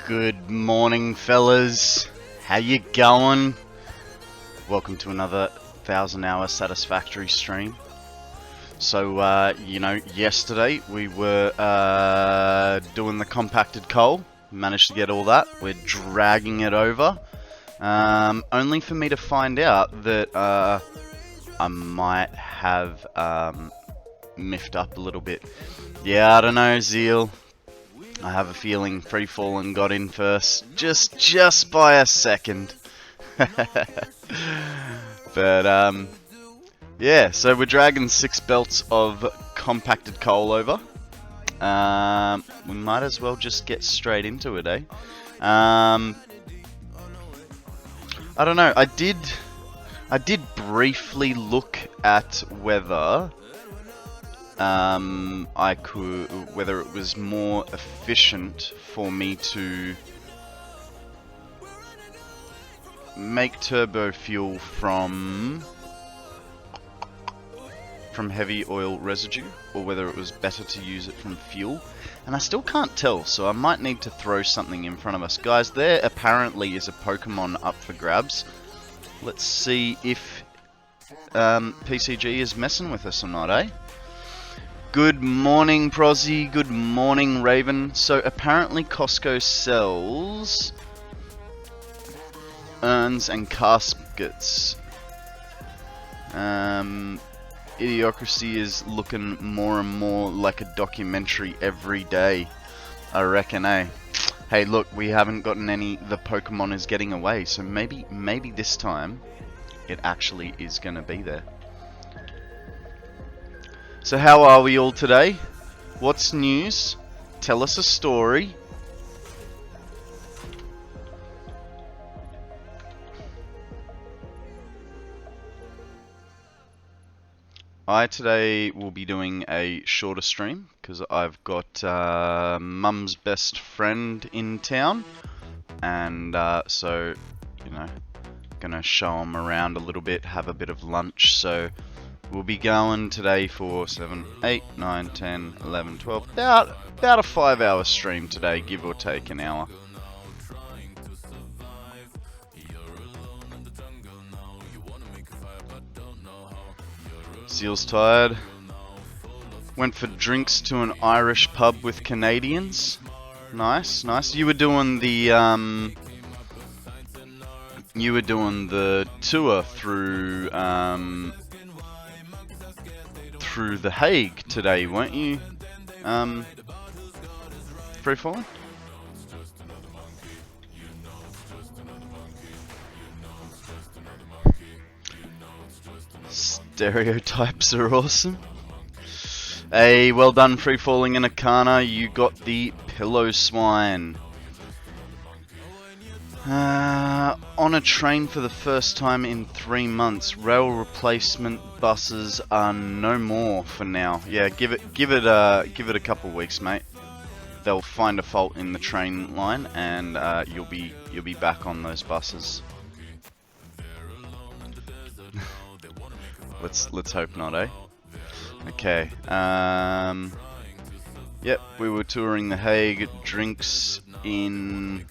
Good morning, fellas. How you going? Welcome to another 1,000-hour Satisfactory stream. So, yesterday we were doing the compacted coal. Managed to get all that. We're dragging it over. Only for me to find out that I might have miffed up a little bit. Yeah, I don't know, Zeal. I have a feeling Free Fallen got in first, just by a second. But yeah, so we're dragging 6 belts of compacted coal over. We might as well just get straight into it, eh? I don't know. I did briefly look at whether whether it was more efficient for me to make turbo fuel from heavy oil residue, or whether it was better to use it from fuel. And I still can't tell, so I might need to throw something in front of us. Guys, there apparently is a Pokemon up for grabs. Let's see if PCG is messing with us or not, eh? Good morning, Prozzy. Good morning, Raven. So apparently Costco sells urns and caskets. Idiocracy is looking more and more like a documentary every day, I reckon, eh? Hey, look, we haven't gotten the Pokemon is getting away, so maybe this time it actually is gonna be there. So how are we all today? What's news? Tell us a story. I today will be doing a shorter stream because I've got Mum's best friend in town, and so, you know, gonna show him around a little bit, have a bit of lunch. So we'll be going today for 7, 8, 9, 10, 11, 12, about a 5-hour stream today, give or take an hour. Zeal's tired. Went for drinks to an Irish pub with Canadians. Nice, nice. You were doing the tour through The Hague today, weren't you? Free Fallen? Stereotypes are awesome. Hey, well done, Free Falling and Akana. You got the pillow swine. On a train for the first time in 3 months. Rail replacement buses are no more for now. Yeah, give it a couple of weeks, mate. They'll find a fault in the train line, and you'll be back on those buses. Let's hope not, eh? Okay. Yep, we were touring The Hague. Drinks in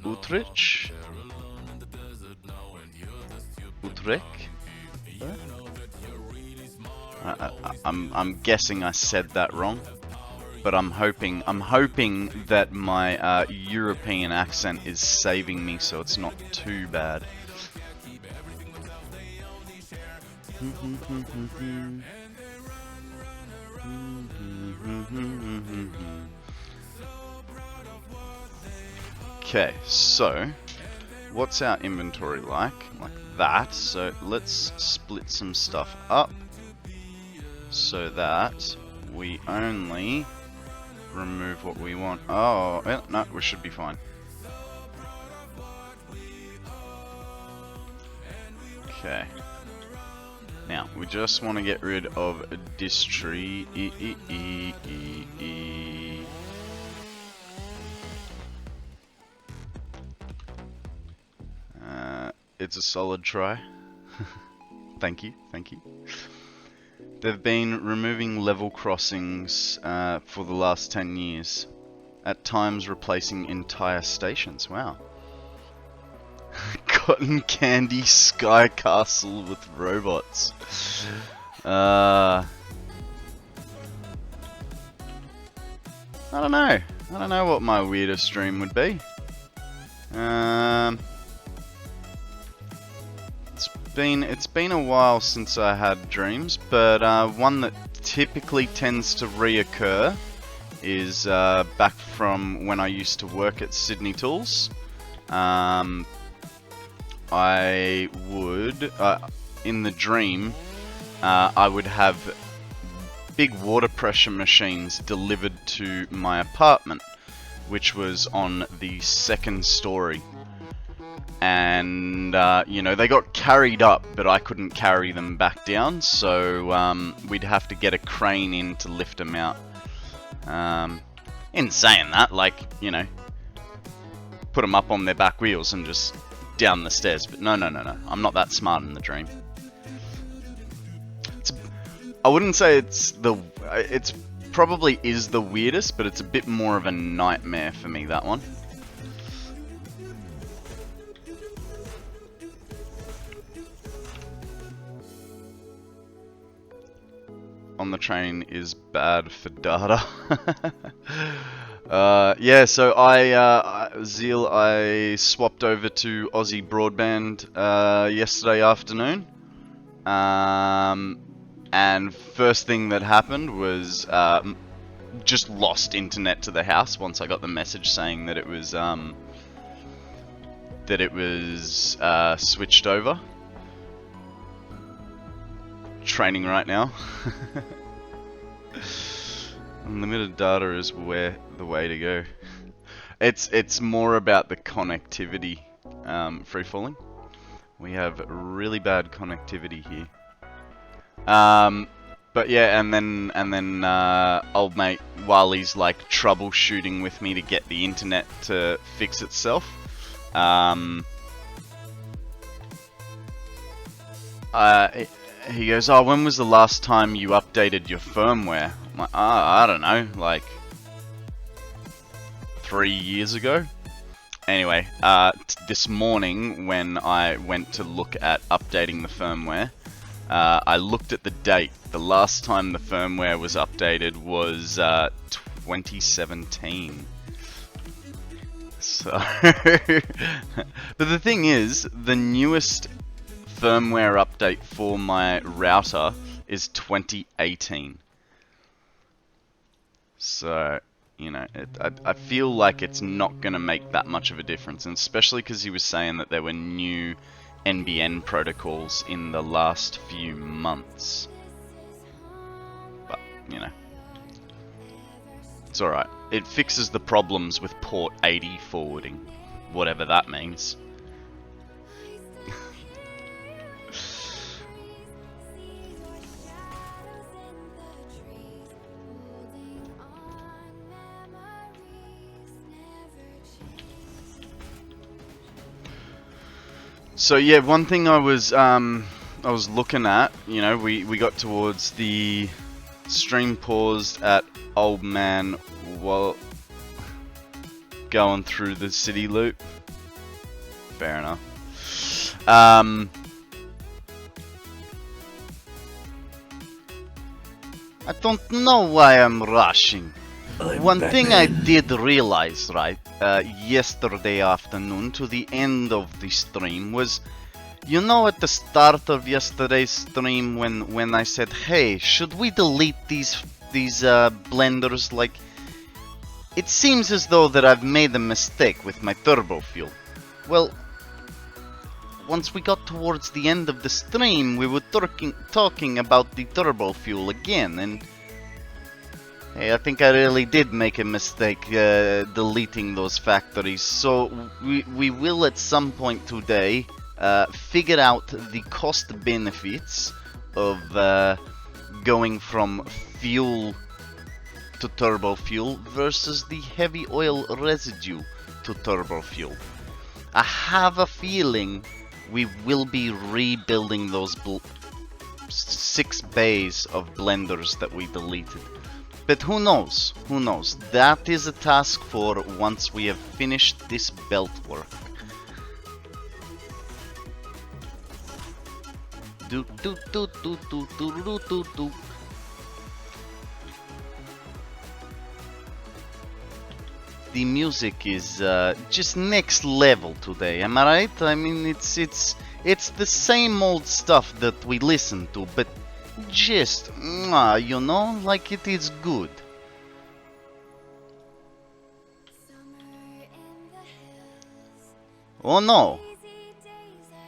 Utrecht. I'm guessing I said that wrong, but I'm hoping that my European accent is saving me, so it's not too bad. Okay, so what's our inventory like? Like that. So let's split some stuff up so that we only remove what we want. Oh, no, we should be fine. Okay. Now, we just want to get rid of this tree. It's a solid try. Thank you. They've been removing level crossings for the last 10 years. at times replacing entire stations. Wow. Cotton candy sky castle with robots. I don't know. I don't know what my weirdest dream would be. It's been a while since I had dreams, but one that typically tends to reoccur is back from when I used to work at Sydney Tools. I would, in the dream, I would have big water pressure machines delivered to my apartment, which was on the 2nd story. And, you know, they got carried up, but I couldn't carry them back down, so we'd have to get a crane in to lift them out. In saying that, like, you know, put them up on their back wheels and just down the stairs. But no, I'm not that smart in the dream. I wouldn't say it's probably is the weirdest, but it's a bit more of a nightmare for me, that one. On the train is bad for data. Yeah, so Zeal, I swapped over to Aussie Broadband yesterday afternoon. And first thing that happened was just lost internet to the house once I got the message saying that it was switched over. Training right now. Unlimited data is the way to go. It's more about the connectivity. Free falling. We have really bad connectivity here. But yeah, and then old mate Wally's like troubleshooting with me to get the internet to fix itself. He goes, oh, when was the last time you updated your firmware? I'm like, I don't know, like 3 years ago. Anyway, this morning when I went to look at updating the firmware, I looked at the date. The last time the firmware was updated was 2017. So, but the thing is, the newest firmware update for my router is 2018. So, you know, I feel like it's not going to make that much of a difference, and especially because he was saying that there were new NBN protocols in the last few months. But, you know, it's alright. It fixes the problems with port 80 forwarding, whatever that means. So yeah, one thing I was looking at, you know, we got towards the stream paused at old man while going through the city loop. Fair enough. I don't know why I'm rushing. One thing I did realize, right, yesterday afternoon to the end of the stream was, you know, at the start of yesterday's stream when I said, hey, should we delete these blenders? Like, it seems as though that I've made a mistake with my turbo fuel. Well, once we got towards the end of the stream, we were talking about the turbo fuel again, and hey, I think I really did make a mistake deleting those factories. So we will at some point today figure out the cost benefits of going from fuel to turbo fuel versus the heavy oil residue to turbo fuel. I have a feeling we will be rebuilding those 6 bays of blenders that we deleted. But who knows? Who knows? That is a task for once we have finished this belt work. Do do do do do do do do do. The music is just next level today, am I right? I mean, it's the same old stuff that we listen to, but just, you know, like it is good. Oh no!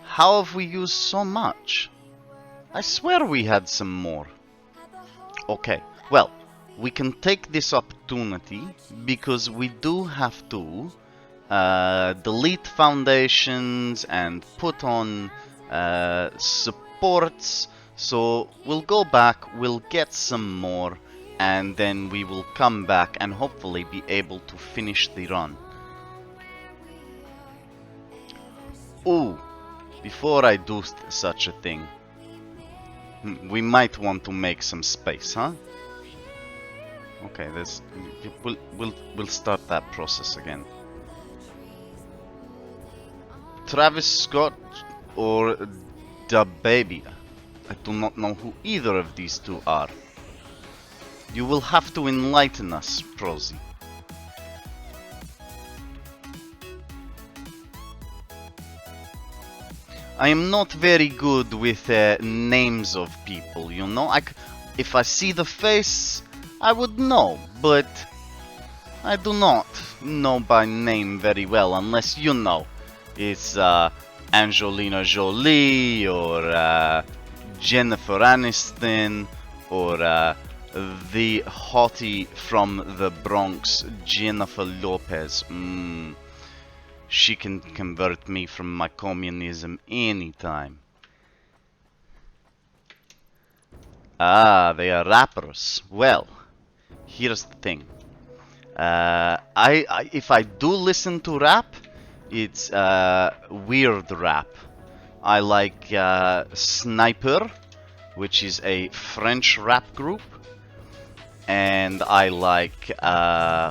How have we used so much? I swear we had some more. Okay, well, we can take this opportunity because we do have to delete foundations and put on supports. So we'll go back, we'll get some more, and then we will come back and hopefully be able to finish the run. Ooh, before I do such a thing, we might want to make some space, huh? Okay, we'll start that process again. Travis Scott or Da Baby? I do not know who either of these two are. You will have to enlighten us, Prosy. I am not very good with names of people, you know? If I see the face, I would know, but I do not know by name very well, unless you know. It's Angelina Jolie, or Jennifer Aniston, or the hottie from the Bronx, Jennifer Lopez. She can convert me from my communism anytime. Ah, they are rappers. Well, here's the thing. If I do listen to rap, it's weird rap. I like Sniper, which is a French rap group, and I like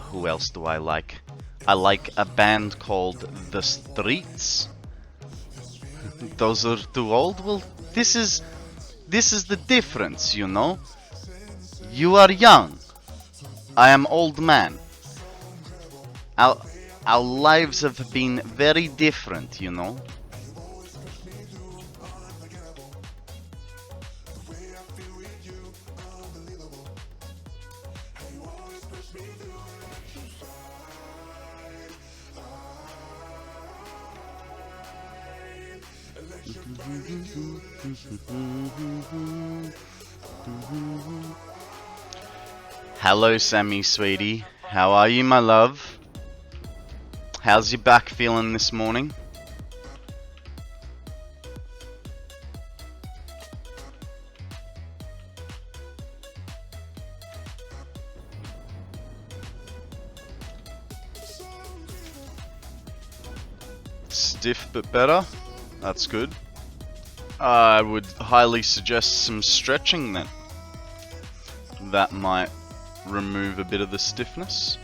who else do I like? I like a band called The Streets. Those are too old. Well, this is the difference, you know. You are young. I am old man. Our lives have been very different, you know. Hello, Sammy, sweetie. How are you, my love? How's your back feeling this morning? Stiff but better? That's good. I would highly suggest some stretching then. That might remove a bit of the stiffness.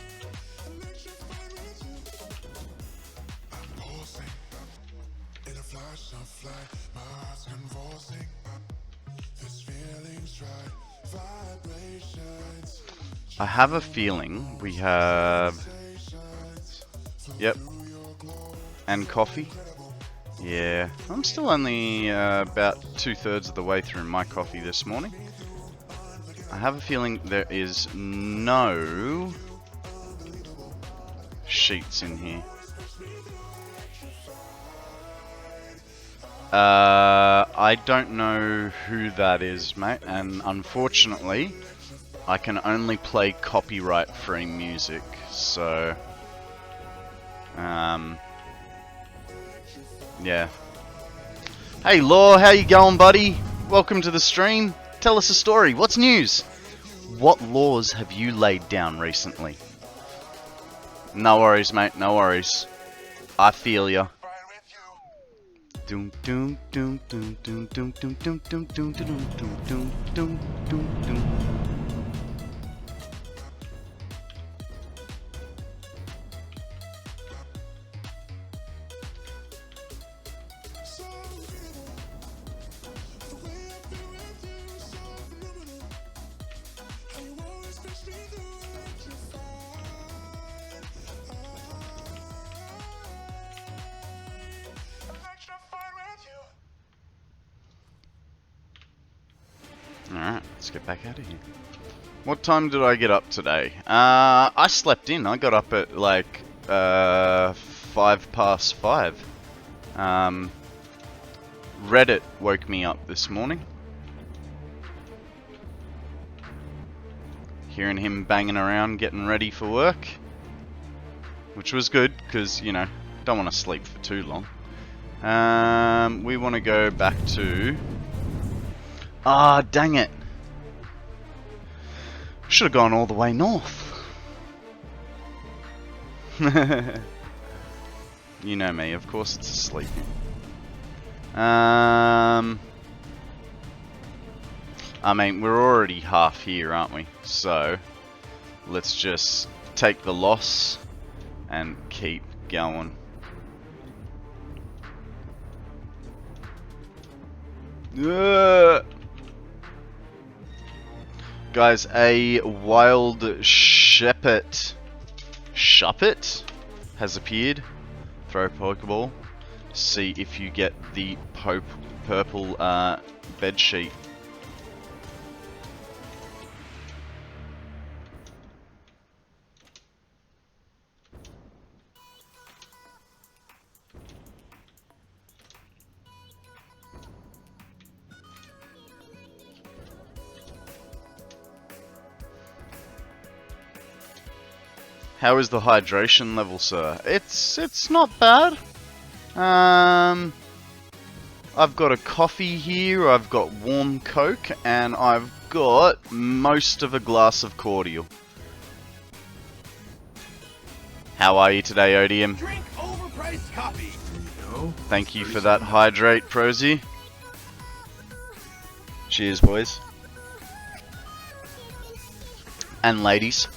I have a feeling we have... Yep. And coffee. Yeah, I'm still only about 2/3 of the way through my coffee this morning. I have a feeling there is no sheets in here. I don't know who that is, mate, and unfortunately, I can only play copyright-free music, so... yeah. Hey Law, how you going, buddy? Welcome to the stream. Tell us a story. What's news? What laws have you laid down recently? No worries, mate. No worries. I feel ya. Let's get back out of here. What time did I get up today? I slept in. I got up at like 5:05. Reddit woke me up this morning. Hearing him banging around, getting ready for work. Which was good, because, you know, don't want to sleep for too long. We want to go back to... Ah, dang it. Should have gone all the way north. You know me, of course it's asleep. I mean, we're already half here, aren't we? So, let's just take the loss and keep going. Guys, a wild shepherd has appeared. Throw a Pokeball. See if you get the purple bed sheet. How is the hydration level, sir? It's not bad. I've got a coffee here, I've got warm Coke, and I've got most of a glass of cordial. How are you today, Odium? Drink overpriced coffee. No. Thank you for that hydrate, Prosy. Cheers, boys. And ladies.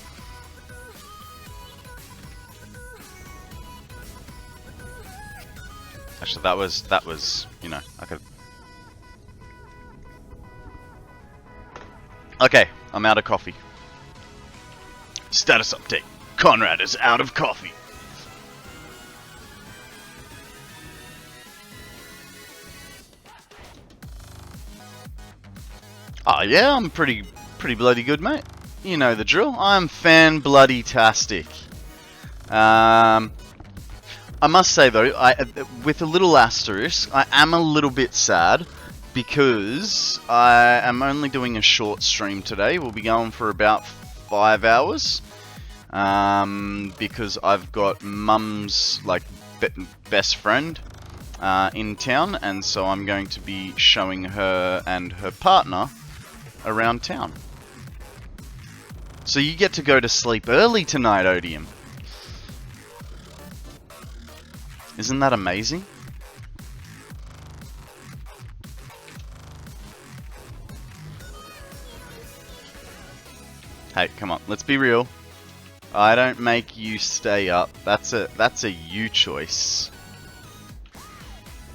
Actually, that was, you know, I could... Okay, I'm out of coffee. Status update. Konrad is out of coffee. Oh yeah, I'm pretty bloody good, mate. You know the drill. I'm fan-bloody-tastic. I must say though, with a little asterisk, I am a little bit sad because I am only doing a short stream today. We'll be going for about 5 hours because I've got Mum's like best friend in town, and so I'm going to be showing her and her partner around town. So you get to go to sleep early tonight, Odium. Isn't that amazing? Hey, come on, let's be real. I don't make you stay up. That's a you choice.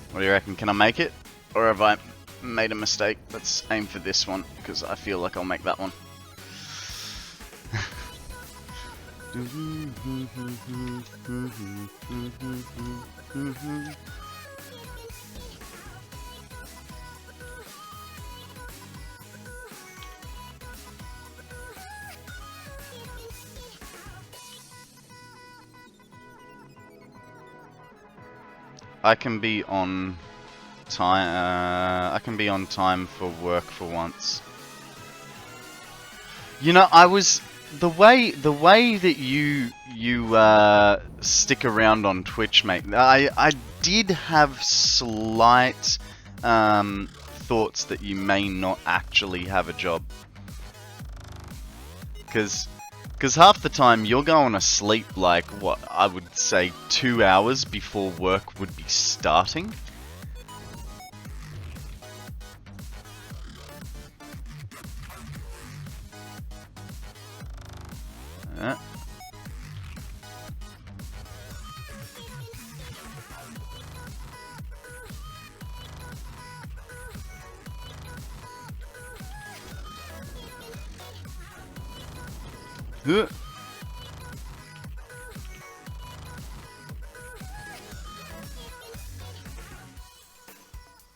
What do you reckon? Can I make it? Or have I made a mistake? Let's aim for this one, because I feel like I'll make that one. I can be on time. I can be on time for work for once. You know, I was the way that you stick around on Twitch, mate. I did have slight thoughts that you may not actually have a job, because half the time you're going to sleep like, what, I would say 2 hours before work would be starting.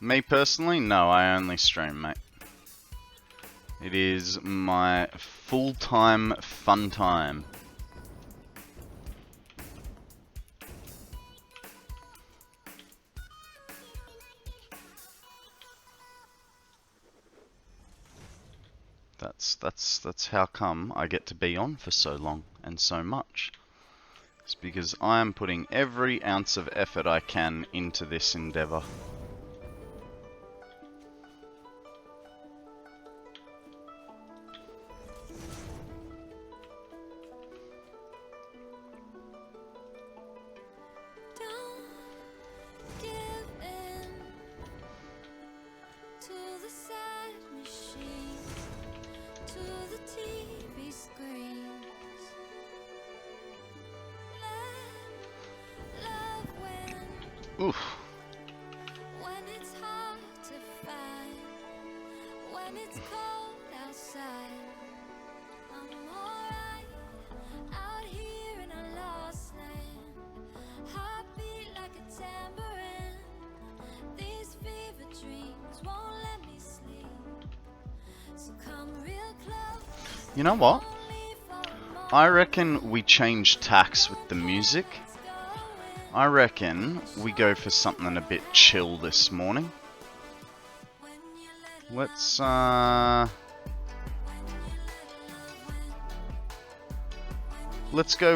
Me personally, no, I only stream, mate. It is my full-time fun time. That's how come I get to be on for so long and so much. It's because I am putting every ounce of effort I can into this endeavor. Oof. When it's hard to find, when it's cold outside, I'm alright out here in a lost land. Heartbeat like a tambourine. These fever dreams won't let me sleep. So come real close. You know what? I reckon we change tacks with the music. I reckon we go for something a bit chill this morning. Let's go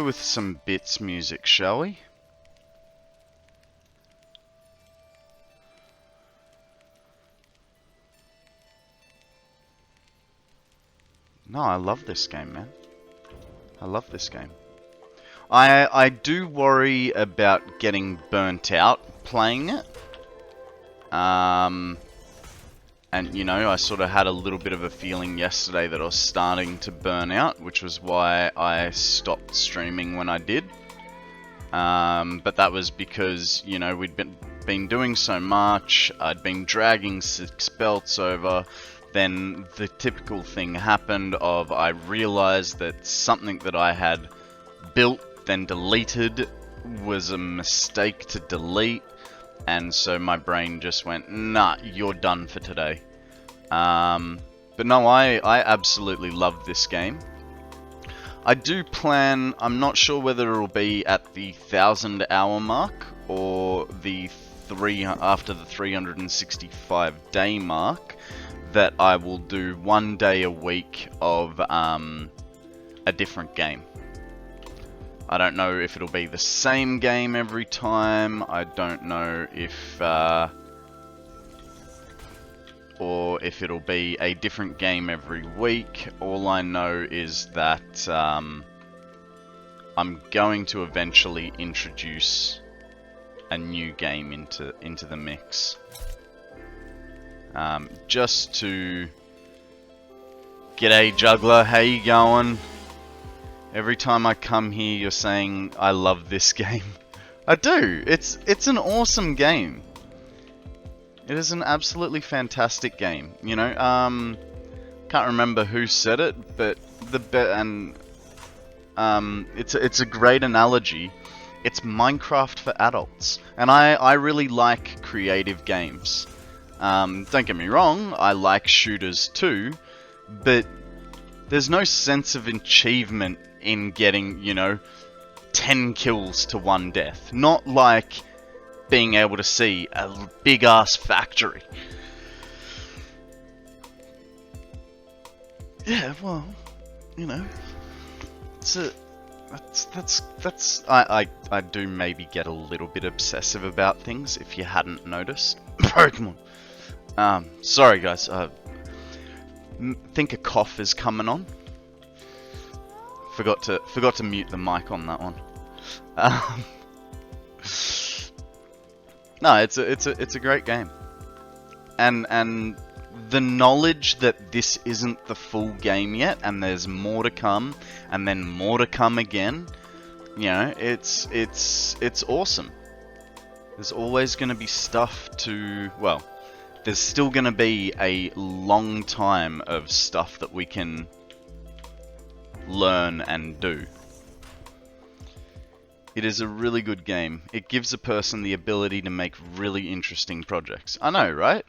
with some Bitz music, shall we? No, I love this game, man. I love this game. I do worry about getting burnt out playing it. And you know, I sort of had a little bit of a feeling yesterday that I was starting to burn out, which was why I stopped streaming when I did. But that was because, you know, we'd been doing so much, I'd been dragging 6 belts over, then the typical thing happened of I realized that something that I had built then deleted was a mistake to delete, and so my brain just went, nah, you're done for today. But no, I absolutely love this game. I do plan, I'm not sure whether it'll be at the 1,000-hour mark or after the 365-day mark, that I will do 1 day a week of a different game. I don't know if it'll be the same game every time. I don't know if or if it'll be a different game every week. All I know is that I'm going to eventually introduce a new game into the mix. Just to... G'day Juggler, how you going? Every time I come here, you're saying, I love this game. I do. It's an awesome game. It is an absolutely fantastic game. You know, can't remember who said it, but it's a great analogy. It's Minecraft for adults, and I really like creative games. Don't get me wrong, I like shooters too, but there's no sense of achievement in getting, you know, 10 kills to 1 death. Not like being able to see a big ass factory. Yeah, well, you know, I do maybe get a little bit obsessive about things, if you hadn't noticed. Pokemon. Sorry guys, think a cough is coming on. Forgot to mute the mic on that one. No, it's a great game, and the knowledge that this isn't the full game yet, and there's more to come, and then more to come again. You know, it's awesome. There's always going to be stuff to, well, there's still going to be a long time of stuff that we can learn and do. It is a really good game. It gives a person the ability to make really interesting projects. I know, right?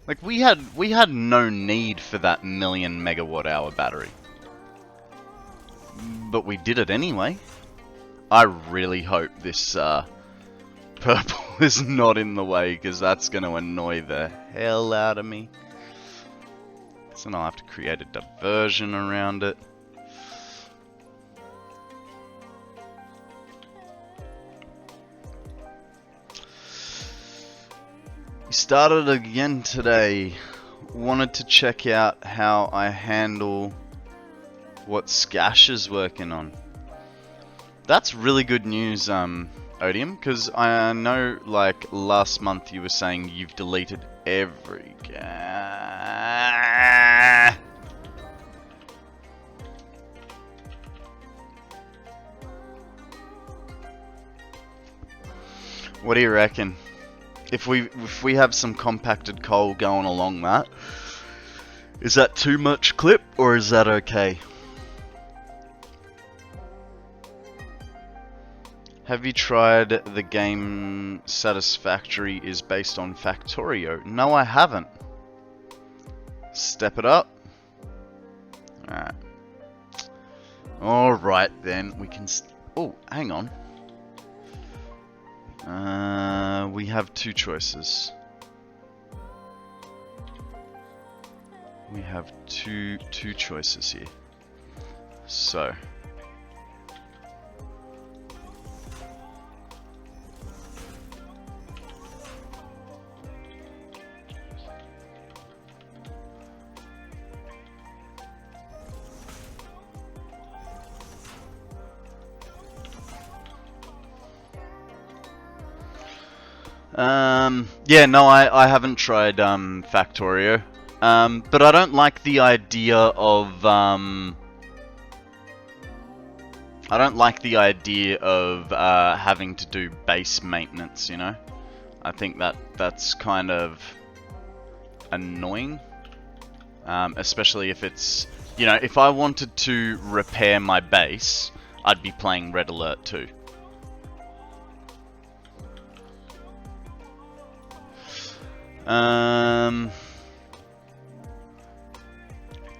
Like, we had no need for that 1,000,000 megawatt hour battery. But we did it anyway. I really hope this purple is not in the way, because that's going to annoy the hell out of me. So then I'll have to create a diversion around it. We started again today. Wanted to check out how I handle what Skash is working on. That's really good news, Odium, because I know, like, last month you were saying you've deleted every game. What do you reckon? If we have some compacted coal going along that, is that too much clip or is that okay? Have you tried the game Satisfactory is based on Factorio? No, I haven't. Step it up. Alright. Alright then, we can... Oh, hang on. We have two choices. We have two choices here. So... yeah, no, I haven't tried Factorio, but I don't like the idea of having to do base maintenance. You know, I think that's kind of annoying, especially if it's, you know, if I wanted to repair my base, I'd be playing Red Alert 2.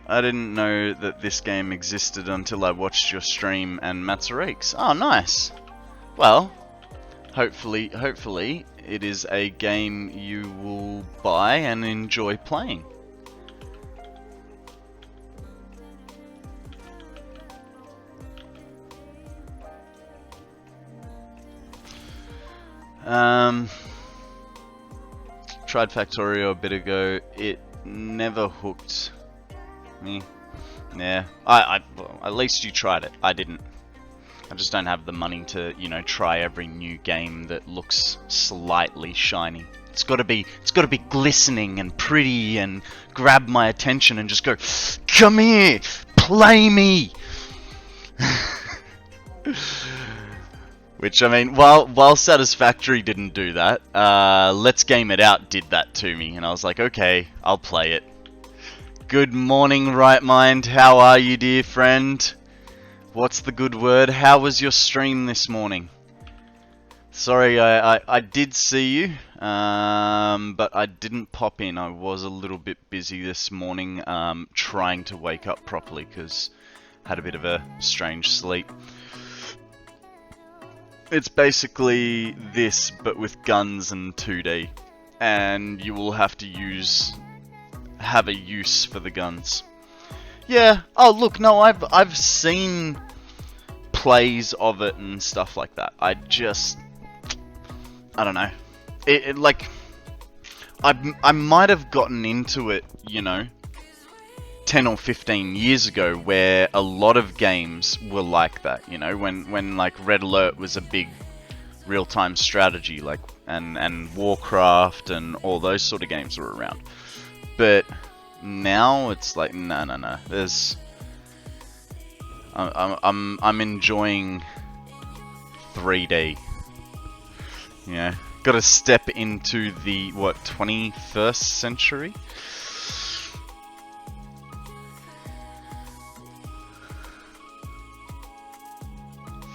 I didn't know that this game existed until I watched your stream and Matzareeks. Oh, nice. Well, hopefully it is a game you will buy and enjoy playing. Tried Factorio a bit ago. It never hooked me. Yeah, well, at least you tried it. I didn't. I just don't have the money to, you know, try every new game that looks slightly shiny. It's got to be glistening and pretty and grab my attention and just go, come here, play me. Which, I mean, while Satisfactory didn't do that, Let's Game It Out did that to me, and I was like, okay, I'll play it. Good morning, Right Mind. How are you, dear friend? What's the good word? How was your stream this morning? Sorry, I did see you, but I didn't pop in. I was a little bit busy this morning, trying to wake up properly, because I had a bit of a strange sleep. It's basically this, but with guns and 2D, and you will have to have a use for the guns. Yeah. Oh, look, no, I've seen plays of it and stuff like that. I don't know. It like, I might have gotten into it, you know, 10 or 15 years ago, where a lot of games were like that, you know, when like Red Alert was a big real-time strategy, like, and Warcraft and all those sort of games were around. But now it's like, no. I'm enjoying 3D. You know, got to step into the 21st century.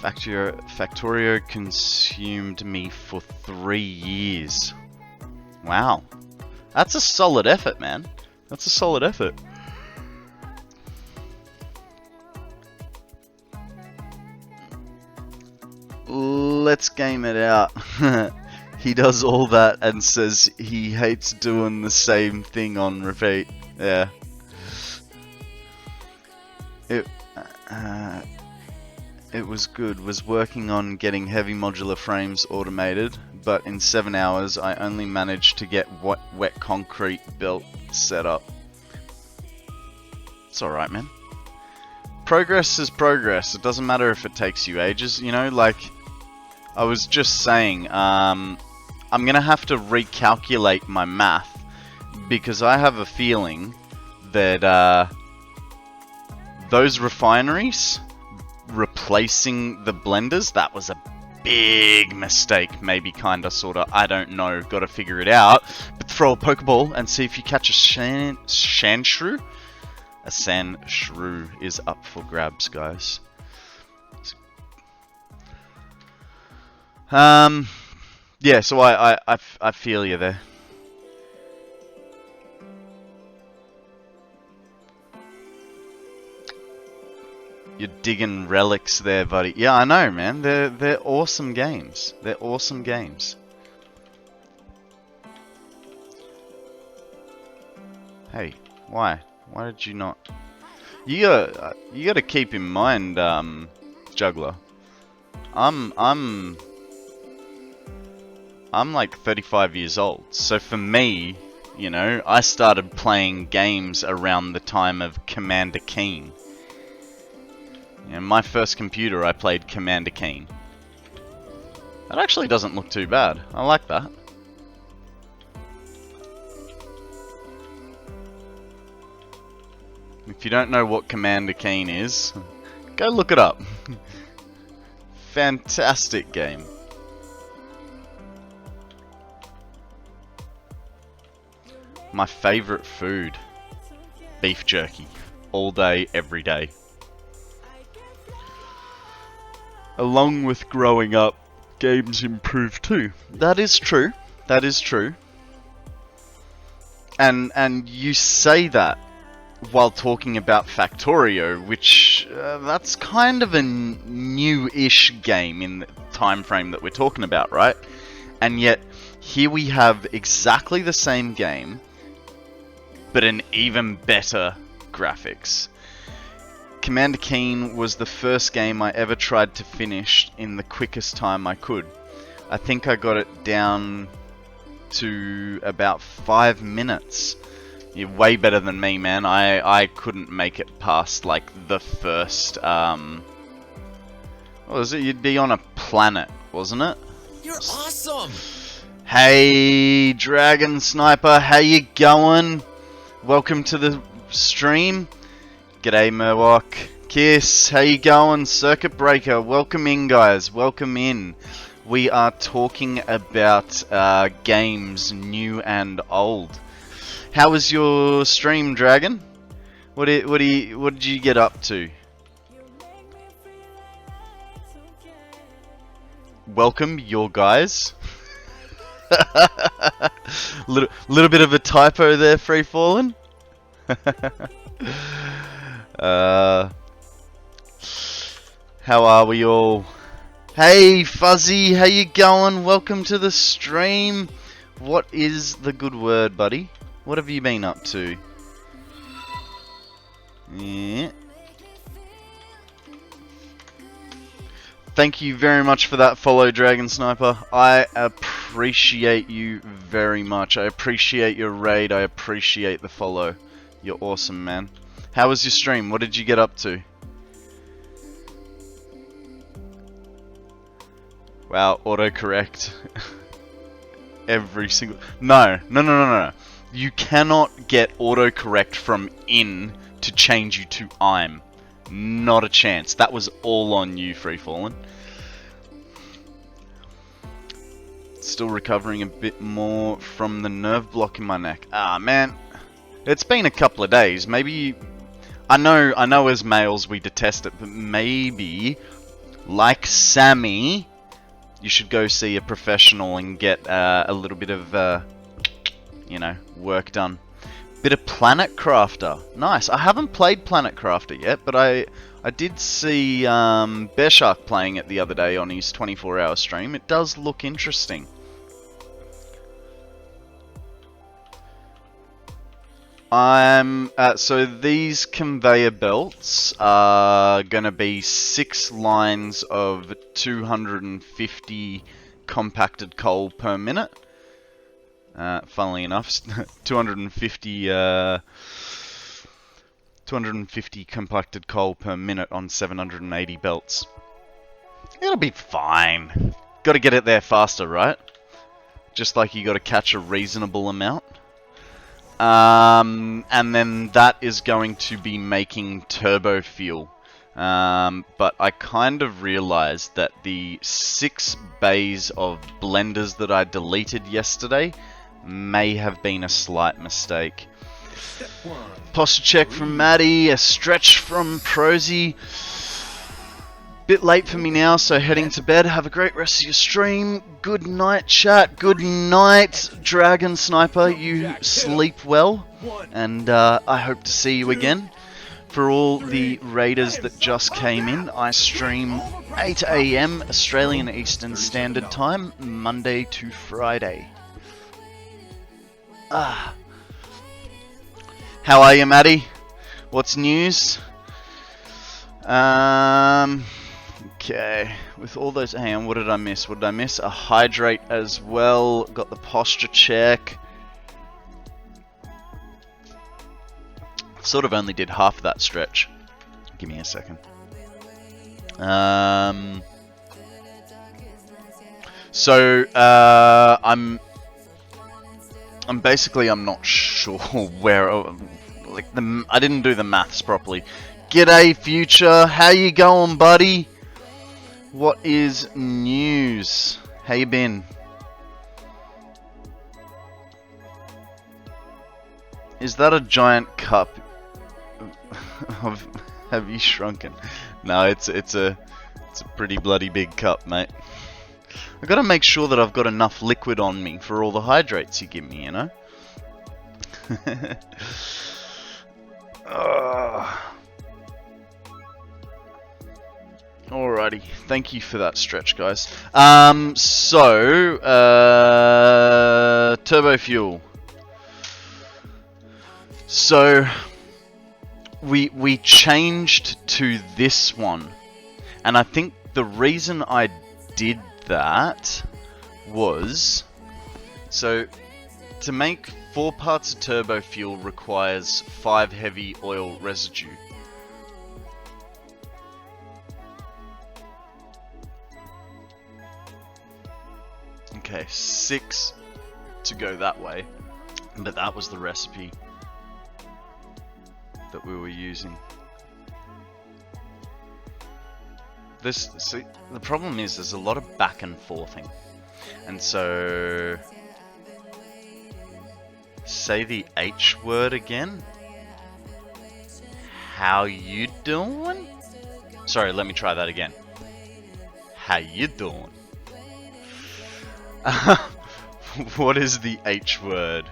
Factorio consumed me for 3 years. Wow. That's a solid effort, man. That's a solid effort. Let's game it out. He does all that and says he hates doing the same thing on repeat. Yeah. It was good. Was working on getting heavy modular frames automated, but in 7 hours I only managed to get wet concrete built set up. It's alright, man. Progress is progress. It doesn't matter if it takes you ages, you know, like I was just saying, I'm gonna have to recalculate my math because I have a feeling that those refineries replacing the blenders, that was a big mistake, maybe kinda sorta, I don't know, gotta figure it out. But throw a Pokeball and see if you catch a Sandshrew. A Sandshrew is up for grabs, guys. Yeah, so I feel you there. You're digging relics there, buddy. Yeah, I know, man. They're awesome games. They're awesome games. Hey, why? Why did you not? You gotta keep in mind, Juggler. I'm like 35 years old, so for me, you know, I started playing games around the time of Commander Keen. In my first computer, I played Commander Keen. That actually doesn't look too bad. I like that. If you don't know what Commander Keen is, go look it up. Fantastic game. My favorite food, beef jerky, all day, every day. Along with growing up, games improve too. That is true. That is true. And you say that while talking about Factorio, which that's kind of a new-ish game in the time frame that we're talking about, right? And yet here we have exactly the same game, but an even better graphics. Commander Keen was the first game I ever tried to finish in the quickest time I could. I think I got it down to about 5 minutes. You're way better than me, man. I couldn't make it past like the first what was it? You'd be on a planet, wasn't it? You're awesome! Hey Dragon Sniper, how you going? Welcome to the stream. G'day Murloc. Kiss, how you going? Circuit Breaker, welcome in guys, welcome in. We are talking about games new and old. How was your stream, Dragon? What did you get up to? Welcome, your guys. little bit of a typo there, Free Fallen. How are we all? Hey Fuzzy, how you going? Welcome to the stream. What is the good word, buddy? What have you been up to? Yeah. Thank you very much for that follow, Dragon Sniper. I appreciate you very much. I appreciate your raid. I appreciate the follow. You're awesome, man. How was your stream? What did you get up to? Wow, autocorrect. Every single... No. You cannot get autocorrect from in to change you to I'm. Not a chance. That was all on you, Free Fallen. Still recovering a bit more from the nerve block in my neck. Ah, man. It's been a couple of days. Maybe... I know as males we detest it, but maybe, like Sammy, you should go see a professional and get a little bit of, you know, work done. Bit of Planet Crafter. Nice. I haven't played Planet Crafter yet, but I did see Bear Shark playing it the other day on his 24-hour stream. It does look interesting. So these conveyor belts are gonna be 6 lines of 250 compacted coal per minute. Funnily enough, 250 compacted coal per minute on 780 belts. It'll be fine. Got to get it there faster, right? Just like you got to catch a reasonable amount. And then that is going to be making turbo fuel. But I kind of realized that the 6 bays of blenders that I deleted yesterday may have been a slight mistake. Posture check from Maddie, a stretch from Prosy. Bit late for me now, so heading to bed. Have a great rest of your stream. Good night, chat. Good night, Dragon Sniper. You sleep well, and I hope to see you again. For all the raiders that just came in, I stream 8 AM Australian Eastern Standard Time, Monday to Friday. How are you, Maddie? What's news? Okay. With all those... Hang on, what did I miss? What did I miss? A hydrate as well. Got the posture check. Sort of only did half of that stretch. Give me a second. I'm not sure where, like, I didn't do the maths properly. G'day, Future. How you going, buddy? What is news? How you been? Is that a giant cup of Have You Shrunken? No, it's a pretty bloody big cup, mate. I gotta make sure that I've got enough liquid on me for all the hydrates you give me, you know? Alrighty, thank you for that stretch, guys. Turbo fuel. So we changed to this one, and I think the reason I did that was, so to make 4 parts of turbo fuel requires 5 heavy oil residue. Okay, 6 to go that way, but that was the recipe that we were using. See, the problem is there's a lot of back and forthing, and so say the H word again. How you doing? Sorry, let me try that again. How you doing? What is the H word?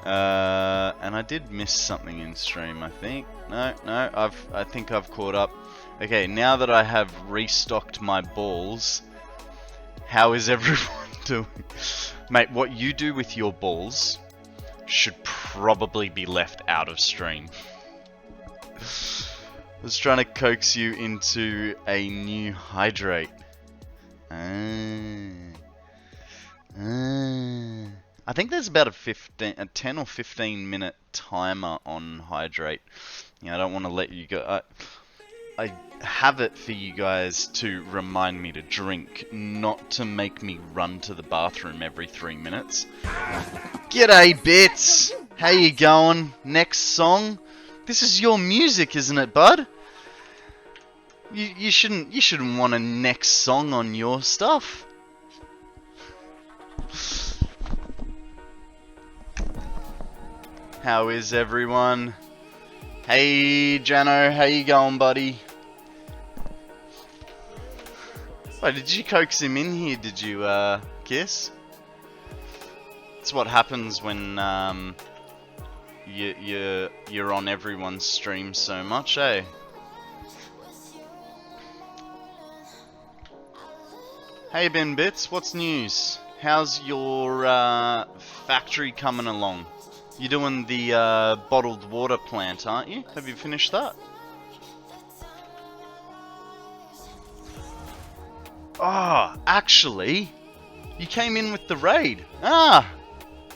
And I did miss something in stream, I think. No, I think I've caught up. Okay, now that I have restocked my balls, how is everyone doing? Mate, what you do with your balls should probably be left out of stream. I was trying to coax you into a new hydrate. I think there's about a 10 or 15 minute timer on hydrate. You know, I don't want to let you go. I have it for you guys to remind me to drink, not to make me run to the bathroom every 3 minutes. G'day, Bitz. How you going? Next song? This is your music, isn't it, bud? You shouldn't want a next song on your stuff. How is everyone? Hey, Jano, how you going, buddy? Wait, did you coax him in here? Did you, Kiss? It's what happens when you're on everyone's stream so much, eh? Hey Ben Bitz, what's news? How's your factory coming along? You're doing the bottled water plant, aren't you? Have you finished that? Oh, actually, you came in with the raid. Ah,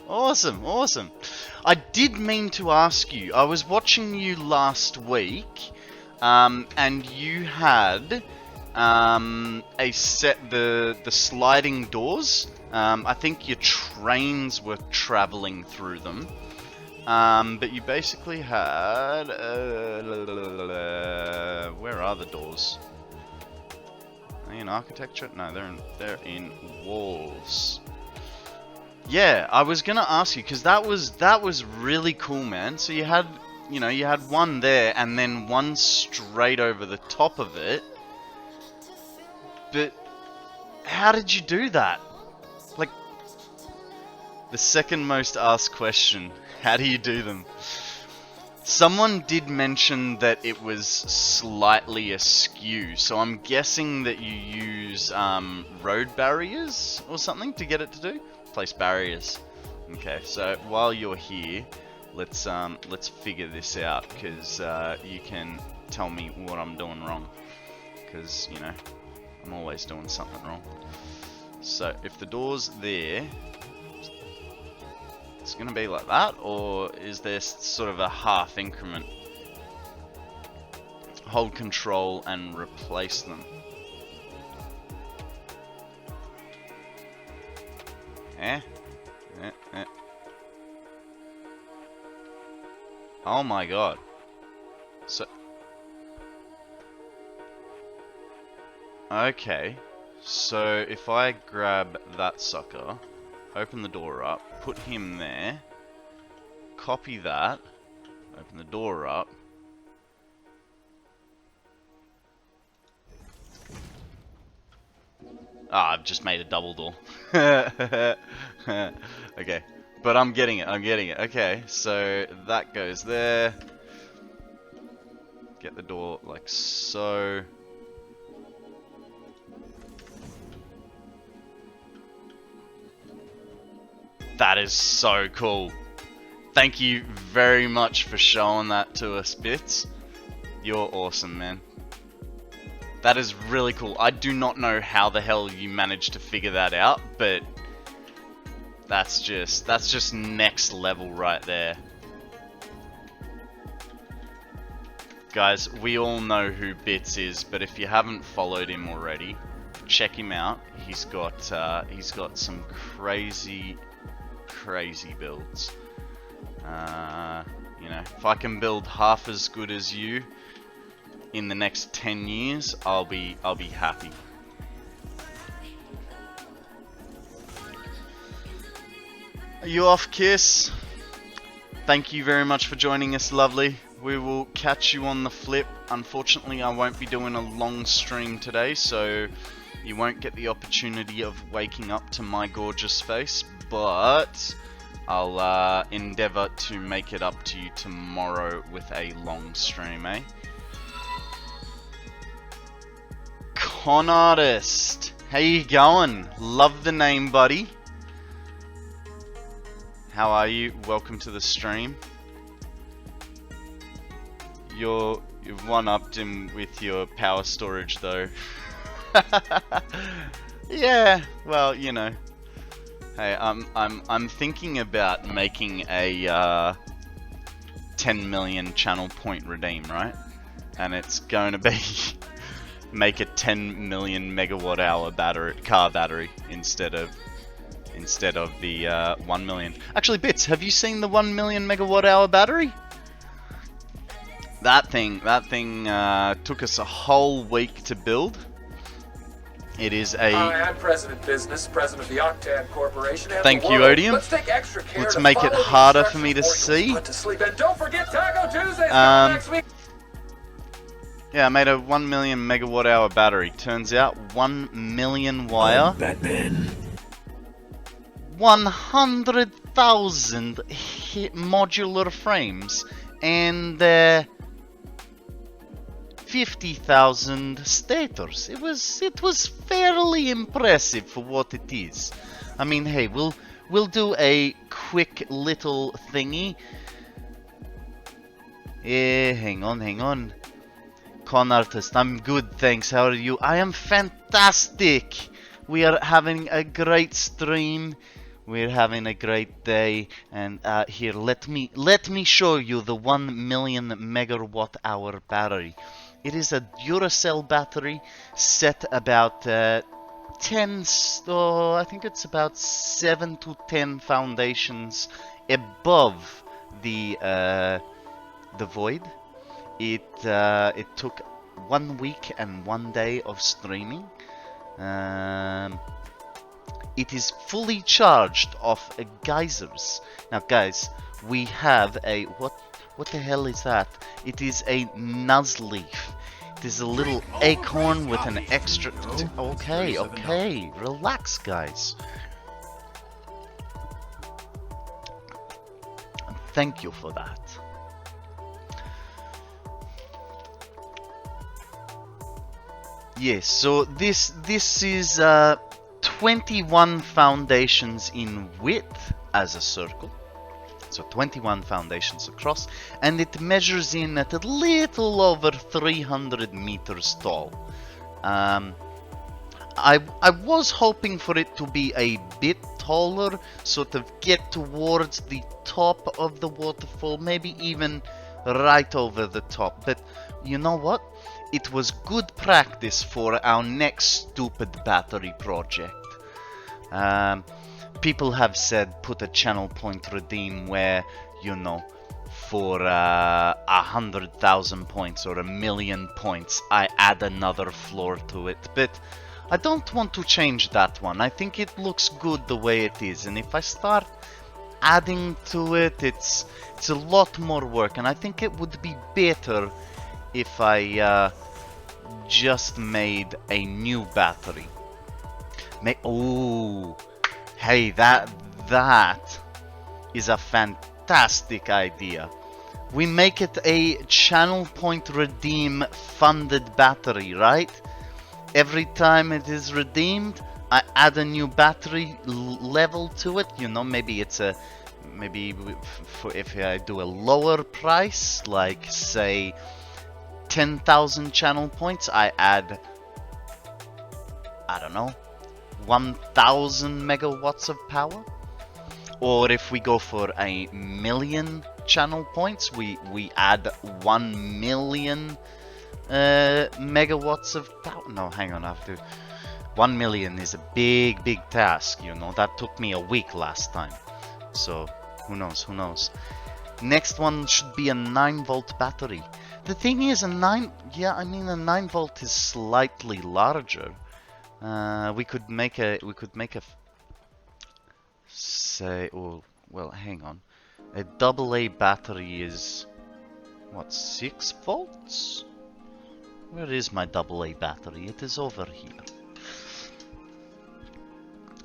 awesome, awesome. I did mean to ask you, I was watching you last week, and you had a set, the sliding doors. I think your trains were traveling through them. But you basically had, where are the doors? Are they in architecture? No, they're in walls. Yeah, I was gonna ask you, because that was really cool, man. So you had, you had one there, and then one straight over the top of it. But how did you do that? Like, the second most asked question, how do you do them? Someone did mention that it was slightly askew, so I'm guessing that you use road barriers or something to get it to do? Place barriers. Okay, so while you're here, let's figure this out, because you can tell me what I'm doing wrong, because I'm always doing something wrong. So if the door's there, it's gonna be like that, or is there sort of a half increment? Hold control and replace them. Oh my god. So okay, so if I grab that sucker, open the door up, put him there, copy that, open the door up, I've just made a double door. Okay, but I'm getting it, Okay, so that goes there, get the door like so. That is so cool. Thank you very much for showing that to us, Bitz. You're awesome, man. That is really cool. I do not know how the hell you managed to figure that out, but that's just next level right there. Guys, we all know who Bitz is, but if you haven't followed him already, check him out. He's got some crazy builds. If I can build half as good as you in the next 10 years, I'll be happy. Are you off, Kiss? Thank you very much for joining us, lovely. We will catch you on the flip. Unfortunately, I won't be doing a long stream today, so you won't get the opportunity of waking up to my gorgeous face, but I'll endeavor to make it up to you tomorrow with a long stream, eh? Con Artist, how you going? Love the name, buddy. How are you? Welcome to the stream. You've one-upped him with your power storage, though. Yeah, well, Hey, I'm thinking about making a 10 million channel point redeem, right? And it's going to be make a 10 million megawatt hour car battery instead of the 1 million. Actually, Bitz, have you seen the 1 million megawatt hour battery? That thing took us a whole week to build. It is a... I'm President Business, President of the Octane Corporation. Thank you, Odium. Let's take extra care. Let's make it harder for me to see. To sleep. And don't forget Taco Tuesday next week. Yeah, I made a 1 million megawatt hour battery. Turns out 1 million wire. Batman. 100 10,000 modular frames and 50,000 stators. It was fairly impressive for what it is. I mean, hey, we'll do a quick little thingy. Hang on. Con artist, I'm good, thanks. How are you? I am fantastic. We are having a great stream. We're having a great day, and here, let me show you the 1 million megawatt hour battery. It is a Duracell battery set about 10, I think it's about 7 to 10 foundations above the void. It took 1 week and 1 day of streaming. It is fully charged off geysers. Now, guys, we have a what the hell is that? It is a nuzleaf. It is a little acorn with an extra. Okay, relax, guys. Thank you for that. Yes, so this is 21 foundations in width as a circle. So 21 foundations across, and it measures in at a little over 300 meters tall. I was hoping for it to be a bit taller, sort of get towards the top of the waterfall, maybe even right over the top. But you know what? It was good practice for our next stupid battery project. People have said put a channel point redeem where, you know, for 100,000 points or 1,000,000 points, I add another floor to it. But I don't want to change that one. I think it looks good the way it is. And if I start adding to it, it's a lot more work. And I think it would be better if I just made a new battery. Oh, hey, that is a fantastic idea. We make it a channel point redeem funded battery, right? Every time it is redeemed, I add a new battery level to it. You know, maybe it's a if I do a lower price, like say 10,000 channel points, I add, I don't know, 1,000 megawatts of power. Or if we go for 1,000,000 channel points, we add 1,000,000 megawatts of power. No, hang on, I have to. 1,000,000 is a big task, you know. That took me a week last time. So who knows? Next one should be a 9-volt battery. The thing is, a 9 volt is slightly larger. We could make a say, oh, well, hang on. A AA battery is what, 6 volts? Where is my AA battery? It is over here.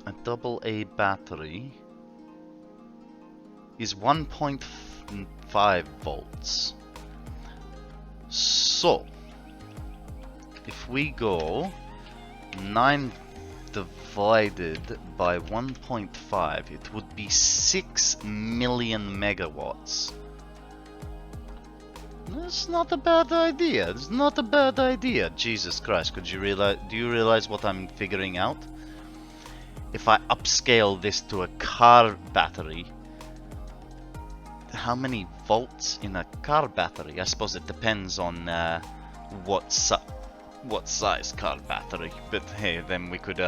A AA battery is 1.5 volts. So, if we go 9 divided by 1.5, it would be 6 million megawatts. That's not a bad idea. It's not a bad idea. Jesus Christ, do you realize what I'm figuring out? If I upscale this to a car battery, how many volts in a car battery? I suppose it depends on what size car battery. But hey, then we could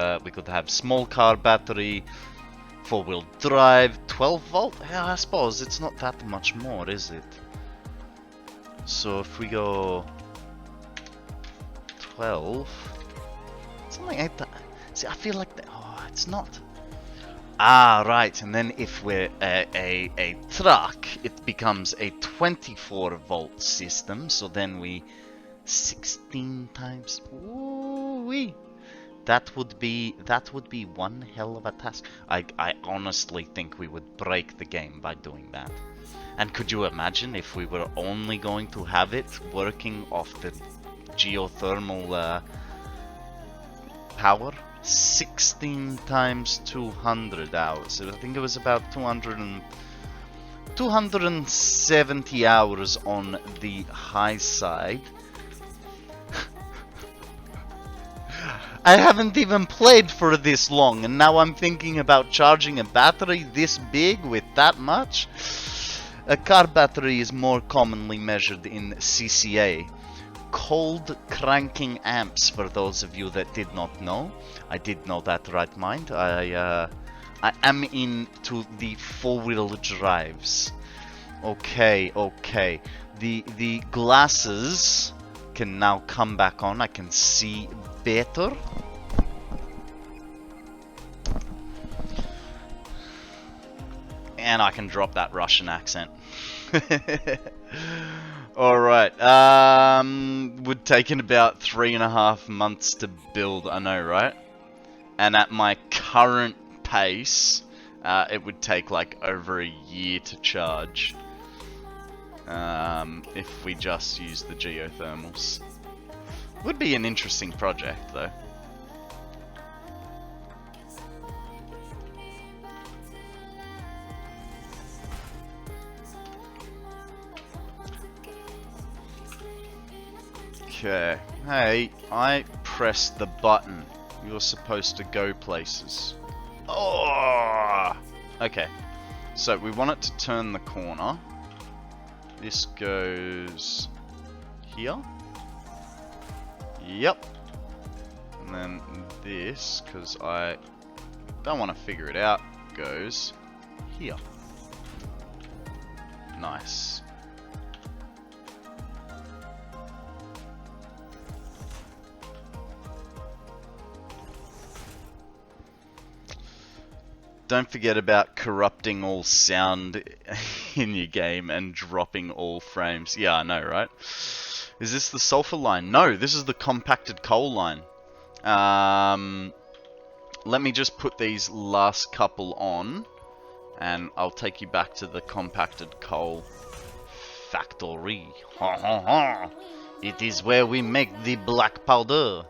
have small car battery, 4-wheel drive, 12 volt. Yeah, I suppose it's not that much more, is it? So if we go 12, something like that. See, I feel like that. Oh, it's not. Ah, right. And then if we're a truck, it becomes a 24 volt system. So then we 16 times. Ooh-wee. that would be one hell of a task. I honestly think we would break the game by doing that. And could you imagine if we were only going to have it working off the geothermal power? 16 times 200 hours. I think it was about 270 hours on the high side. I haven't even played for this long, and now I'm thinking about charging a battery this big with that much. A car battery is more commonly measured in CCA. Cold cranking amps, for those of you that did not know. I did know that, right mind. I am into the four-wheel drives. Okay. The glasses can now come back on. I can see better. And I can drop that Russian accent. Alright, would taken about 3.5 months to build, I know, right? And at my current pace, it would take like over a year to charge. If we just use the geothermals. Would be an interesting project, though. Okay. Hey, I pressed the button. You're supposed to go places. Oh! Okay. So we want it to turn the corner. This goes here. Yep. And then this, because I don't want to figure it out, goes here. Nice. Don't forget about corrupting all sound in your game and dropping all frames. Yeah, I know, right? Is this the sulfur line? No, this is the compacted coal line. Let me just put these last couple on, and I'll take you back to the compacted coal factory. Ha ha ha! It is where we make the black powder.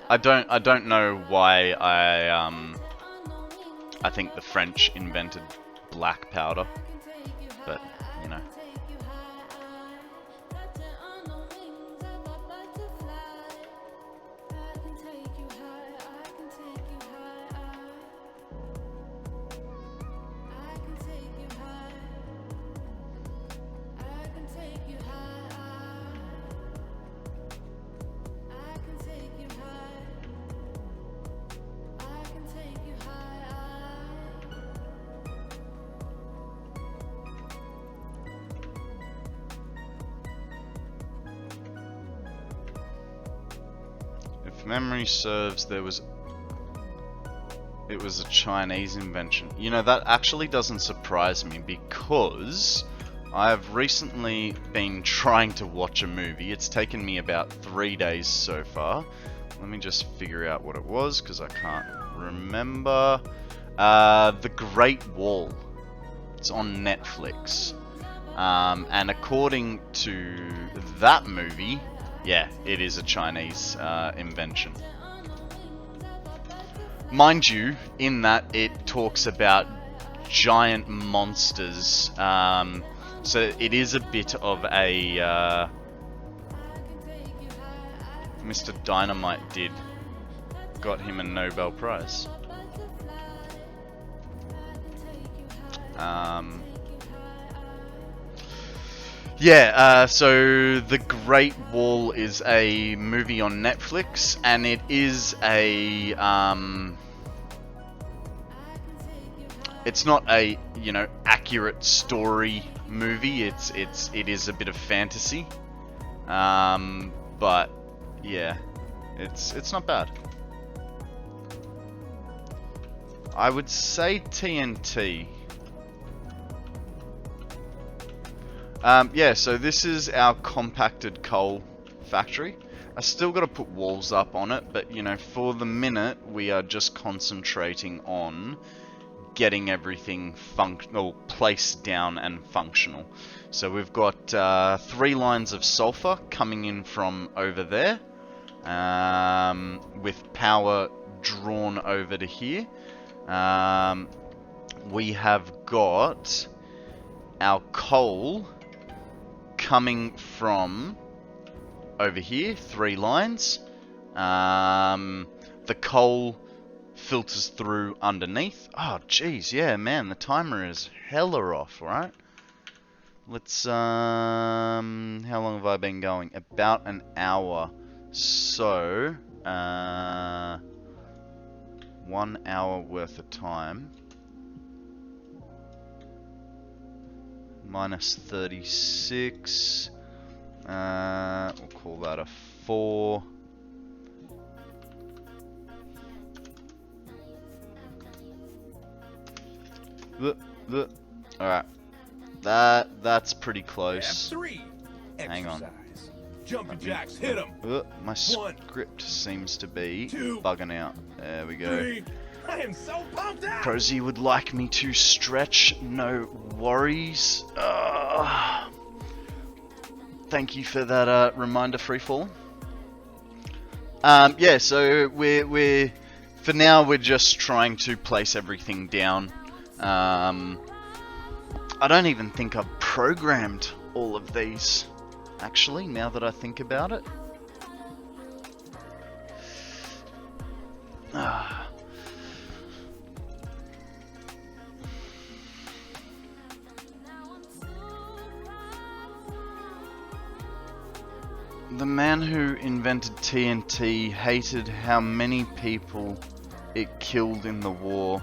I don't know why I think the French invented black powder, but you know. If memory serves, it was a Chinese invention. You know, that actually doesn't surprise me, because I've recently been trying to watch a movie. It's taken me about 3 days so far. Let me just figure out what it was, because I can't remember. The Great Wall. It's on Netflix. And according to that movie, yeah, it is a Chinese invention. Mind you, in that it talks about giant monsters. So it is a bit of a... Mr. Dynamite got him a Nobel Prize. Yeah, so The Great Wall is a movie on Netflix, and it is a, it's not a, you know, accurate story movie. It is a bit of fantasy, but yeah, it's not bad. I would say TNT. Yeah, so this is our compacted coal factory. I still got to put walls up on it, but you know, for the minute, we are just concentrating on getting everything functional, placed down and functional. So we've got 3 lines of sulfur coming in from over there, with power drawn over to here. We have got our coal coming from over here, 3 lines. The coal filters through underneath. Oh, geez, yeah, man, the timer is hella off, right? Let's, how long have I been going? About an hour. So, 1 hour worth of time. Minus 36. We'll call that a 4. Alright. That's pretty close. F3. Hang on. Exercise. Jumping jacks, hit him. My script seems to be 2, bugging out. There we go. 3. I am so pumped out. Prosy would like me to stretch, no worries. Thank you for that reminder, Freefall. Yeah, so we're for now we're just trying to place everything down. I don't even think I've programmed all of these, actually, now that I think about it. The man who invented TNT hated how many people it killed in the war,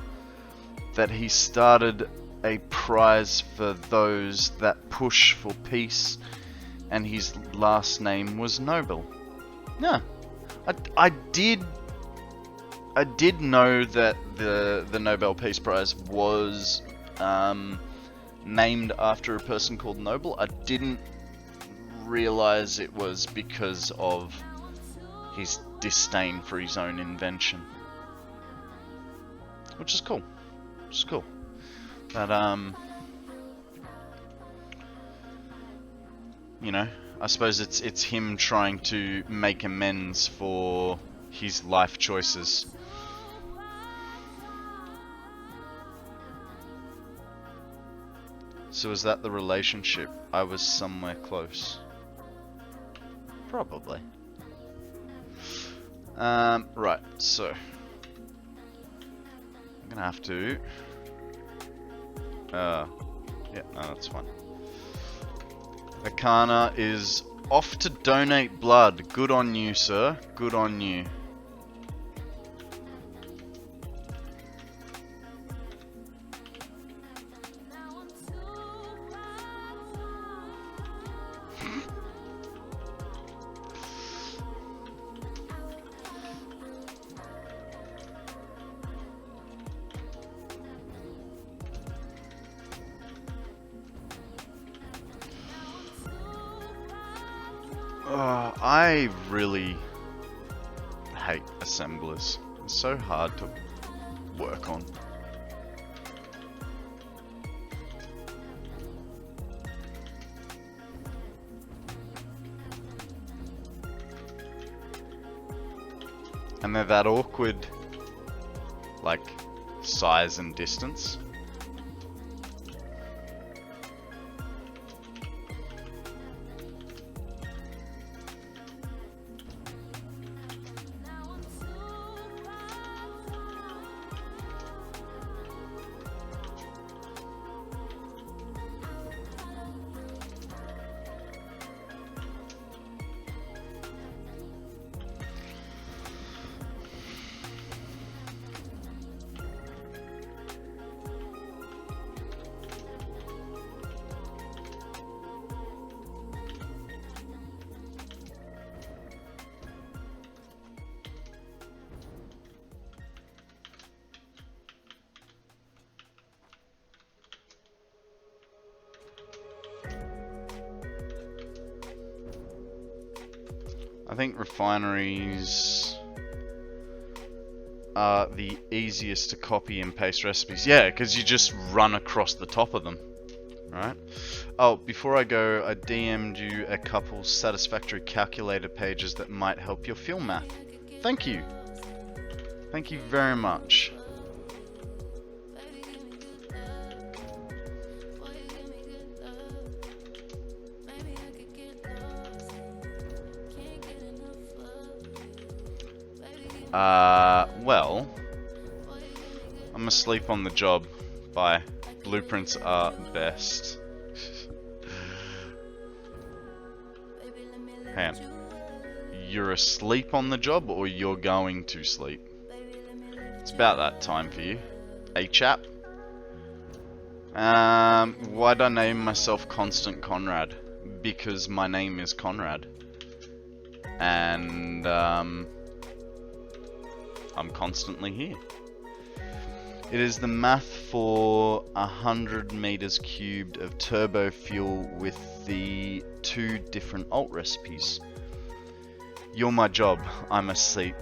that he started a prize for those that push for peace, and his last name was Nobel. Yeah, I did know that the Nobel Peace Prize was named after a person called Nobel. I didn't realize it was because of his disdain for his own invention, which is cool. It's cool. But you know, I suppose it's him trying to make amends for his life choices. So is that the relationship? I was somewhere close. Probably. Right, so I'm gonna have to yeah, no, that's fine. Akana is off to donate blood. Good on you, sir. Good on you. I really hate assemblers. It's so hard to work on. And they're that awkward, like, size and distance. I think refineries are the easiest to copy and paste recipes. Yeah, because you just run across the top of them, right? Oh, before I go, I DM'd you a couple Satisfactory calculator pages that might help your film math. Thank you. Thank you very much. Well, I'm asleep on the job. Bye. Blueprints are best. Hang on. You're asleep on the job or you're going to sleep? It's about that time for you. Hey, chap. Why'd I name myself KonstantKonrad? Because my name is Konrad. And, I'm constantly here. It is the math for 100 meters cubed of turbo fuel with the 2 different alt recipes. You're my job, I'm a seat.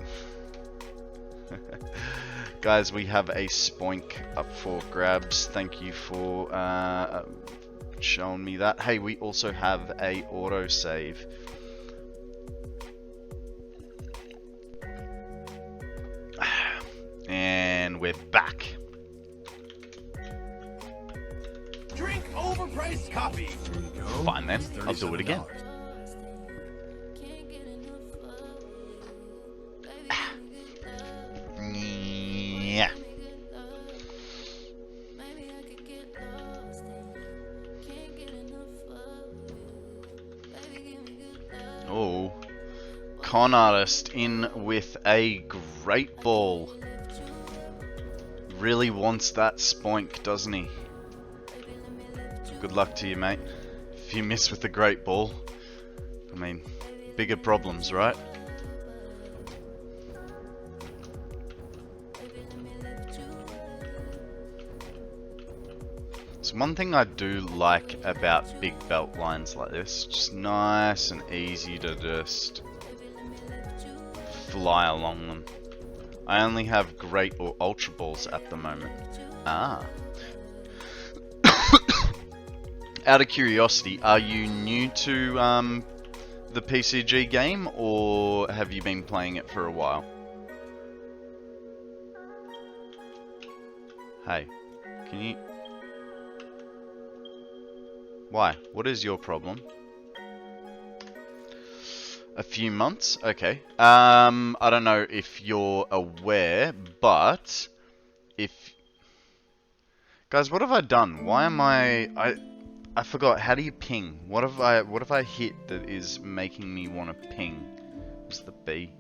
Guys, we have a spoink up for grabs. Thank you for showing me that. Hey, we also have a autosave. And we're back. Drink overpriced coffee. Fine then, I'll do it again. Yeah. Oh, con artist in with a great ball. Really wants that spoink, doesn't he? Good luck to you, mate. If you miss with the great ball, I mean, bigger problems, right? So one thing I do like about big belt lines like this, just nice and easy to just fly along them. I only have great or ultra balls at the moment. Ah. Out of curiosity, are you new to the PCG game, or have you been playing it for a while? Hey, can you... Why? What is your problem? A few months? Okay. I don't know if you're aware, but if... Guys, what have I done? Why am I forgot. How do you ping? What have I hit that is making me want to ping? What's the B?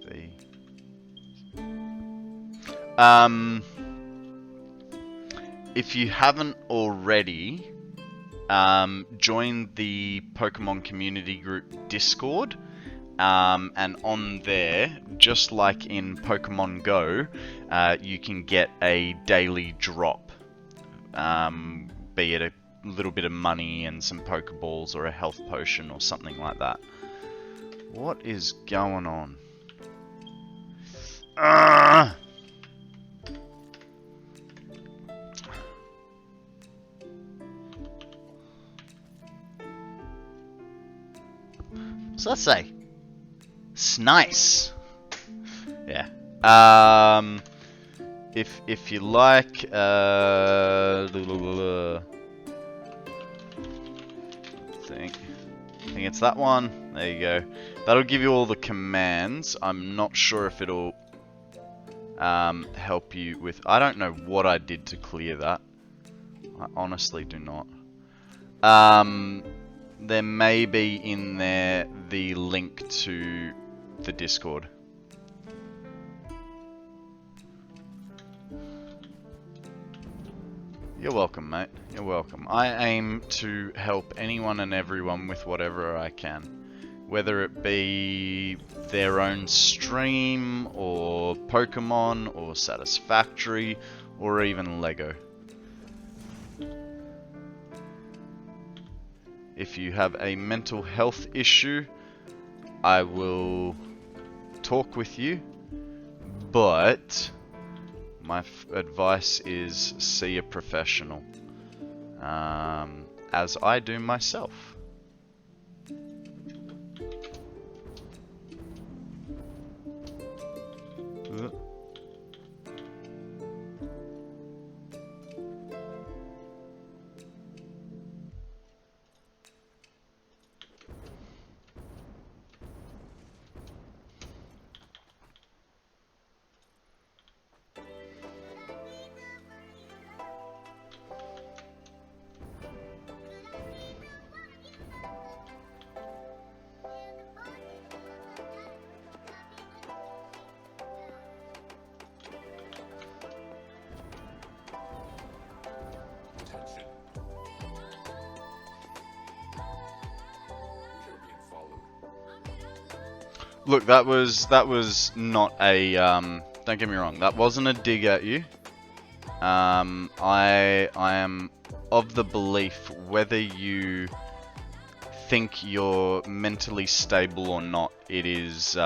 B. If you haven't already, join the Pokemon community group Discord, and on there, just like in Pokemon Go, you can get a daily drop, be it a little bit of money and some Pokeballs or a health potion or something like that. What is going on? What's that say? Snice. Yeah. If you like, I think it's that one. There you go. That'll give you all the commands. I'm not sure if it'll help you with... I don't know what I did to clear that. I honestly do not. There may be in there the link to the Discord. You're welcome, mate. You're welcome. I aim to help anyone and everyone with whatever I can. Whether it be their own stream, or Pokemon, or Satisfactory, or even Lego. If you have a mental health issue, I will talk with you, but my advice is see a professional, as I do myself. Look, that was not a don't get me wrong, that wasn't a dig at you. I am of the belief, whether you think you're mentally stable or not, it is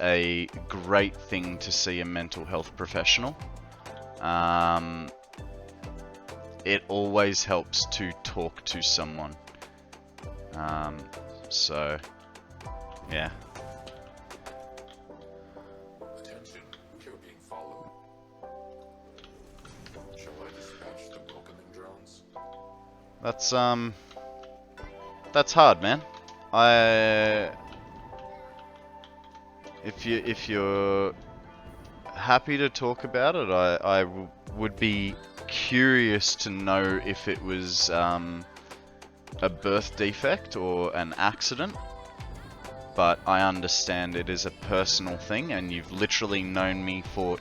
a great thing to see a mental health professional. It always helps to talk to someone. So yeah. Attention, you're being followed. Shall I dispatch the welcoming drones? That's hard, man. If you're happy to talk about it, I would be curious to know if it was a birth defect or an accident. But I understand it is a personal thing, and you've literally known me for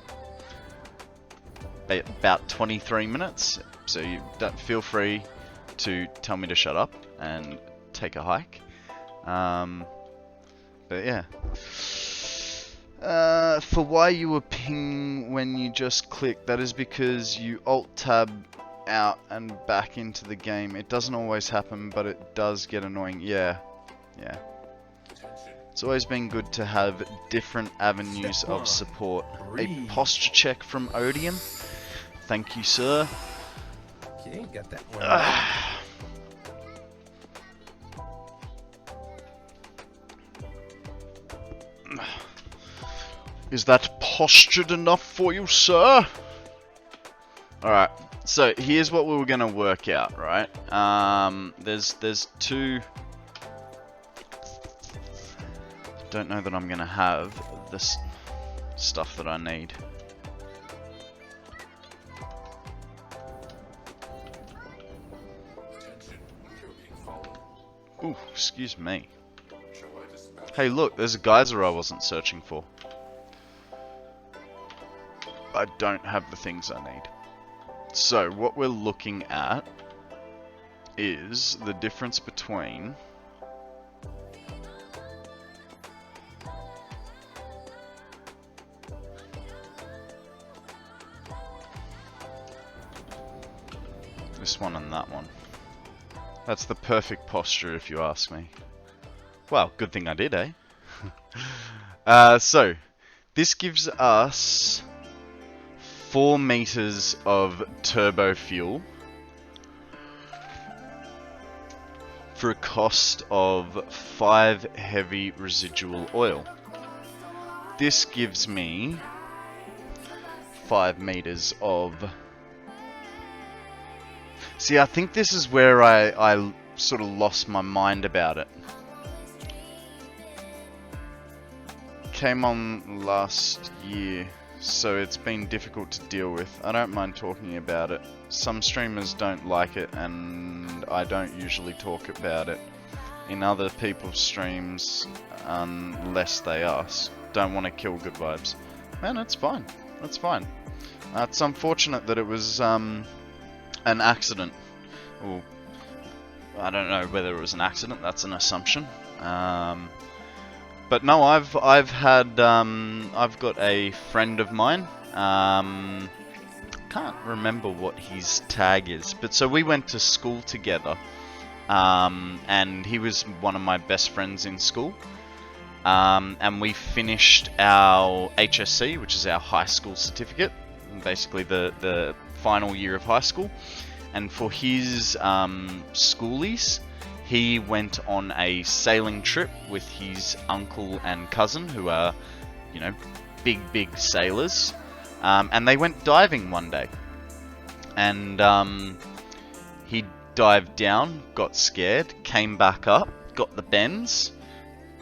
about 23 minutes, so you don't feel free to tell me to shut up and take a hike. But yeah. For why you were ping when you just click, that is because you alt-tab out and back into the game. It doesn't always happen, but it does get annoying. Yeah. It's always been good to have different avenues of support. A posture check from Odium. Thank you, sir. Okay, got that one. Is that postured enough for you, sir? Alright, so here's what we were going to work out, right? There's two... Don't know that I'm going to have this stuff that I need. Ooh, excuse me. Hey look, there's a geyser I wasn't searching for. I don't have the things I need. So what we're looking at is the difference between this one and that one. That's the perfect posture if you ask me. Well, good thing I did, eh? So, this gives us 4 meters of turbo fuel for a cost of 5 heavy residual oil. This gives me 5 meters of... See, I think this is where I sort of lost my mind about it. Came on last year, so it's been difficult to deal with. I don't mind talking about it. Some streamers don't like it, and I don't usually talk about it in other people's streams unless they ask. Don't want to kill good vibes. Man, it's fine. That's fine. It's unfortunate that it was an accident. Well, I don't know whether it was an accident. That's an assumption. But no, I've got a friend of mine. Can't remember what his tag is, but so we went to school together, and he was one of my best friends in school. And we finished our HSC, which is our high school certificate, basically the final year of high school. And for his schoolies, he went on a sailing trip with his uncle and cousin, who are, you know, big sailors. And they went diving one day. And he dived down, got scared, came back up, got the bends,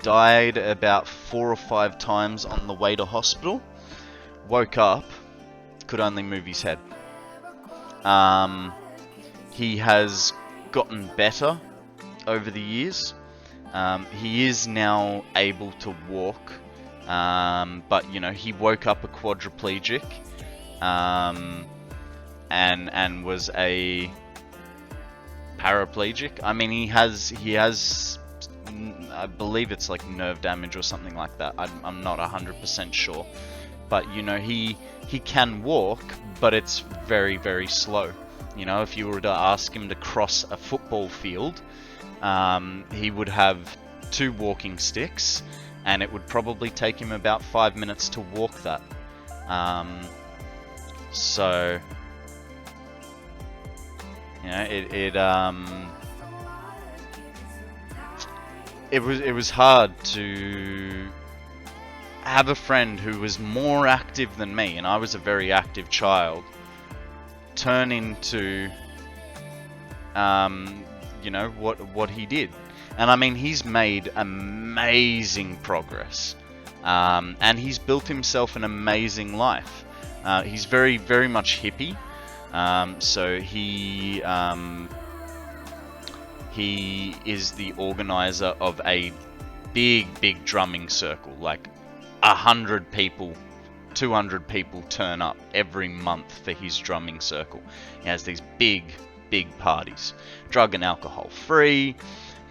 died about 4 or 5 times on the way to hospital, woke up, could only move his head. He has gotten better over the years. He is now able to walk, but you know, he woke up a quadriplegic, and was a paraplegic. I mean, he has, I believe it's like nerve damage or something like that. I'm not 100% sure, but you know, he can walk, but it's very slow. You know, if you were to ask him to cross a football field, he would have 2 walking sticks, and it would probably take him about 5 minutes to walk that. So, you know, it was hard to have a friend who was more active than me, and I was a very active child, turn into, you know, what he did. And I mean, he's made amazing progress, and he's built himself an amazing life. He's very much hippie, so he is the organizer of a big drumming circle. Like 100 people, 200 people turn up every month for his drumming circle. He has these big parties, drug and alcohol free,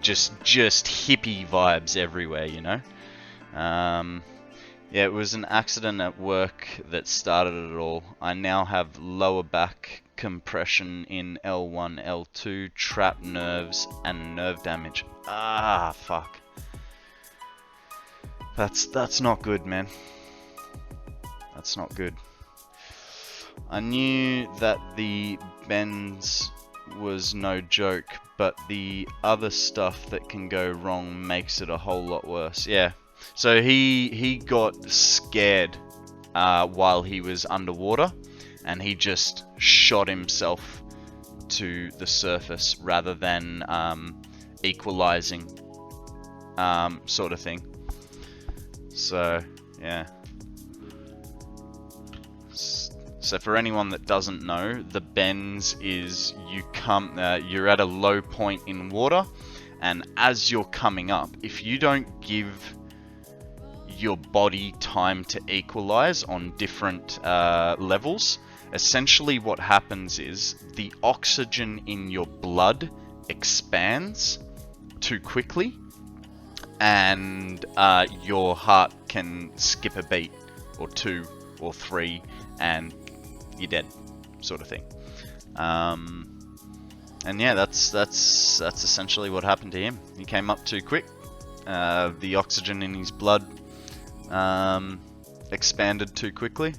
just hippie vibes everywhere, you know. Yeah, it was an accident at work that started it all. I now have lower back compression in L1, L2, trapped nerves, and nerve damage. Ah, fuck. That's not good, man. That's not good. I knew that the bends was no joke, but the other stuff that can go wrong makes it a whole lot worse. Yeah. So he got scared while he was underwater, and he just shot himself to the surface rather than equalizing, sort of thing. So yeah. So for anyone that doesn't know, the bends is you're at a low point in water, and as you're coming up, if you don't give your body time to equalize on different levels, essentially what happens is the oxygen in your blood expands too quickly, and your heart can skip a beat or 2 or 3 and you're dead, sort of thing. And yeah, that's essentially what happened to him. He came up too quick. The oxygen in his blood expanded too quickly,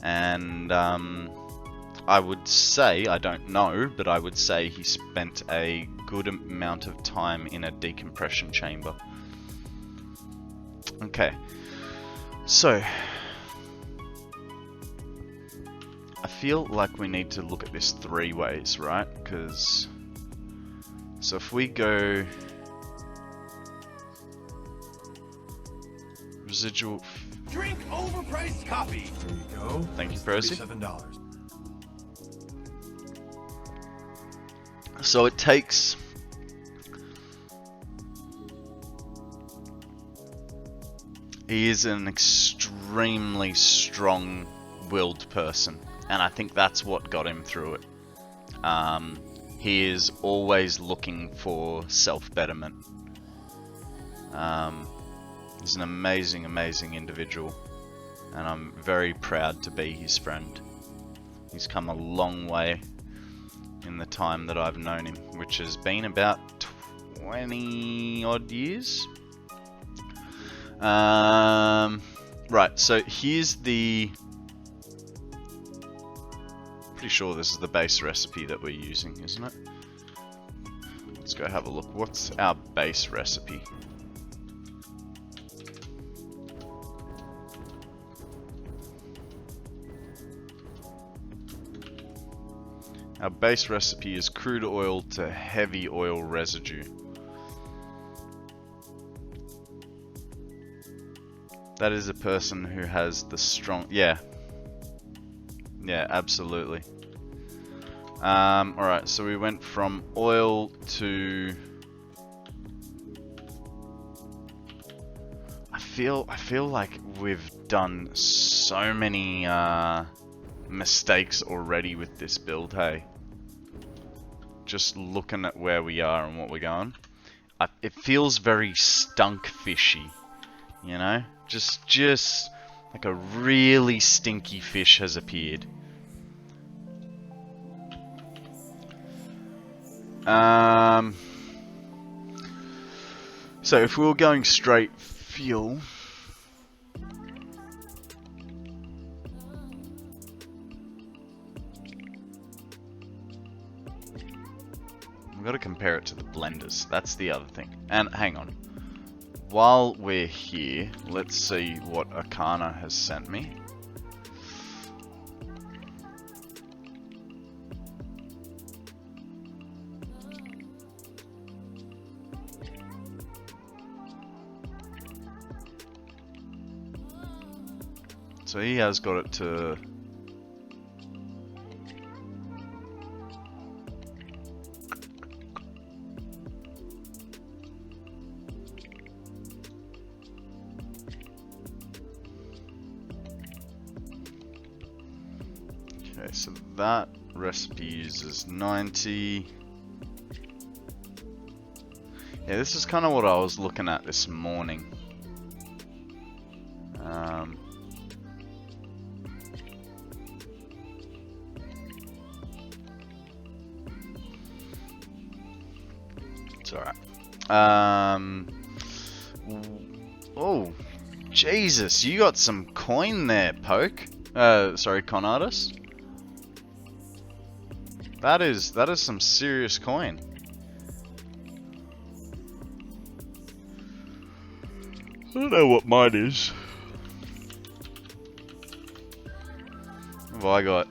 and I would say, I don't know, but I would say he spent a good amount of time in a decompression chamber. Okay, so I feel like we need to look at this 3 ways, right? Because, so if we go residual. Drink overpriced coffee. There you go. Thank you, Percy. $7. So it takes he is an extremely strong-willed person, and I think that's what got him through it. He is always looking for self-betterment. He's an amazing individual, and I'm very proud to be his friend. He's come a long way, in the time that I've known him, which has been about 20 odd years. Right, so here's the... Pretty sure this is the base recipe that we're using, isn't it? Let's go have a look. What's our base recipe? Our base recipe is crude oil to heavy oil residue. That is a person who has the strong... Yeah. Yeah, absolutely. Alright, so we went from oil to... I feel like we've done so many mistakes already with this build, hey? Just looking at where we are and what we're going. It feels very stunk fishy, you know? Just like a really stinky fish has appeared. So if we were going straight fuel, we've got to compare it to the blenders. That's the other thing. And hang on. While we're here, let's see what Akana has sent me. So he has got it to... Okay, so that recipe uses 90. Yeah, this is kind of what I was looking at this morning. It's alright. Oh, Jesus, you got some coin there, Poke. Sorry, Con Artist. That is some serious coin. I don't know what mine is. What have I got?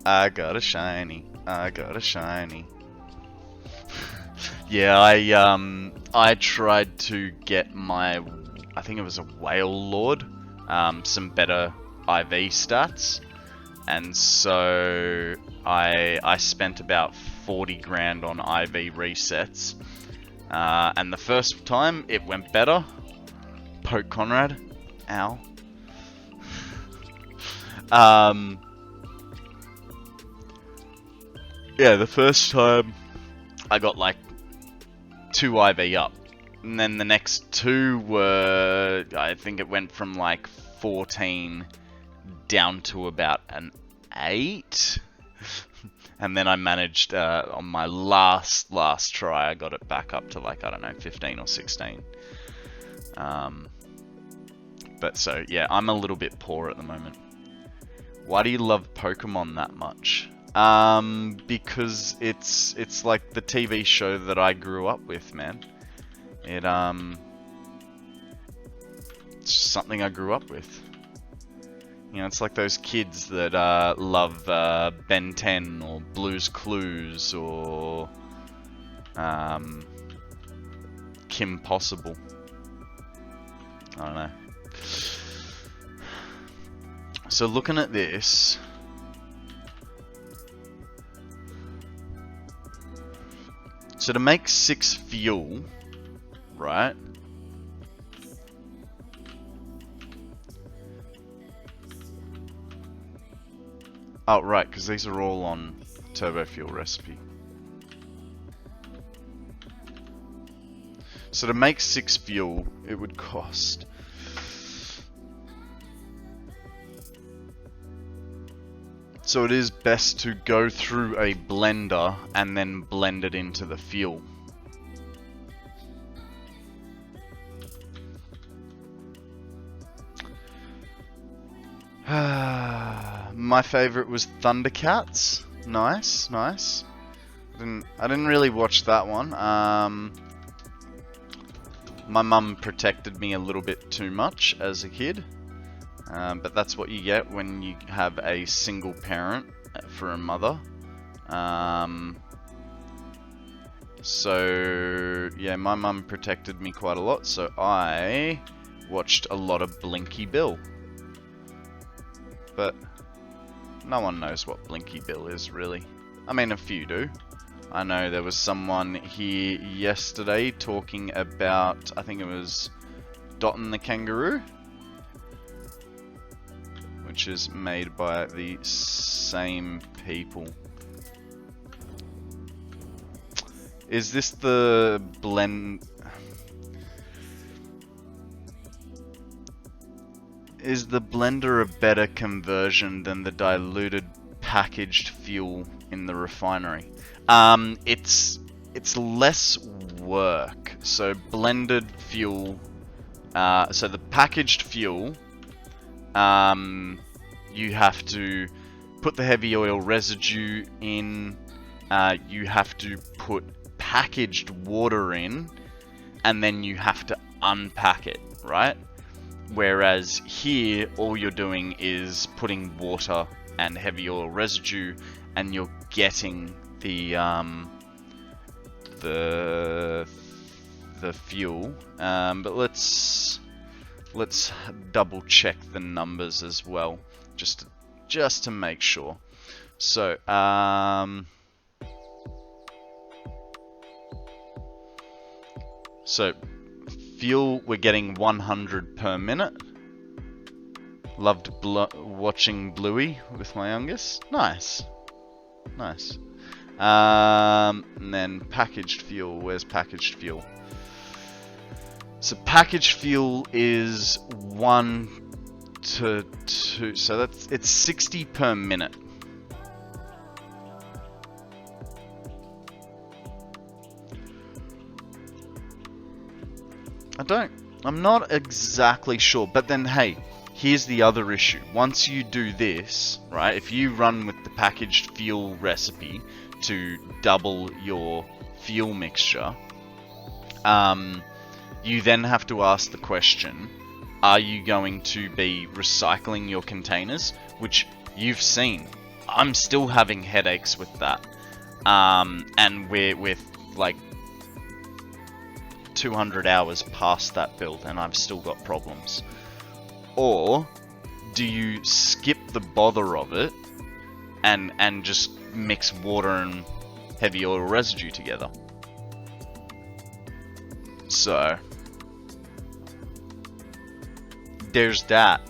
I got a shiny. I got a shiny. Yeah, I tried to get my, I think it was a Whale Lord, some better IV stats, and so I spent about 40 grand on IV resets, and the first time it went better. Poke Konrad, ow. Yeah, the first time I got like 2 IV up, and then the next 2 were, I think it went from like 14 down to about an 8, and then I managed on my last try I got it back up to like, I don't know, 15 or 16. But so yeah, I'm a little bit poor at the moment. Why do you love Pokemon that much? Because it's like the TV show that I grew up with, man. It's just something I grew up with. You know, it's like those kids that love Ben 10 or Blue's Clues or Kim Possible. I don't know. So looking at this, so to make 6 fuel, right? Oh, right, because these are all on turbo fuel recipe. So to make 6 fuel, it would cost So it is best to go through a blender and then blend it into the fuel. My favorite was Thundercats. Nice, nice. I didn't really watch that one. My mum protected me a little bit too much as a kid. But that's what you get when you have a single parent for a mother. So yeah, my mum protected me quite a lot, so I watched a lot of Blinky Bill. But no one knows what Blinky Bill is, really. I mean, a few do. I know there was someone here yesterday talking about, I think it was Dot and the Kangaroo, which is made by the same people. Is this the blend? Is the blender a better conversion than the diluted packaged fuel in the refinery? It's less work. So blended fuel, so the packaged fuel, you have to put the heavy oil residue in, you have to put packaged water in, and then you have to unpack it, right? Whereas here, all you're doing is putting water and heavy oil residue, and you're getting the fuel. But let's double check the numbers as well, just to make sure. So fuel, we're getting 100 per minute. Loved watching Bluey with my youngest. Nice. Nice. And then packaged fuel. Where's packaged fuel? So packaged fuel is 1 to 2. So it's 60 per minute. I'm not exactly sure, but then hey, here's the other issue. Once you do this, right, if you run with the packaged fuel recipe to double your fuel mixture, you then have to ask the question, are you going to be recycling your containers? Which you've seen. I'm still having headaches with that. And we're with like 200 hours past that build and I've still got problems. Or do you skip the bother of it and just mix water and heavy oil residue together? So there's that.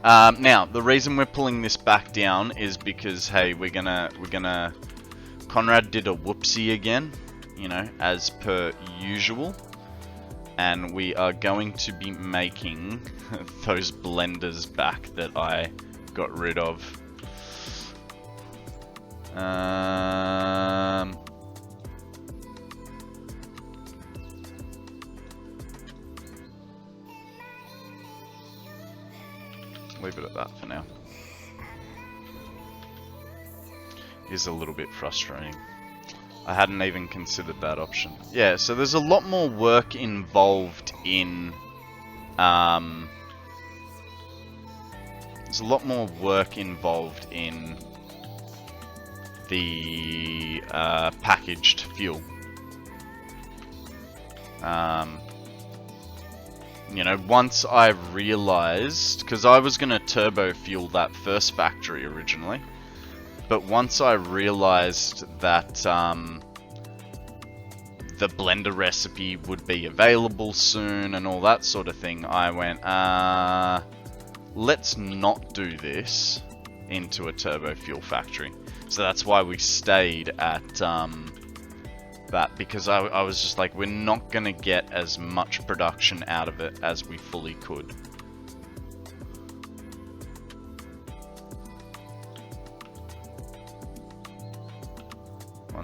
Now the reason we're pulling this back down is because hey, we're gonna Konrad did a whoopsie again, you know, as per usual. And we are going to be making those blenders back that I got rid of. Leave it at that for now. Is a little bit frustrating. I hadn't even considered that option. Yeah, so there's a lot more work involved in the packaged fuel. You know, once I realized, because I was gonna turbo fuel that first factory originally, but once I realized that the blender recipe would be available soon and all that sort of thing, I went, let's not do this into a turbo fuel factory. So that's why we stayed at that, because I was just like, we're not going to get as much production out of it as we fully could.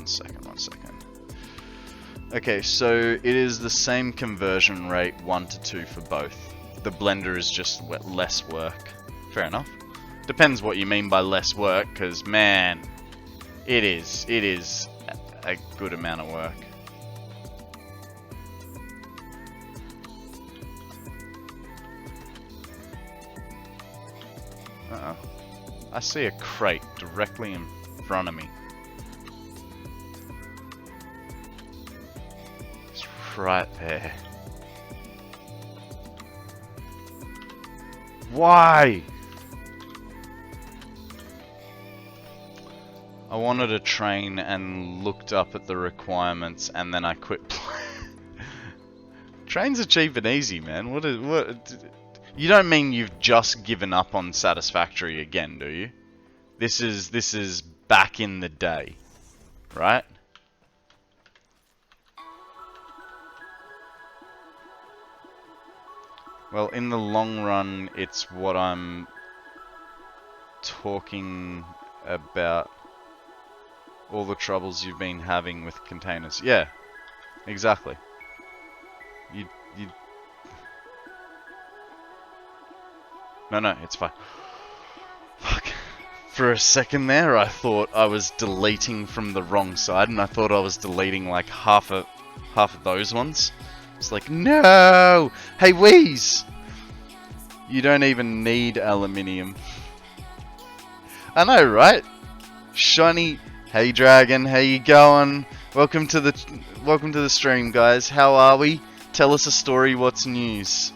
one second. Okay, so it is the same conversion rate, 1 to 2 for both. The blender is just less work. Fair enough. Depends what you mean by less work, because man, it is a good amount of work. Uh-oh. I see a crate directly in front of me. It's right there. Why? I wanted a train and looked up at the requirements and then I quit playing. Trains are cheap and easy, man. What? You don't mean you've just given up on Satisfactory again, do you? This is back in the day, right? Well, in the long run, it's what I'm talking about. All the troubles you've been having with containers. Yeah, exactly. You No, it's fine. Fuck. For a second there, I thought I was deleting from the wrong side, and I thought I was deleting like half of those ones. It's like, no! Hey, Wheeze! You don't even need aluminium. I know, right? Shiny. Hey, Dragon. How you going? Welcome to the stream, guys. How are we? Tell us a story. What's news?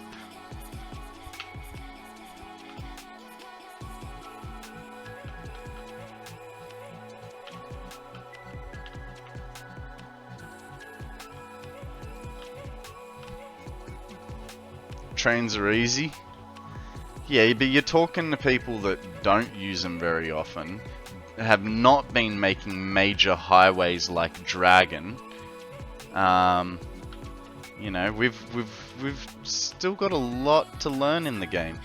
Trains are easy. Yeah, but you're talking to people that don't use them very often, have not been making major highways like Dragon. You know, we've still got a lot to learn in the game.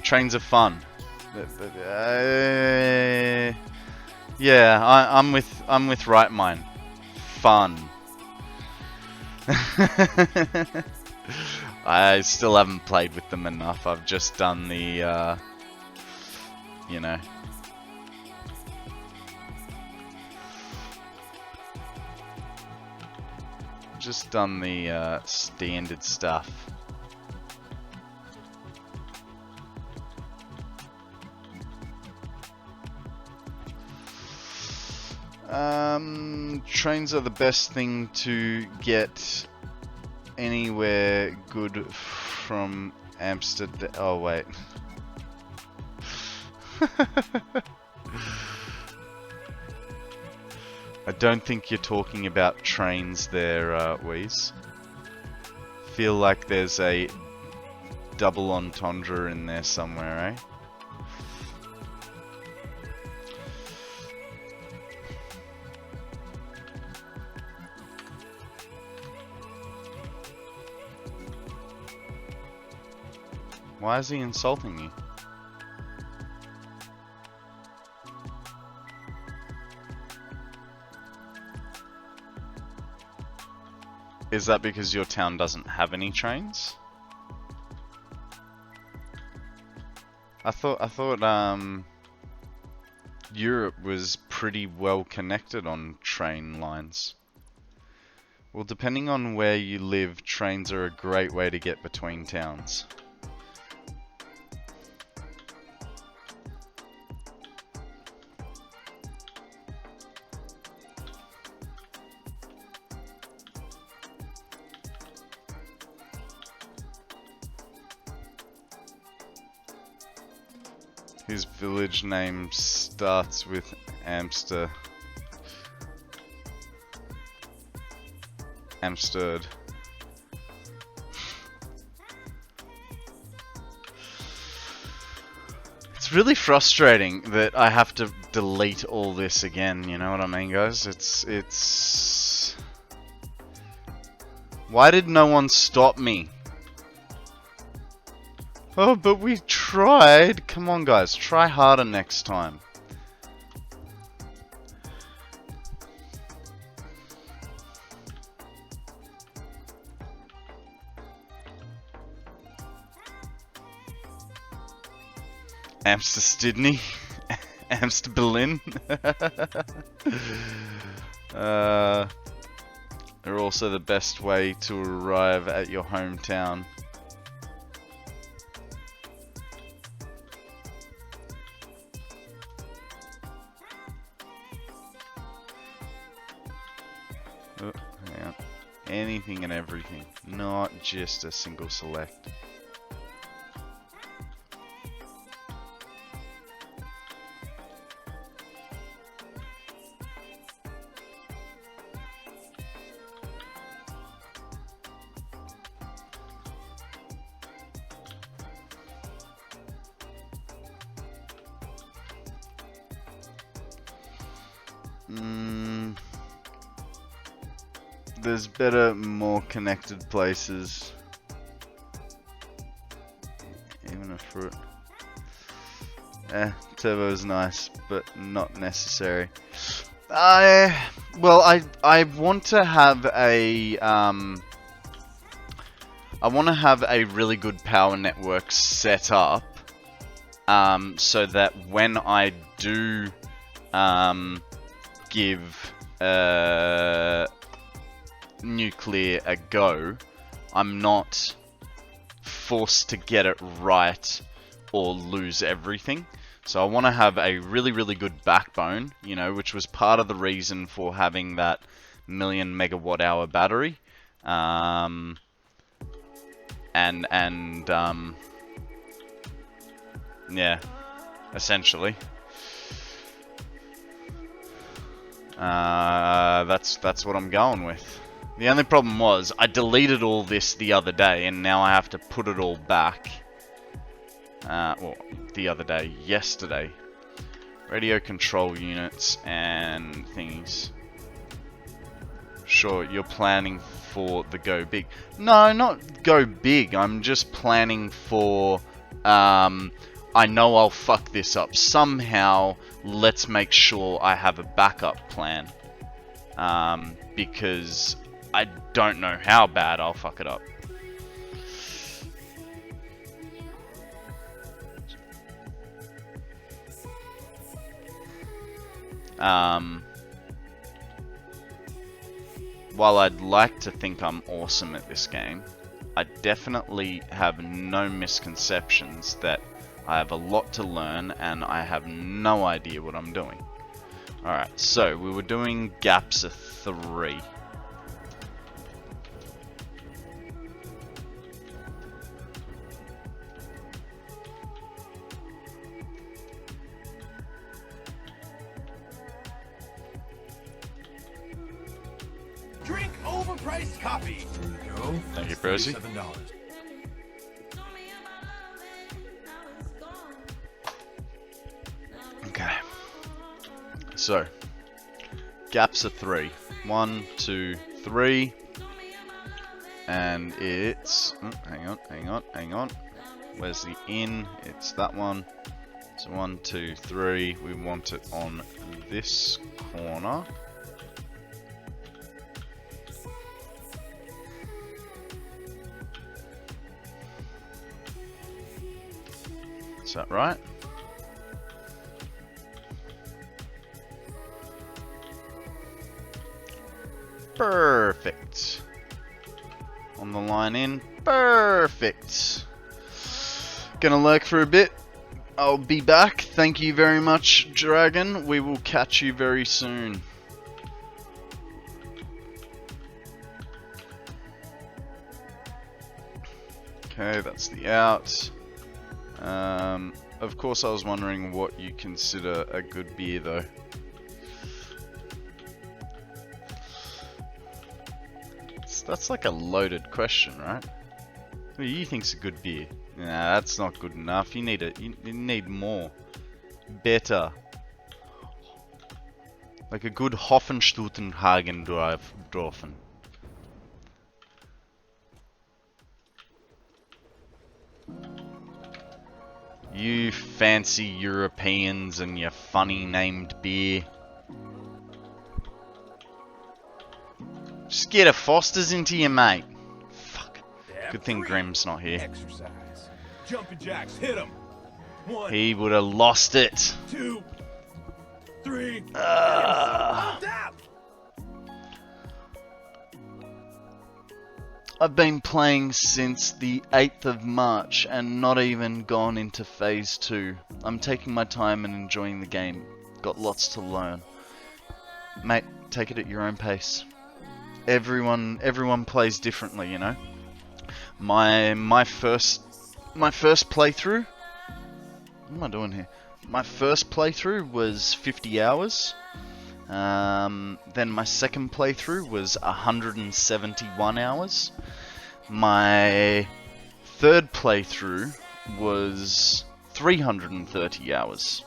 Trains are fun. Yeah, I'm with Right Mind. Fun. I still haven't played with them enough. I've just done the, you know. Just done the standard stuff. Trains are the best thing to get anywhere good from Amsterdam. Oh, wait. I don't think you're talking about trains there, Wheeze. Feel like there's a double entendre in there somewhere, eh? Why is he insulting me? Is that because your town doesn't have any trains? I thought Europe was pretty well connected on train lines. Well, depending on where you live, trains are a great way to get between towns. His village name starts with Amsterd. It's really frustrating that I have to delete all this again, you know what I mean, guys? It's... Why did no one stop me? Oh, but we tried. Come on, guys. Try harder next time. Amsterdam, Amster Berlin. Are also the best way to arrive at your hometown. Oh, hang on. Anything and everything, not just a single select. There's better, more connected places. Even a fruit. Turbo's nice, but not necessary. I want to have a really good power network set up, so that when I do give nuclear a go, I'm not forced to get it right or lose everything. So I want to have a really, really good backbone, you know, which was part of the reason for having that 1,000,000 megawatt hour battery. Yeah, essentially. That's what I'm going with. The only problem was I deleted all this the other day, and now I have to put it all back. Well, the other day, yesterday. Radio control units and things. Sure, you're planning for the go big. No, not go big. I'm just planning for, I know I'll fuck this up somehow. Let's make sure I have a backup plan. Because I don't know how bad I'll fuck it up. While I'd like to think I'm awesome at this game, I definitely have no misconceptions that I have a lot to learn and I have no idea what I'm doing. Alright, so we were doing gaps of 3. Drink overpriced coffee. There you go. Thank you, Percy. $7. Okay. So, gaps are 3. 1, 2, 3. And it's... hang on. Where's the in? It's that one. So 1, 2, 3. We want it on this corner. Is that right? Perfect. On the line in. Perfect. Gonna lurk for a bit. I'll be back. Thank you very much, Dragon. We will catch you very soon. Okay, that's the out. Of course I was wondering what you consider a good beer though. That's like a loaded question, right? What do you think's a good beer? Nah, that's not good enough. You need more. Better. Like a good Hoffenstuttenhagen-Dorfen. You fancy Europeans and your funny named beer. Just get a Foster's into you, mate. Fuck. Good thing Grimm's not here. Exercise. Jumping jacks, hit 'em. 1, He would have lost it. 2, 3. Ah. Hold up! I've been playing since the 8th of March and not even gone into phase 2. I'm taking my time and enjoying the game. Got lots to learn. Mate, take it at your own pace. Everyone plays differently, you know. My first playthrough. What am I doing here? My first playthrough was 50 hours. Then my second playthrough was 171 hours. My third playthrough was 330 hours.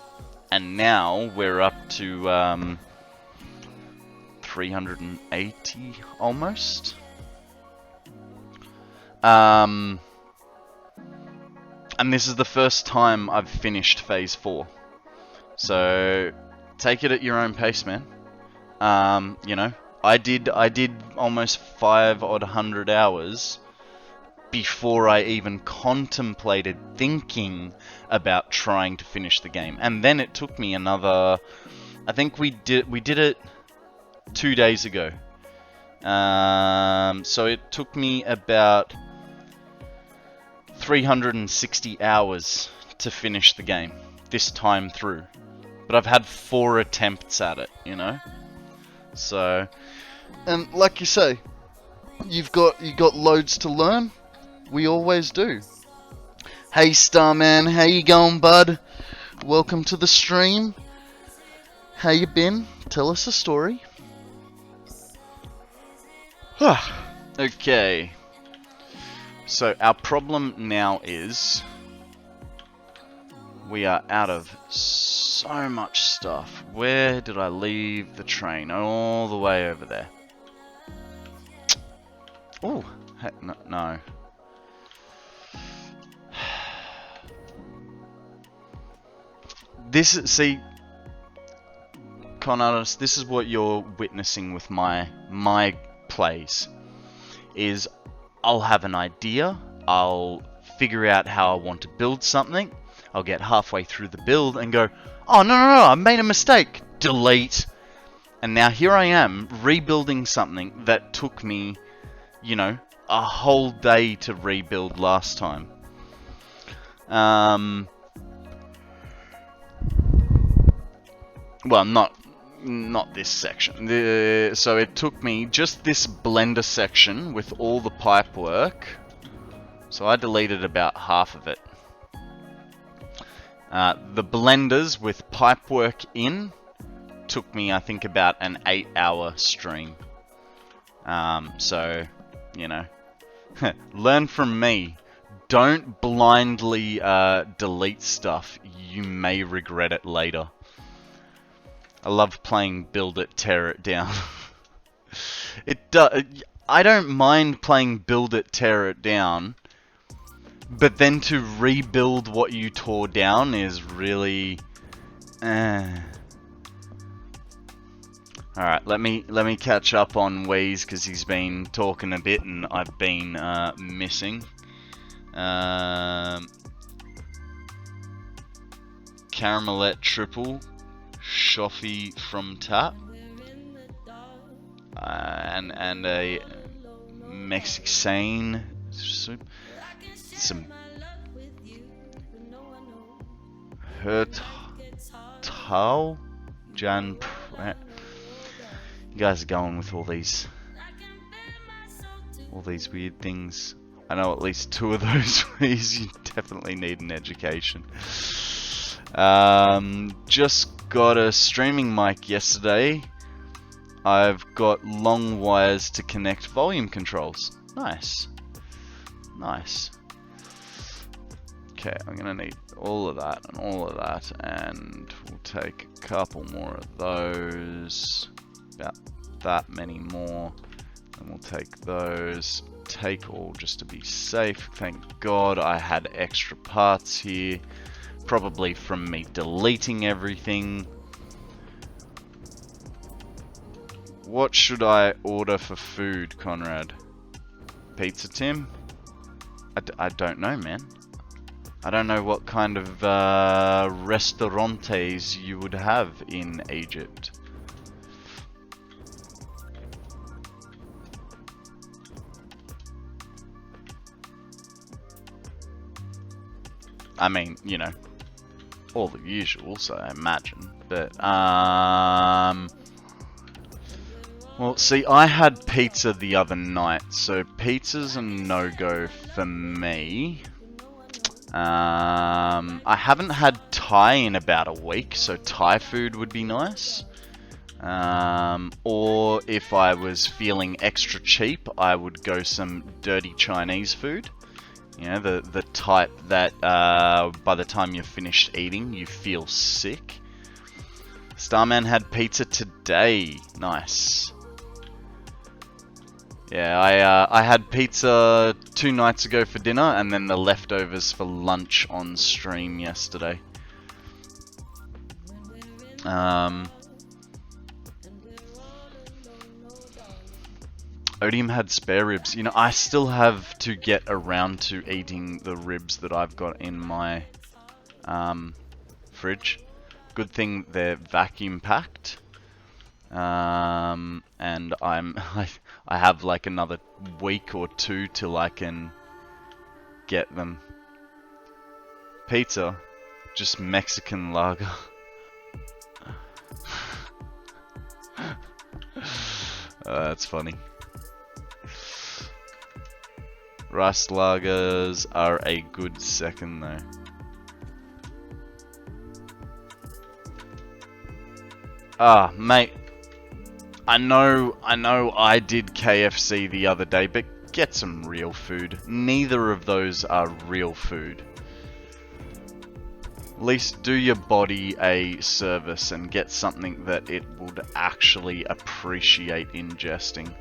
And now we're up to 380 almost. And this is the first time I've finished phase 4. So take it at your own pace, man. You know, I did almost 500 hours before I even contemplated thinking about trying to finish the game. And then it took me another, I think we did it 2 days ago. So it took me about 360 hours to finish the game this time through. But I've had 4 attempts at it, you know? So, and like you say, you got loads to learn. We always do. Hey Starman, how you going, bud? Welcome to the stream. How you been? Tell us a story. Okay. So our problem now is we are out of so much stuff. Where did I leave the train? All the way over there. Oh, no. See, Konrad, this is what you're witnessing with my plays. Is I'll have an idea, I'll figure out how I want to build something, I'll get halfway through the build and go, oh no, I made a mistake, delete. And now here I am, rebuilding something that took me, you know, a whole day to rebuild last time. Well, not this section. So it took me just this blender section with all the pipe work. So I deleted about half of it. The blenders with pipe work in took me, I think, about an 8-hour stream. So, you know, learn from me. Don't blindly delete stuff. You may regret it later. I love playing Build It, Tear It Down. I don't mind playing Build It, Tear It Down, but then to rebuild what you tore down is really... Alright, let me catch up on Wheeze, because he's been talking a bit and I've been missing. Caramelette triple. Shoffy from Tap, and a Mexican soup, some Hertal Jan. You guys are going with all these weird things. I know at least 2 of those ways. You definitely need an education. Just got a streaming mic yesterday. I've got long wires to connect volume controls. Nice. Okay, I'm gonna need all of that and all of that, and we'll take a couple more of those. About that many more. And we'll take those. Take all just to be safe. Thank God I had extra parts here. Probably from me deleting everything. What should I order for food, Konrad? Pizza Tim? I don't know, man. I don't know what kind of restaurantes you would have in Egypt. I mean, you know, all the usuals, I imagine. But, well, see, I had pizza the other night, so pizza's a no-go for me. I haven't had Thai in about a week, so Thai food would be nice. Or if I was feeling extra cheap, I would go some dirty Chinese food. You know, the type that by the time you're finished eating, you feel sick. Starman had pizza today. Nice. Yeah, I had pizza 2 nights ago for dinner, and then the leftovers for lunch on stream yesterday. Odium had spare ribs. You know, I still have to get around to eating the ribs that I've got in my fridge. Good thing they're vacuum packed. And I have like another week or 2 till I can get them. Pizza, just Mexican lager. That's funny. Rice lagers are a good second though. Ah, mate. I know I did KFC the other day, but get some real food. Neither of those are real food. At least do your body a service and get something that it would actually appreciate ingesting.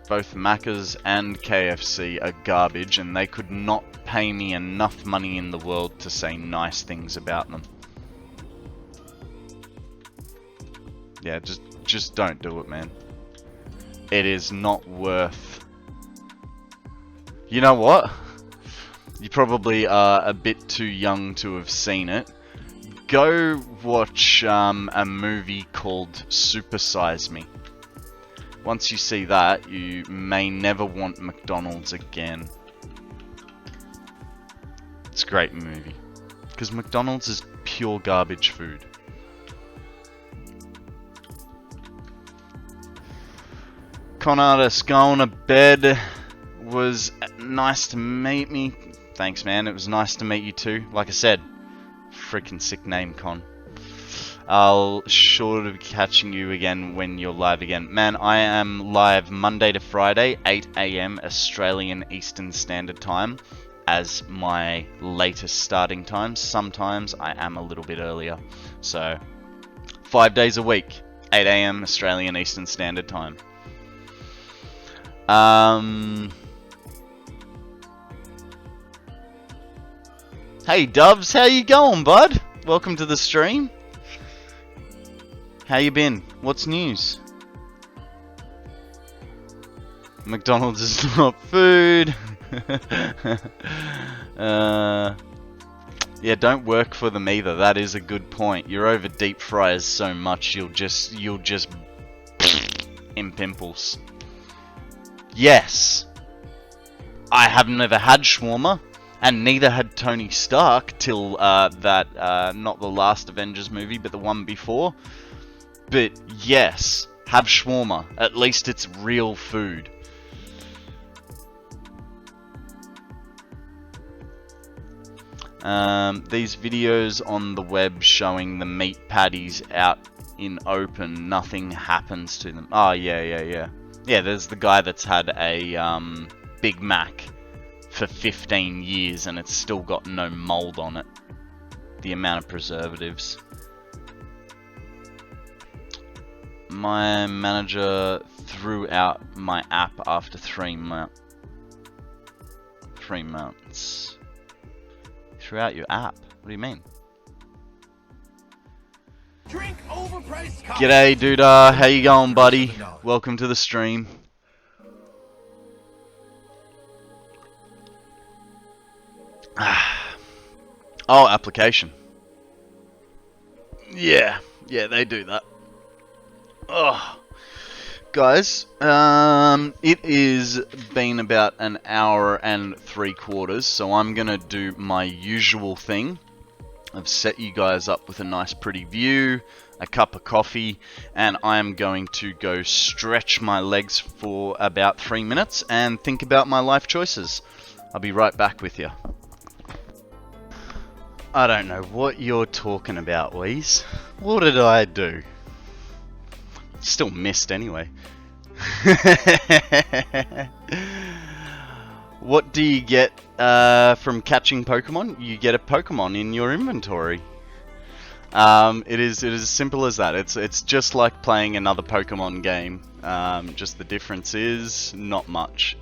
Both Macca's and KFC are garbage, and they could not pay me enough money in the world to say nice things about them. Yeah, just don't do it, man. It is not worth... You know what? You probably are a bit too young to have seen it. Go watch a movie called Super Size Me. Once you see that, you may never want McDonald's again. It's a great movie. Because McDonald's is pure garbage food. Conartis going to bed. Was nice to meet me. Thanks, man. It was nice to meet you too. Like I said, freaking sick name, Con. I'll sure to be catching you again when you're live again. Man, I am live Monday to Friday, 8 AM Australian Eastern Standard Time as my latest starting time. Sometimes I am a little bit earlier. So, 5 days a week, 8 AM Australian Eastern Standard Time. Hey Doves, how you going, bud? Welcome to the stream. How you been? What's news? McDonald's is not food. Yeah, don't work for them either. That is a good point. You're over deep fryers so much you'll just in pimples. Yes, I have never had shawarma, and neither had Tony Stark till that not the last Avengers movie, but the one before. But yes, have shawarma. At least it's real food. These videos on the web showing the meat patties out in open, nothing happens to them. Oh, yeah. Yeah, there's the guy that's had a Big Mac for 15 years and it's still got no mold on it. The amount of preservatives. My manager threw out my app after 3 months. Threw out your app? What do you mean? Drink overpriced coffee. G'day, Duda. How you going, buddy? Welcome to the stream. Oh, application. Yeah, they do that. Oh, guys, it is been about an hour and 3/4, so I'm gonna do my usual thing. I've set you guys up with a nice pretty view, a cup of coffee, and I am going to go stretch my legs for about 3 minutes and think about my life choices. I'll be right back with you. I don't know what you're talking about, Wheeze. What did I do? Still missed anyway. What do you get from catching Pokemon? You get a Pokemon in your inventory. It is as simple as that. It's just like playing another Pokemon game. Just the difference is not much.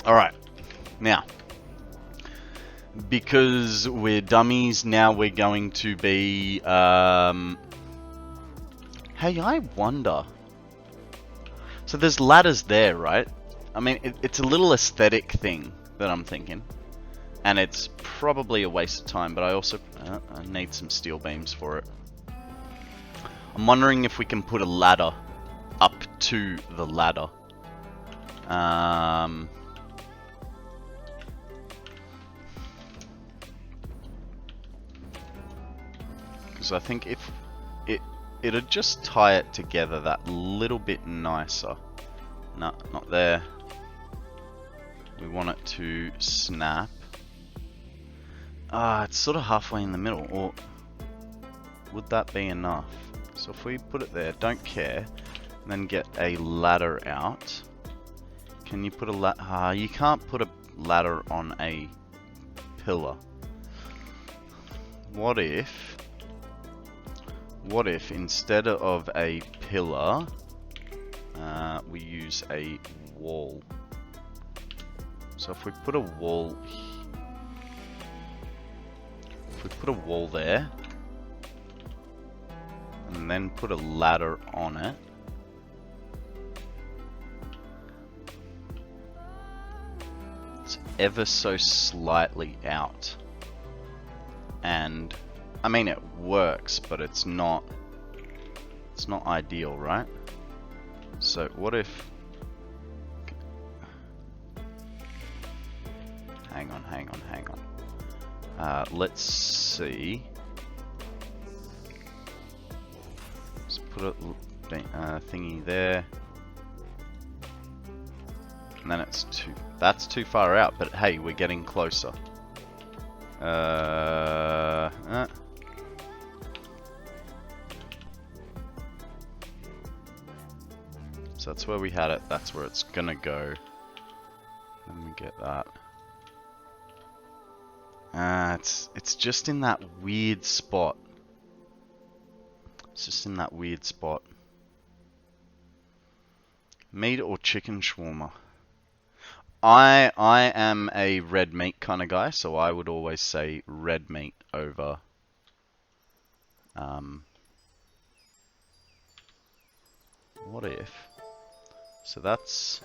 Alright, now, because we're dummies, now we're going to be, hey, I wonder, so there's ladders there, right? I mean, it's a little aesthetic thing that I'm thinking, and it's probably a waste of time, but I also I need some steel beams for it. I'm wondering if we can put a ladder up to the ladder. I think if it'd just tie it together that little bit nicer. No, not there. We want it to snap. It's sort of halfway in the middle, or would that be enough? So if we put it there, don't care, and then get a ladder out. Can you put a ladder? You can't put a ladder on a pillar. What if instead of a pillar, we use a wall? So if we put a wall, there, and then put a ladder on it, it's ever so slightly out, and I mean, it works, but it's not ideal, right? So what if, hang on. Let's see. Let's put a thingy there. And then that's too far out, but hey, we're getting closer. So that's where we had it, that's where it's gonna go. Let me get that. It's just in that weird spot. It's just in that weird spot. Meat or chicken shawarma? I am a red meat kind of guy, so I would always say red meat over what if? So that's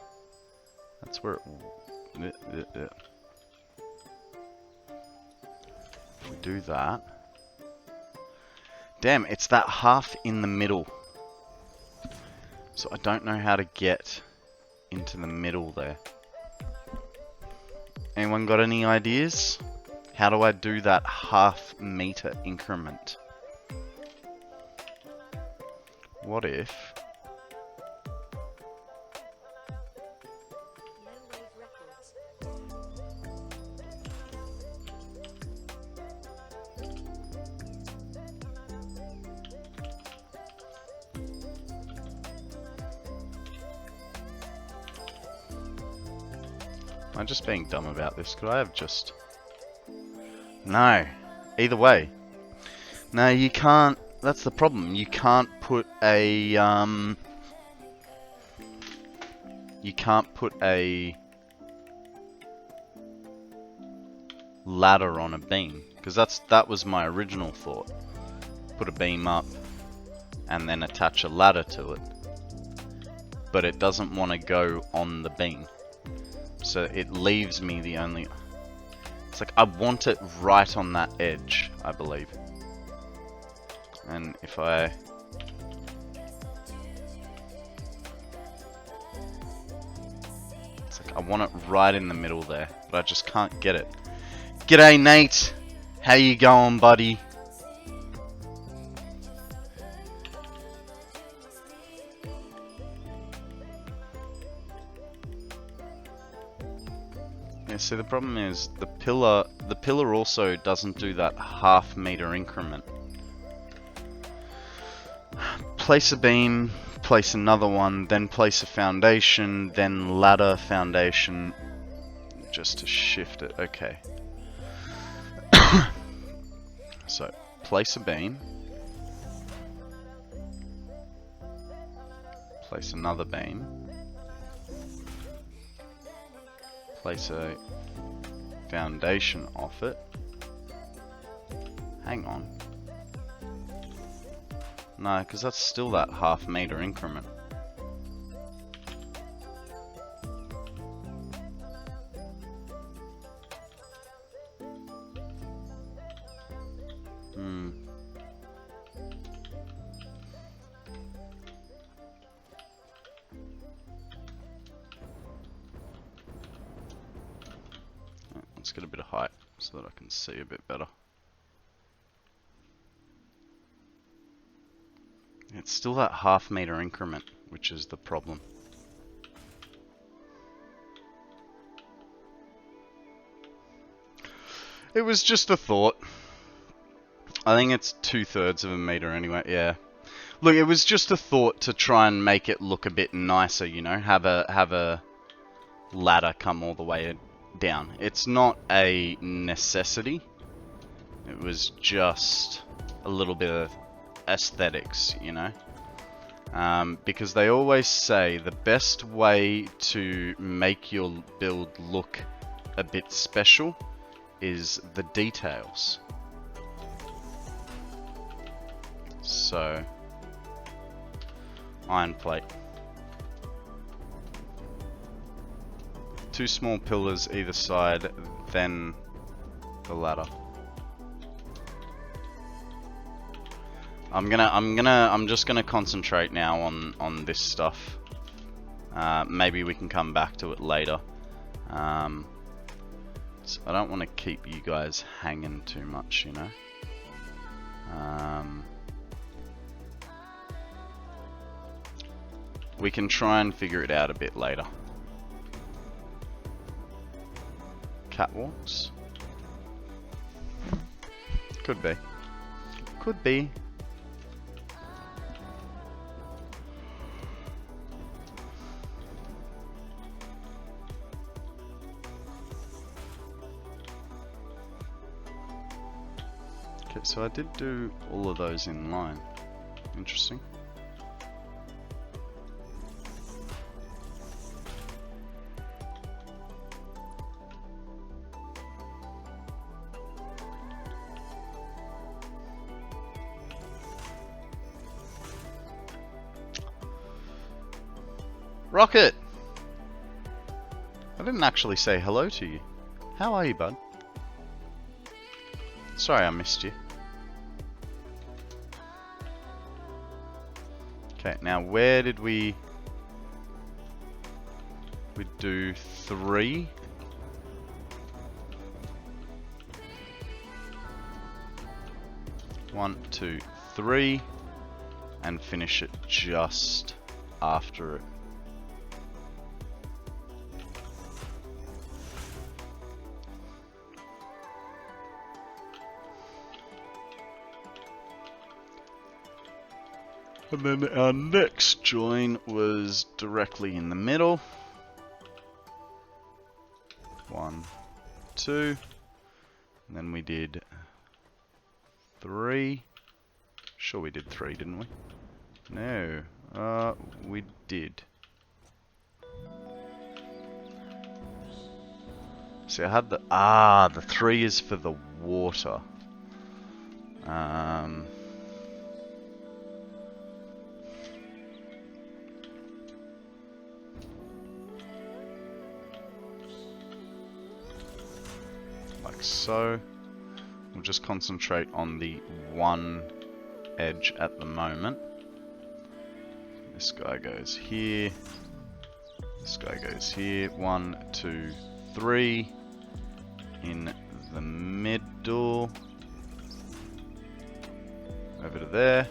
where it, if we do that, damn, it's that half in the middle. So I don't know how to get into the middle there. Anyone got any ideas? How do I do that half-meter increment? What if... Am I just being dumb about this? Could I have just... No. Either way. No, you can't... That's the problem. You can't put a... You can't put a... ladder on a beam. Because that was my original thought. Put a beam up and then attach a ladder to it. But it doesn't want to go on the beam. So it leaves me the only... It's like I want it right on that edge, I believe. And if I... It's like I want it right in the middle there, but I just can't get it. G'day, Nate! How you going, buddy? Yeah, see, the problem is the pillar also doesn't do that half-meter increment. Place a beam, place another one, then place a foundation, then ladder foundation, just to shift it. Okay. So, place a beam, place another beam, place a foundation off it. Hang on. No, because that's still that half-meter increment. Let's get a bit of height so that I can see a bit better. It's still that half-meter increment, which is the problem. It was just a thought. I think it's 2/3 of a meter anyway, yeah. Look, it was just a thought to try and make it look a bit nicer, you know, have a ladder come all the way down. It's not a necessity. It was just a little bit of aesthetics, you know. Because they always say the best way to make your build look a bit special is the details. So, iron plate. 2 small pillars either side, then the ladder. I'm just gonna concentrate now on this stuff. Maybe we can come back to it later. So I don't want to keep you guys hanging too much, you know. We can try and figure it out a bit later. Catwalks? Could be. Could be. Okay, so I did do all of those in line. Interesting. Rocket! I didn't actually say hello to you. How are you, bud? Sorry I missed you. Okay, now where did we do 3? One, 2, 3, and finish it just after it. And then our next join was directly in the middle. 1, 2, and then we did 3. Sure we did 3, didn't we? No, we did. See, I had the 3 is for the water. like so. We'll just concentrate on the one edge at the moment. This guy goes here. This guy goes here. 1, 2, 3. In the middle. Over to there.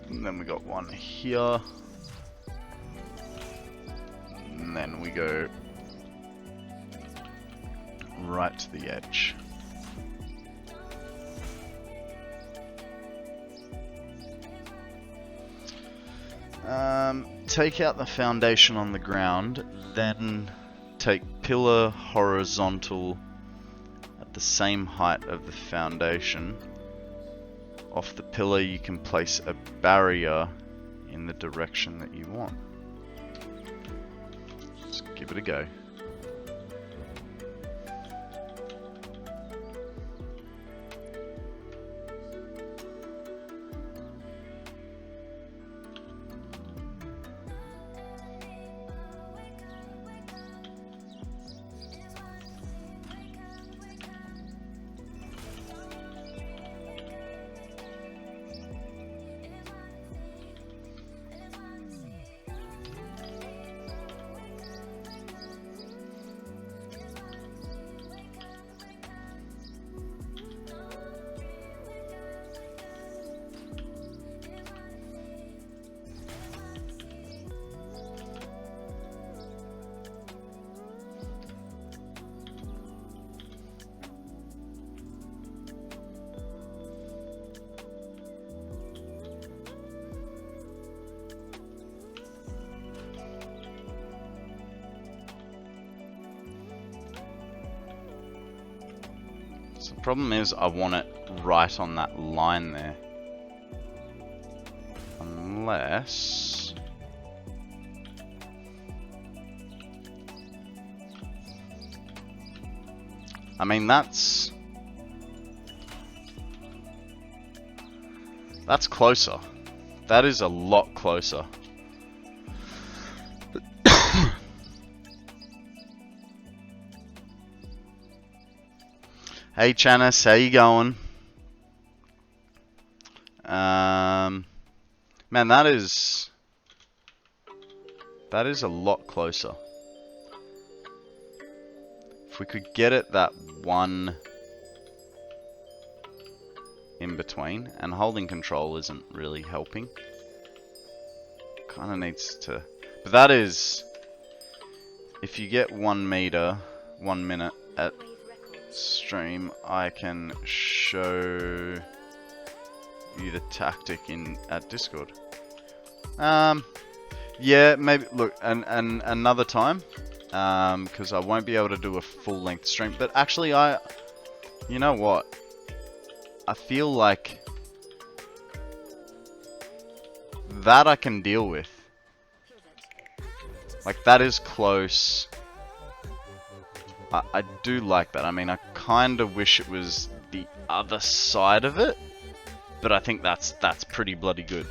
And then we got one here. And then we go right to the edge. Take out the foundation on the ground, then take pillar horizontal at the same height of the foundation. Off the pillar you can place a barrier in the direction that you want. Just give it a go. So the problem is I want it right on that line there. Unless... I mean, that's closer. That is a lot closer. Hey Janice, how you going? Man, that is a lot closer. If we could get it that one in between, and holding control isn't really helping. Kind of needs to, but that is, if you get 1 meter, 1 minute at stream, I can show you the tactic at Discord. Yeah, maybe look, and another time, because I won't be able to do a full length stream. But actually, you know what? I feel like that I can deal with. Like, that is close. I do like that. I mean, I kind of wish it was the other side of it, but I think that's pretty bloody good.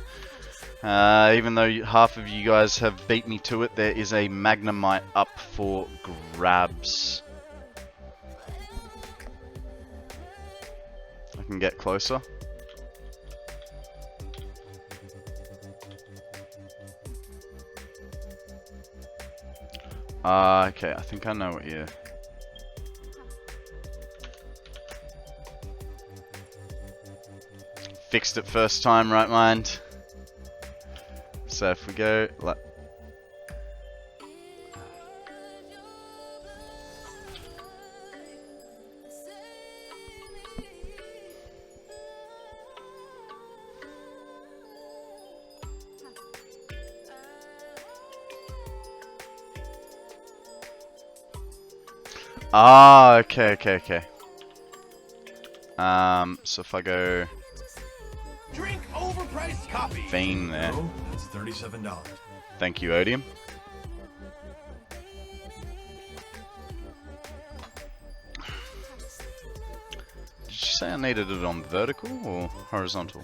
Even though half of you guys have beat me to it, there is a Magnemite up for grabs. I can get closer. Okay, I think I know what you're... Fixed it first time, right mind? So if we go like... Ah, okay. So if I go... Drink overpriced coffee. Theme there. Oh, that's $37. Thank you, Odium. Did you say I needed it on vertical or horizontal?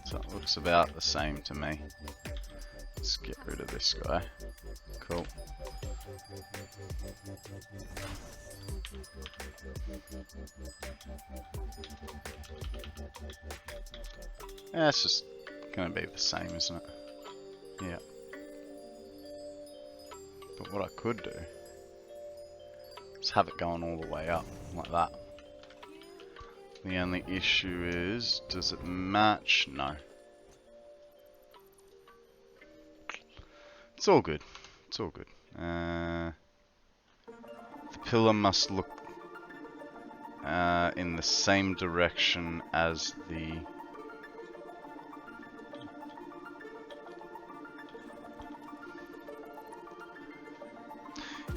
So it looks about the same to me. Let's get rid of this guy. Cool. Yeah, it's just gonna be the same, isn't it? Yeah. But what I could do is have it going all the way up, like that. The only issue is, does it match? No. It's all good. It's all good. The pillar must look in the same direction as the...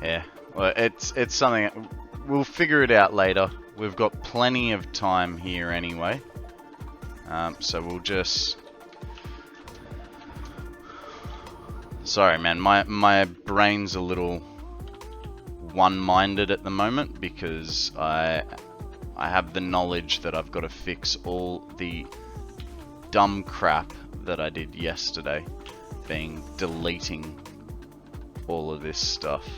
Yeah, well, it's something... We'll figure it out later. We've got plenty of time here anyway. So we'll just... Sorry, man. My brain's a little one-minded at the moment because I have the knowledge that I've got to fix all the dumb crap that I did yesterday, being deleting all of this stuff.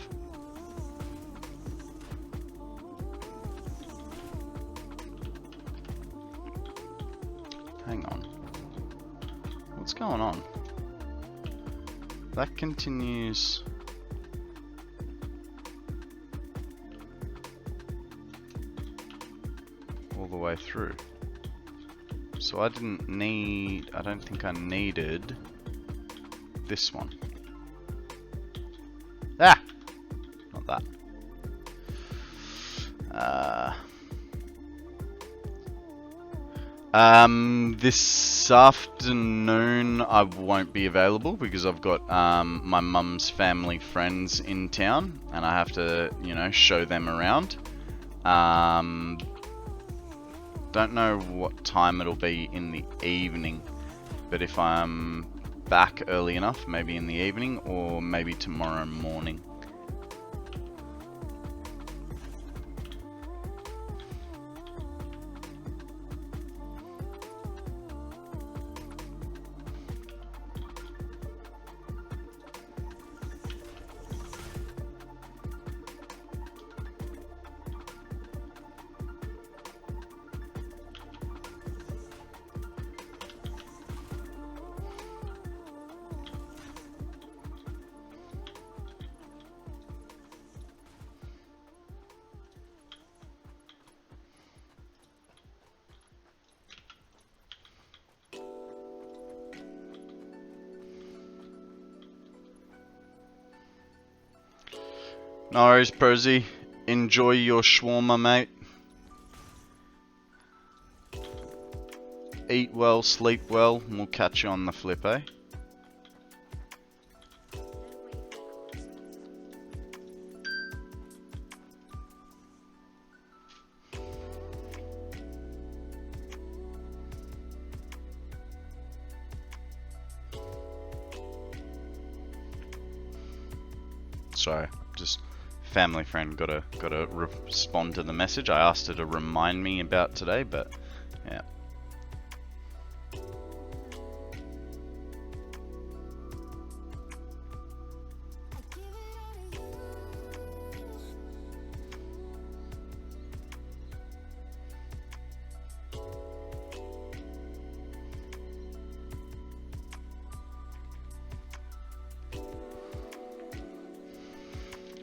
Hang on. What's going on? That continues... all the way through. So I didn't need... I don't think I needed this one. Ah! Not that. This afternoon I won't be available because I've got my mum's family friends in town and I have to, you know, show them around. Don't know what time it'll be in the evening, but if I'm back early enough, maybe in the evening or maybe tomorrow morning. No worries, Percy. Enjoy your shawarma, mate. Eat well, sleep well, and we'll catch you on the flip, eh? Sorry, just family friend gotta respond to the message. I asked her to remind me about today, but yeah.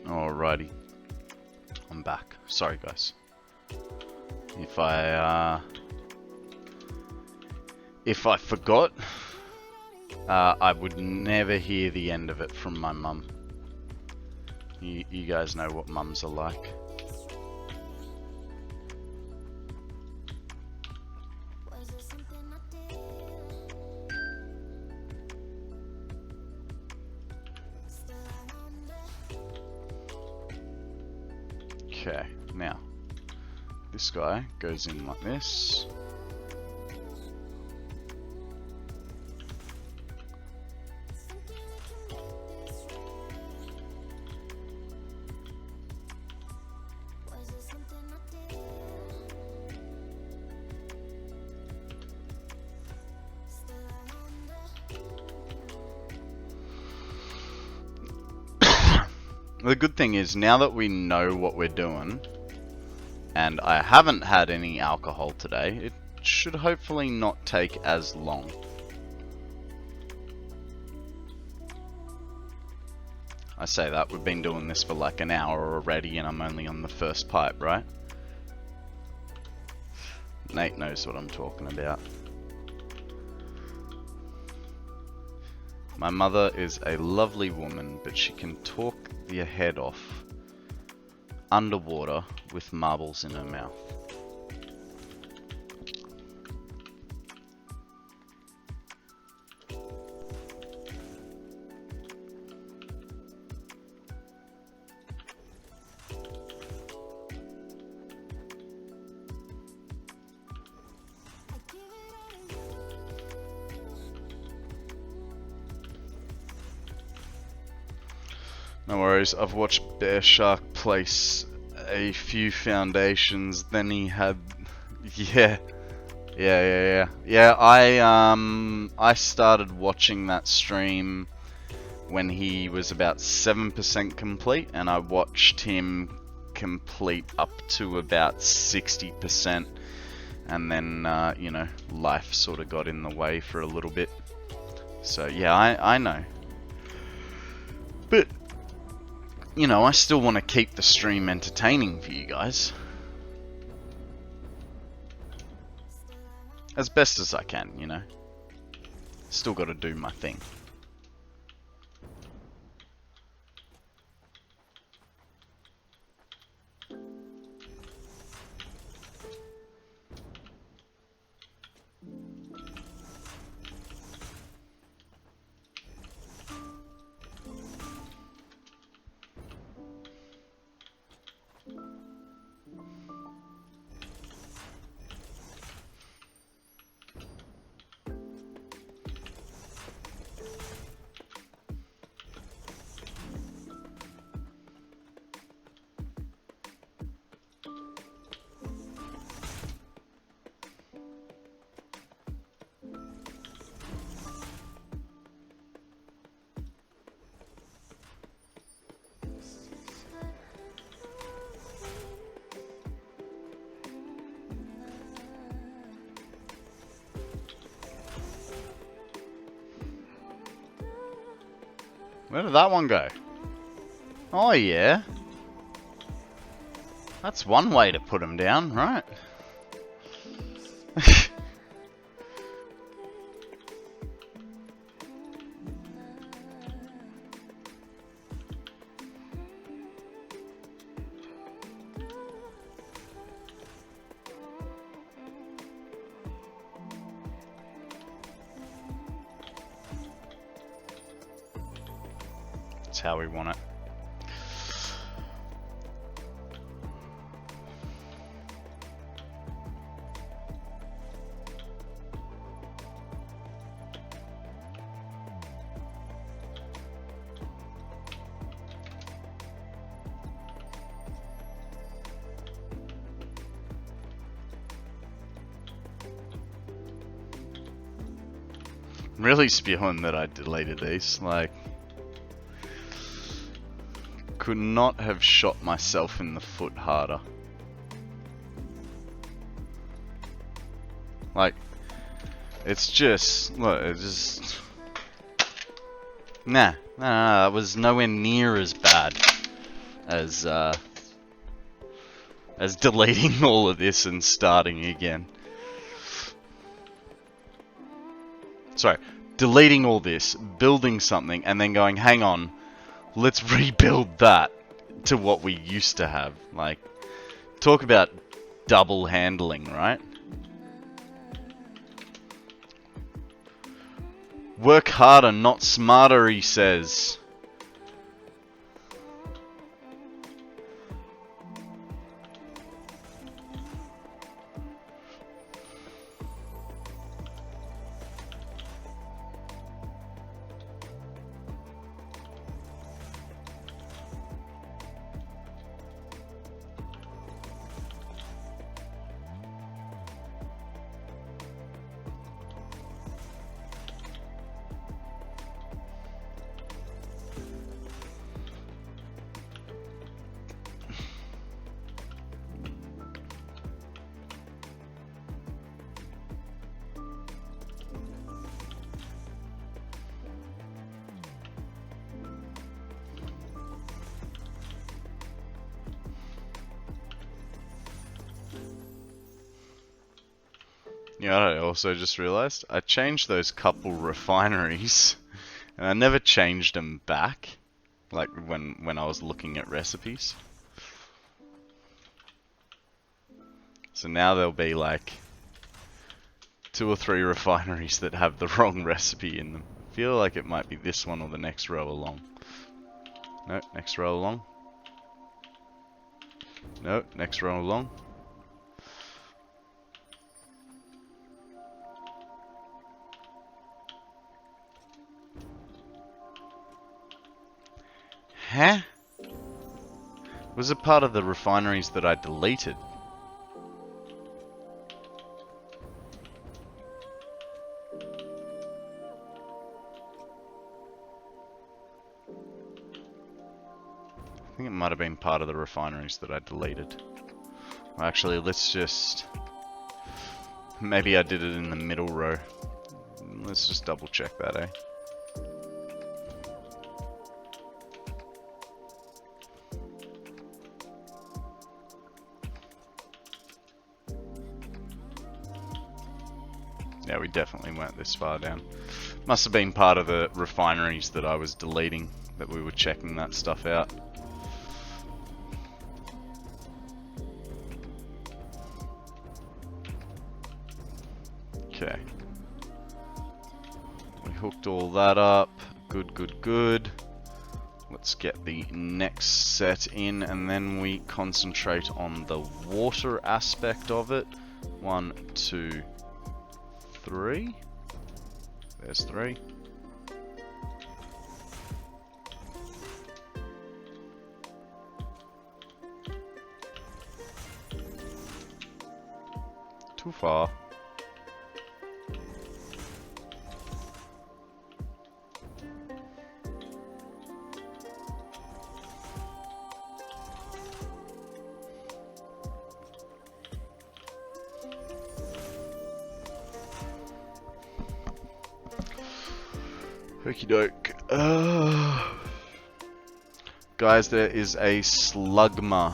Alrighty, I'm back. Sorry guys. If I forgot, I would never hear the end of it from my mum. You guys know what mums are like. Okay, now this guy goes in like this. the good thing is, now that we know what we're doing, and I haven't had any alcohol today, it should hopefully not take as long. I say that, we've been doing this for like an hour already and I'm only on the first pipe, right? Nate knows what I'm talking about. My mother is a lovely woman, but she can talk your head off underwater with marbles in her mouth. No worries, I've watched Bear Shark place a few foundations, then he had... Yeah, I started watching that stream when he was about 7% complete, and I watched him complete up to about 60%, and then, you know, life sort of got in the way for a little bit. So yeah, I know. But... you know, I still want to keep the stream entertaining for you guys. As best as I can, you know. Still got to do my thing. Where did that one go? Oh yeah. That's one way to put him down, right? That's how we want it. I'm really spewing that I deleted these, like, could not have shot myself in the foot harder. Like, it's just, look, it's just, nah, it was nowhere near as bad as deleting all of this and starting again. Sorry, deleting all this, building something, and then going, hang on, let's rebuild that to what we used to have. Like, talk about double handling, right? Work harder, not smarter, he says. You know what I also just realized? I changed those couple refineries, and I never changed them back, like when I was looking at recipes. So now there'll be like 2 or 3 refineries that have the wrong recipe in them. I feel like it might be this one or the next row along. No, next row along. No, next row along. Huh? Was it part of the refineries that I deleted? I think it might have been part of the refineries that I deleted. Well, actually, let's just... Maybe I did it in the middle row. Let's just double check that, eh? Yeah, we definitely went this far down. Must have been part of the refineries that I was deleting, that we were checking that stuff out. Okay. We hooked all that up. Good, good, good. Let's get the next set in, and then we concentrate on the water aspect of it. 1, 2, 3. There's 3. Too far. Okie doke. Guys, there is a slugma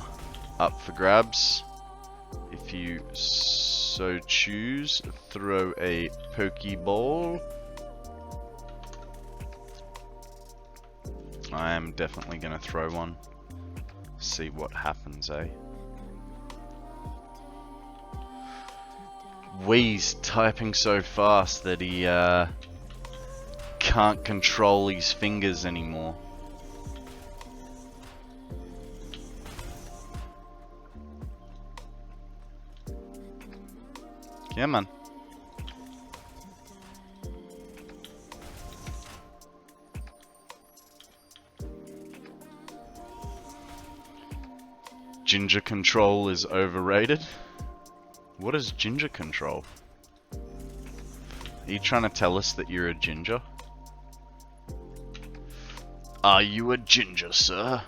up for grabs. If you so choose, throw a pokeball. I am definitely going to throw one. See what happens, eh? Wee's typing so fast that he can't control his fingers anymore. Come on. Ginger control is overrated. What is ginger control? Are you trying to tell us that you're a ginger? Are you a ginger, sir?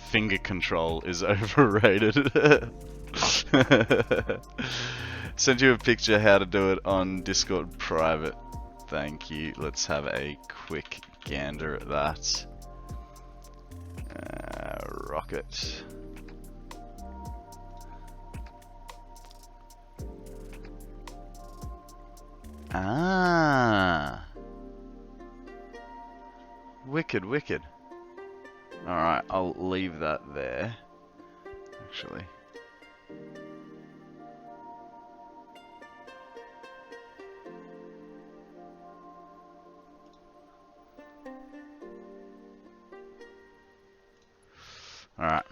Finger control is overrated. Sent you a picture how to do it on Discord private. Thank you. Let's have a quick gander at that. Rocket. Ah. Wicked, wicked. Alright, I'll leave that there. Actually. Alright.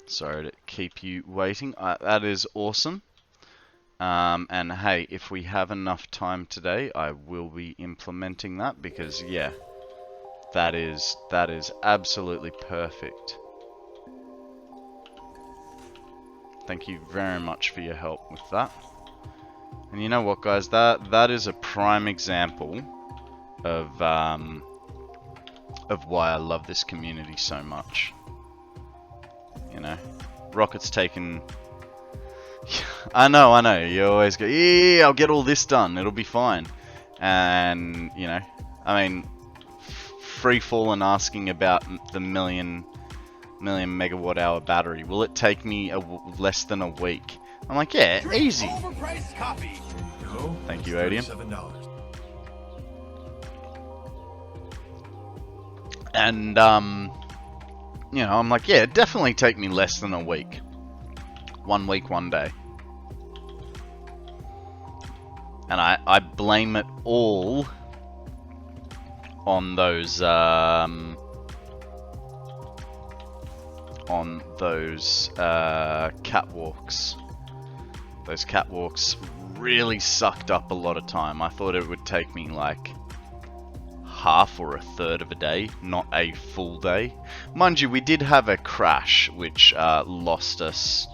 Sorry to keep you waiting. That is awesome. And hey, if we have enough time today, I will be implementing that because, yeah, that is absolutely perfect. Thank you very much for your help with that. And you know what, guys, that is a prime example of why I love this community so much. You know, Rocket's taken. I know. You always go, yeah, I'll get all this done. It'll be fine. And you know, I mean, Freefall and asking about the million megawatt hour battery. Will it take me less than a week? I'm like, yeah, Drink easy. overpriced coffee. No. Thank you, Odium. $37. And, you know, I'm like, yeah, it'd definitely take me less than a week. 1 week, 1 day. And I blame it all on those, catwalks. Those catwalks really sucked up a lot of time. I thought it would take me like half or a third of a day, not a full day. Mind you, we did have a crash which lost us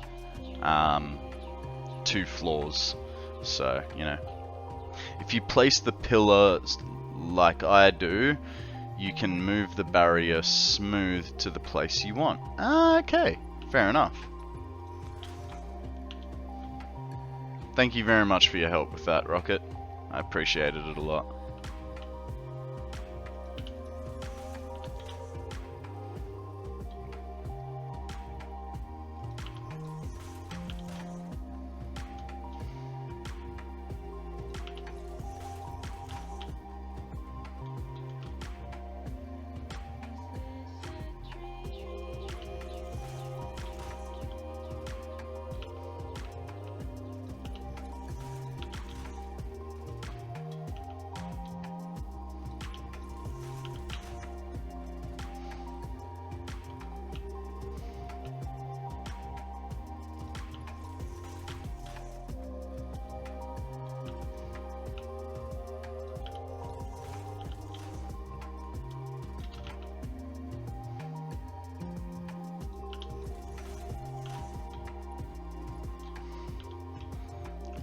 2 floors. So, you know, if you place the pillars like I do, you can move the barrier smooth to the place you want. Okay, fair enough. Thank you very much for your help with that, Rocket. I appreciated it a lot.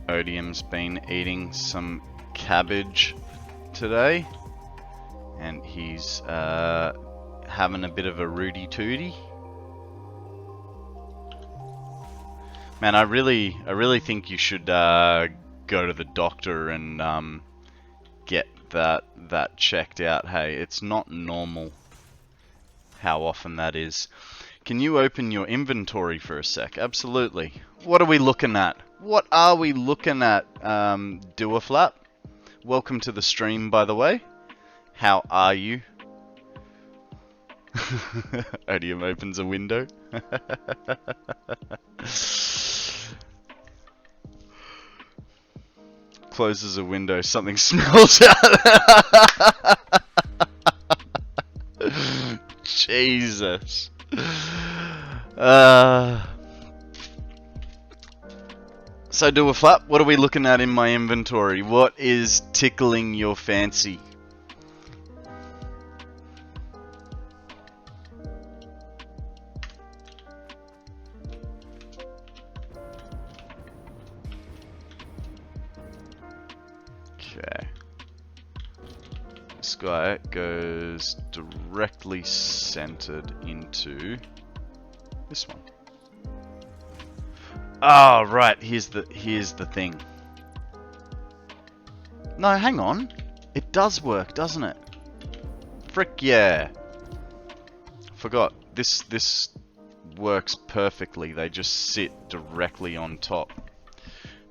Odium's been eating some cabbage today, and he's having a bit of a rooty tooty. Man, I really think you should go to the doctor and get that checked out. Hey, it's not normal how often that is. Can you open your inventory for a sec? Absolutely. What are we looking at? What are we looking at, Doerflap? Welcome to the stream, by the way. How are you? Odium opens a window. Closes a window, something smells out. Jesus. So Doerflap, what are we looking at in my inventory? What is tickling your fancy? Okay. This guy goes directly centered into this one. Oh, right, here's the thing. No, hang on. It does work, doesn't it? Frick yeah. Forgot. This works perfectly. They just sit directly on top.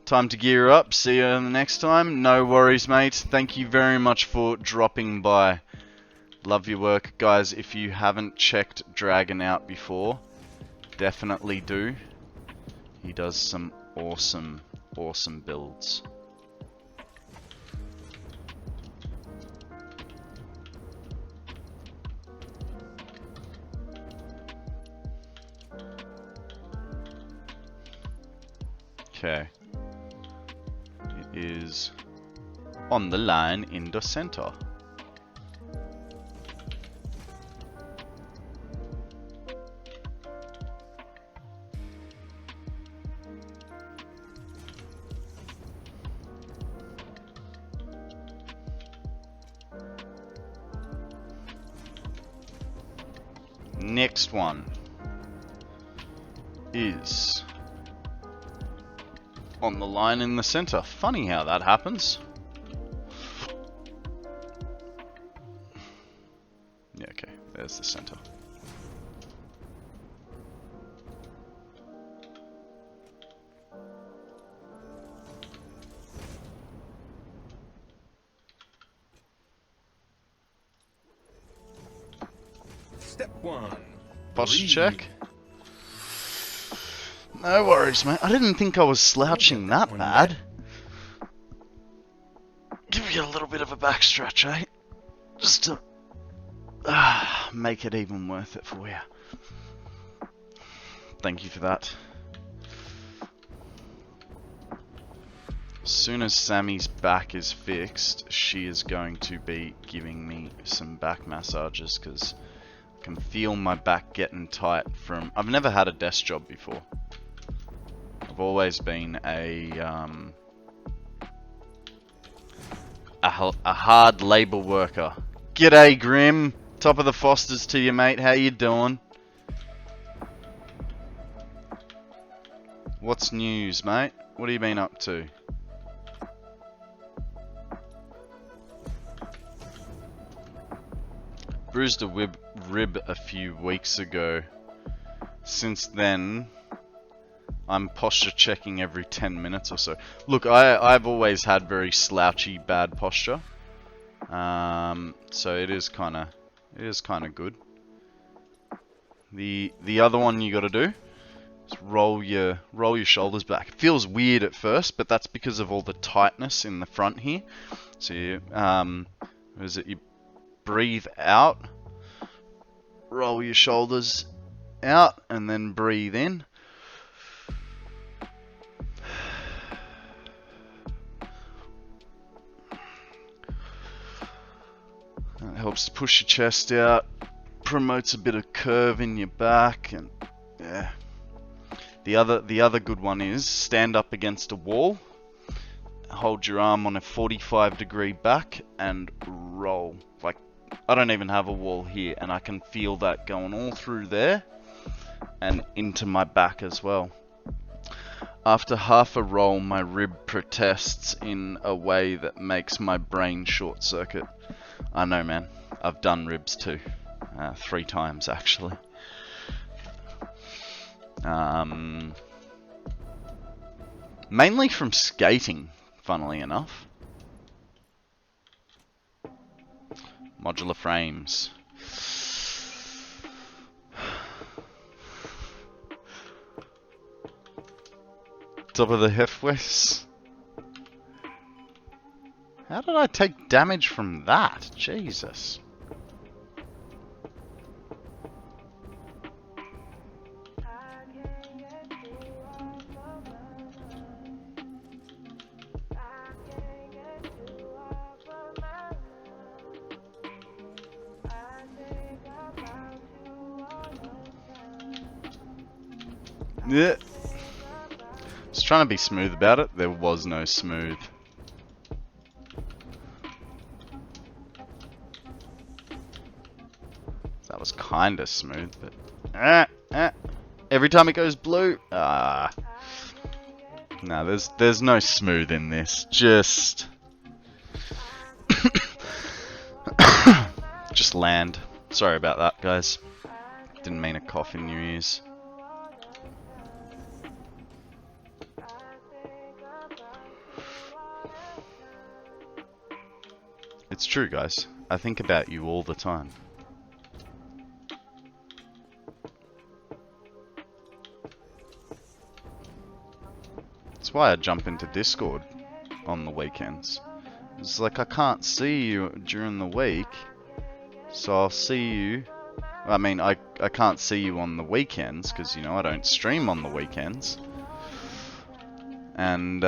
Time to gear up. See you the next time. No worries, mate. Thank you very much for dropping by. Love your work. Guys, if you haven't checked Dragon out before, definitely do. He does some awesome builds. Okay. It is on the line in the center. Next one is on the line in the center. Funny how that happens. Yeah, okay, there's the center. Step 1. Posture Breathe. check. No worries, mate. I didn't think I was slouching Get that that one bad. Give you a little bit of a back stretch, eh? Just to make it even worth it for you. Thank you for that. As soon as Sammy's back is fixed, she is going to be giving me some back massages because I can feel my back getting tight from... I've never had a desk job before. I've always been a hard labour worker. G'day, Grim. Top of the Fosters to you, mate. How you doing? What's news, mate? What have you been up to? Bruised a rib a few weeks ago. Since then, I'm posture checking every 10 minutes or so. Look, I've always had very slouchy, bad posture. So it is kind of good. The other one you got to do is roll your shoulders back. It feels weird at first, but that's because of all the tightness in the front here. So you what is it? You breathe out, roll your shoulders out, and then breathe in. That helps push your chest out, promotes a bit of curve in your back, and yeah. The other good one is stand up against a wall, hold your arm on a 45-degree back, and roll. Like, I don't even have a wall here, and I can feel that going all through there and into my back as well. After half a roll, my rib protests in a way that makes my brain short circuit. I know, man. I've done ribs too. 3 times, actually. Mainly from skating, funnily enough. Modular frames. Top of the Hefwes. How did I take damage from that? Jesus. Yeah. Just trying to be smooth about it. There was no smooth. That was kinda smooth, but every time it goes blue, no, there's no smooth in this. Just just land. Sorry about that, guys. Didn't mean to cough in your ears. It's true, guys. I think about you all the time. That's why I jump into Discord on the weekends. It's like I can't see you during the week, so I'll see you. I mean, I can't see you on the weekends because, you know, I don't stream on the weekends. And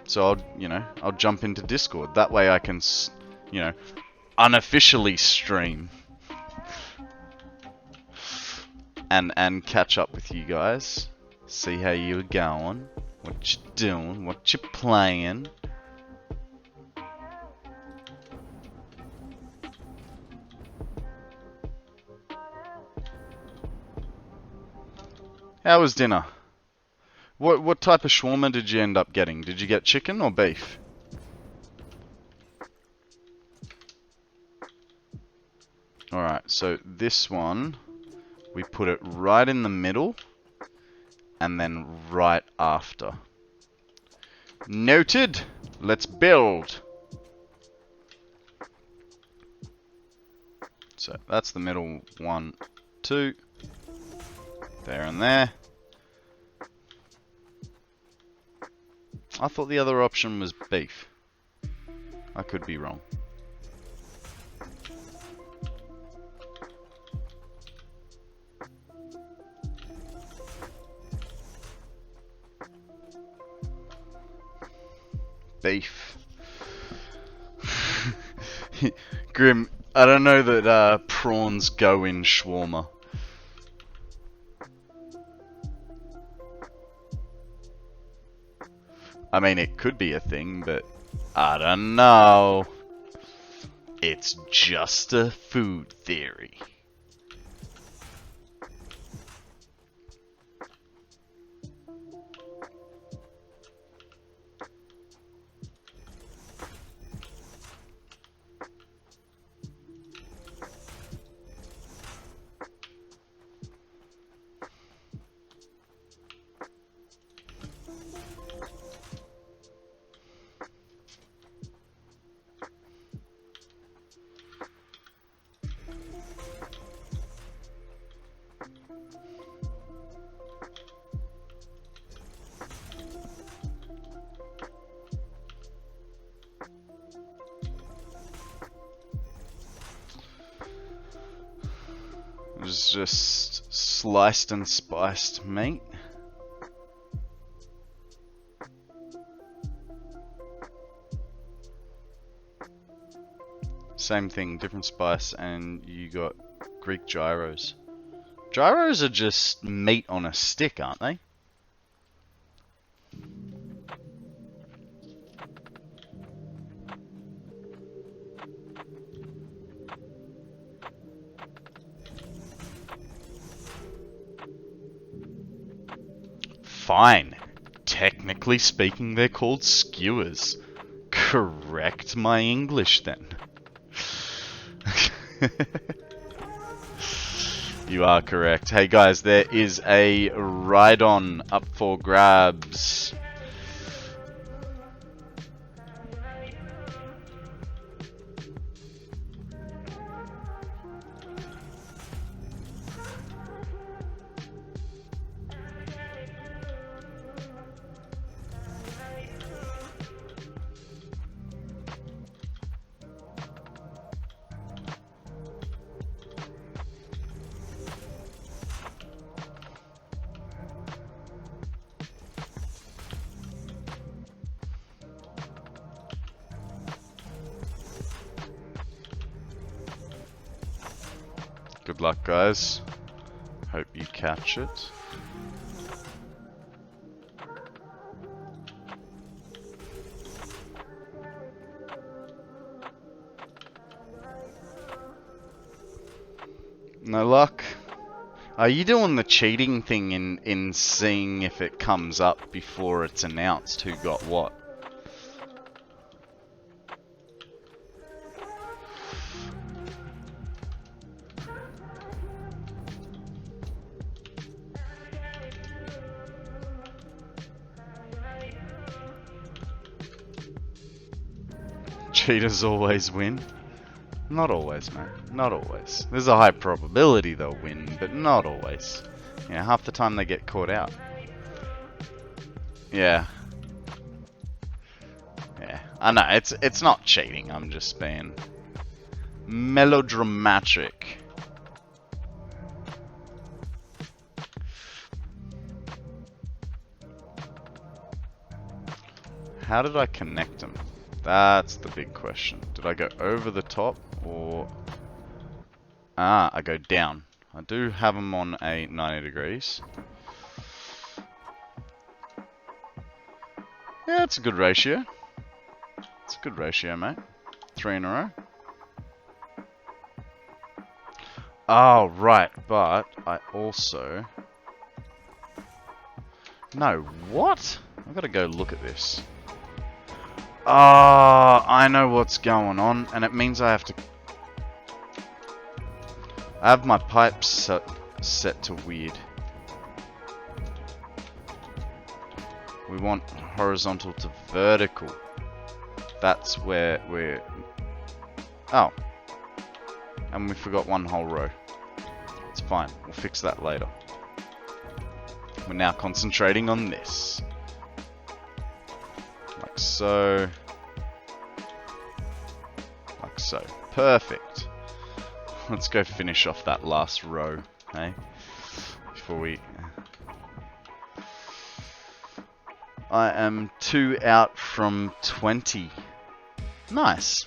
so I'll jump into Discord. That way I can, unofficially stream and catch up with you guys. See how you're going, what you doing, what you playing. How was dinner? What type of shawarma did you end up getting? Did you get chicken or beef? Alright, so this one, we put it right in the middle, and then right after. Noted! Let's build! So that's the middle 1, 2. There and there. I thought the other option was beef. I could be wrong. Beef. Grim, I don't know that prawns go in shawarma. I mean, it could be a thing, but I don't know. It's just a food theory. It's just sliced and spiced meat. Same thing, different spice, and you got Greek gyros. Gyros are just meat on a stick, aren't they? Fine. Technically speaking, they're called skewers. Correct my English then. You are correct. Hey guys, there is a ride-on up for grabs. Good luck, guys. Hope you catch it. No luck. Are you doing the cheating thing in seeing if it comes up before it's announced who got what? Cheaters always win. Not always, man. Not always. There's a high probability they'll win, but not always. You know, half the time they get caught out. Yeah. Yeah. I know, it's not cheating, I'm just being melodramatic. How did I connect them? That's the big question. Did I go over the top or... Ah, I go down. I do have them on a 90 degrees. Yeah, it's a good ratio. It's a good ratio, mate. 3 in a row. Oh, right, but I also... No, what? I've got to go look at this. Ah, I know what's going on, and it means I have to... I have my pipes set to weird. We want horizontal to vertical. That's where we're... Oh. And we forgot one whole row. It's fine. We'll fix that later. We're now concentrating on this. Like so. Like so. Perfect. Let's go finish off that last row, hey? Before we... I am 2 out from 20. Nice.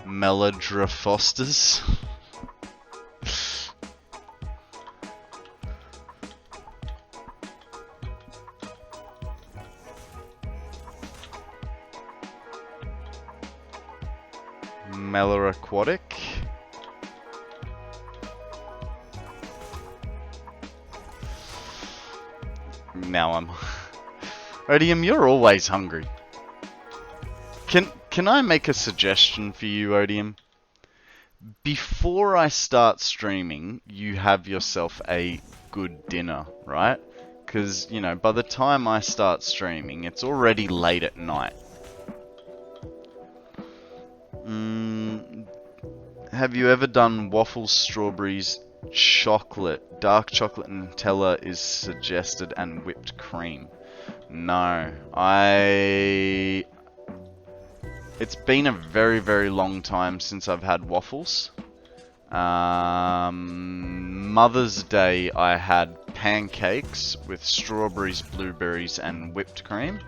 Melodra Fosters. Melor Aquatic. Now I'm... Odium, you're always hungry. Can I make a suggestion for you, Odium? Before I start streaming, you have yourself a good dinner, right? Because, you know, by the time I start streaming, it's already late at night. Have you ever done waffles, strawberries, chocolate? Dark chocolate and Nutella is suggested, and whipped cream. No, it's been a very, very long time since I've had waffles. Mother's Day, I had pancakes with strawberries, blueberries, and whipped cream.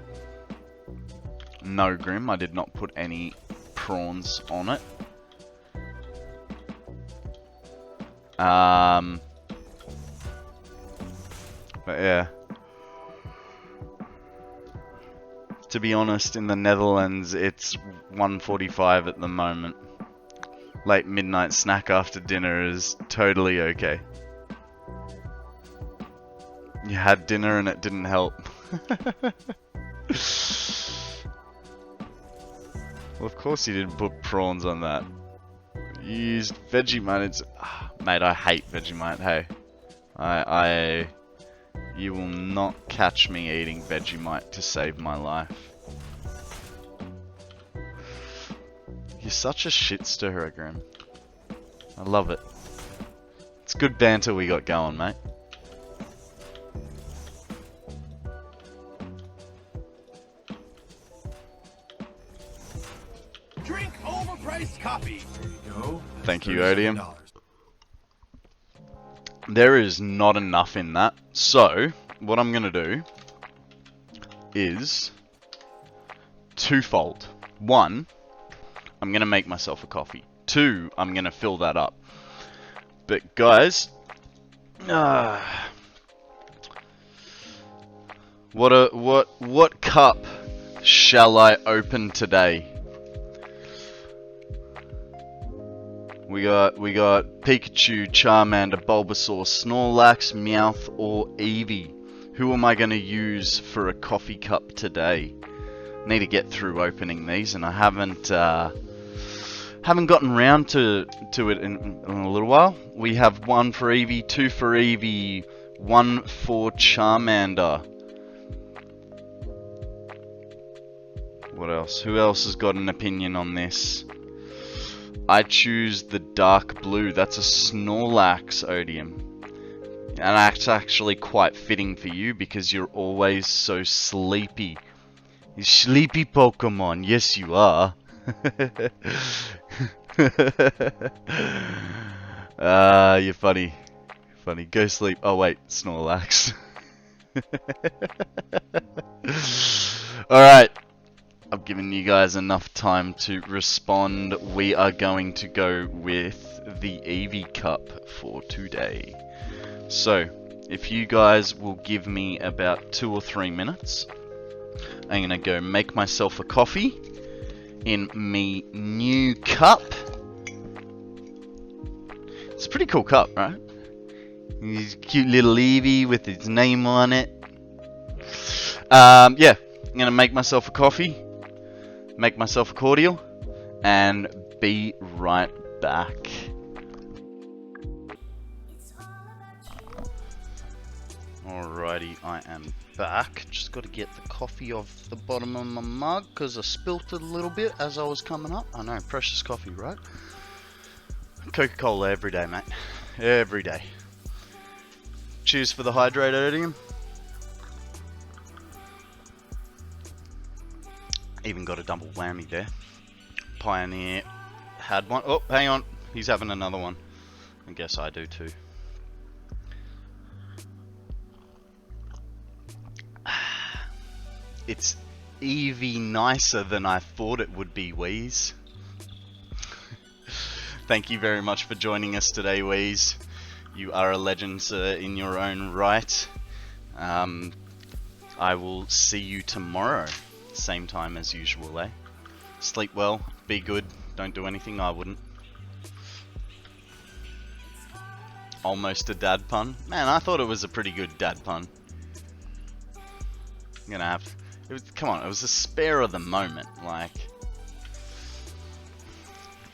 No, Grim, I did not put any prawns on it. But yeah. To be honest, in the Netherlands, it's 1:45 at the moment. Late midnight snack after dinner is totally okay. You had dinner and it didn't help. Well, of course you didn't put prawns on that. You used Vegemite. It's... mate, I hate Vegemite, hey. You will not catch me eating Vegemite to save my life. You're such a shit stirrer, Grim. I love it. It's good banter we got going, mate. Drink overpriced coffee. There you go. Thank you, Odium. There is not enough in that. So, what I'm going to do is twofold. One, I'm going to make myself a coffee. Two, I'm going to fill that up. But guys, what cup shall I open today? We got Pikachu, Charmander, Bulbasaur, Snorlax, Meowth, or Eevee. Who am I going to use for a coffee cup today? Need to get through opening these, and I haven't gotten round to it in a little while. We have one for Eevee, two for Eevee, one for Charmander. What else? Who else has got an opinion on this? I choose the dark blue. That's a Snorlax, Odium. And that's actually quite fitting for you because you're always so sleepy. You sleepy Pokemon. Yes, you are. You're funny. Funny. Go sleep. Oh, wait. Snorlax. Alright. I've given you guys enough time to respond. We are going to go with the Eevee Cup for today. So, if you guys will give me about 2 or 3 minutes, I'm going to go make myself a coffee in me new cup. It's a pretty cool cup, right? His cute little Eevee with his name on it. Yeah, I'm going to make myself a coffee. Make myself a cordial, and be right back. Alrighty, I am back. Just got to get the coffee off the bottom of my mug because I spilt it a little bit as I was coming up. I know, precious coffee, right? Coca-Cola every day, mate. Every day. Cheers for the hydrate, Odium. Even got a double whammy there. Pioneer had one. Oh, hang on. He's having another one. I guess I do too. It's even nicer than I thought it would be, Wheeze. Thank you very much for joining us today, Wheeze. You are a legend, sir, in your own right. I will see you tomorrow. Same time as usual, eh? Sleep well, be good, don't do anything I wouldn't. Almost a dad pun. Man, I thought it was a pretty good dad pun. I'm gonna have... come on, it was a spare of the moment, like...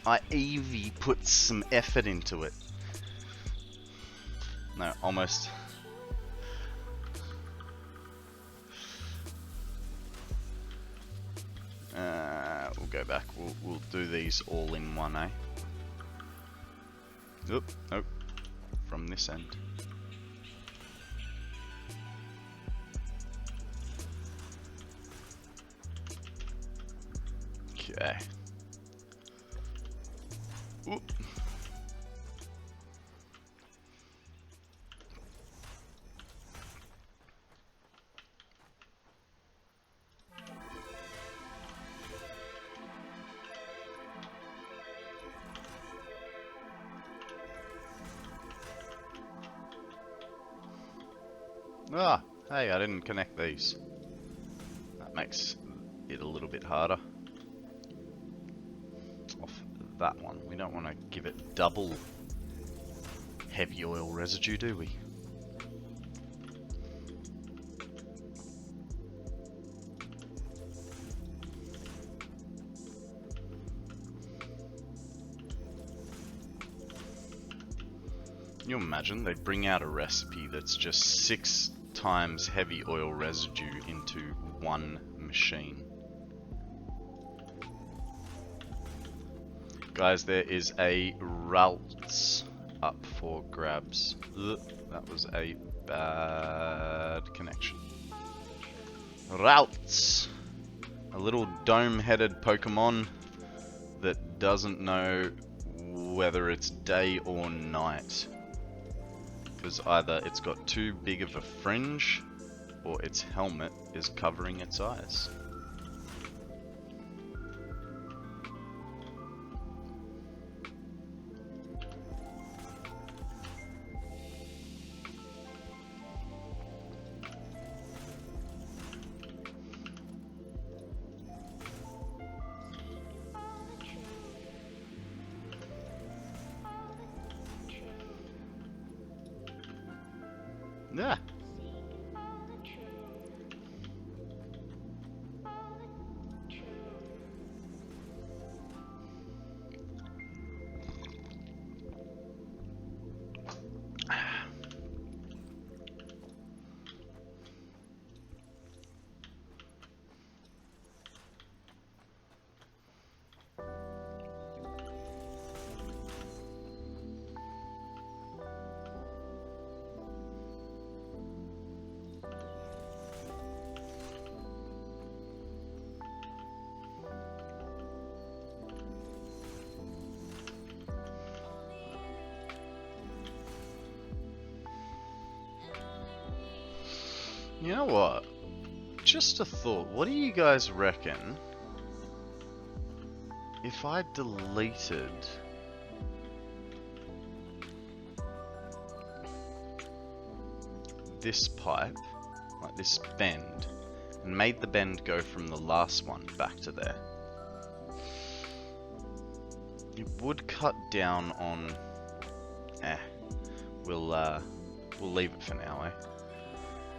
I even put some effort into it. No, almost... we'll go back. We'll do these all in one, eh? Oop, nope. From this end. Okay. Oop. Ah, hey, I didn't connect these. That makes it a little bit harder. Off that one. We don't want to give it double heavy oil residue, do we? Can you imagine they bring out a recipe that's just 6 times heavy oil residue into one machine? Guys, there is a Ralts up for grabs. Ugh, that was a bad connection. Ralts! A little dome-headed Pokemon that doesn't know whether it's day or night. Because either it's got too big of a fringe, or its helmet is covering its eyes. Yeah. You know what? Just a thought. What do you guys reckon if I deleted this pipe, like this bend, and made the bend go from the last one back to there? It would cut down on... We'll leave it for now, eh?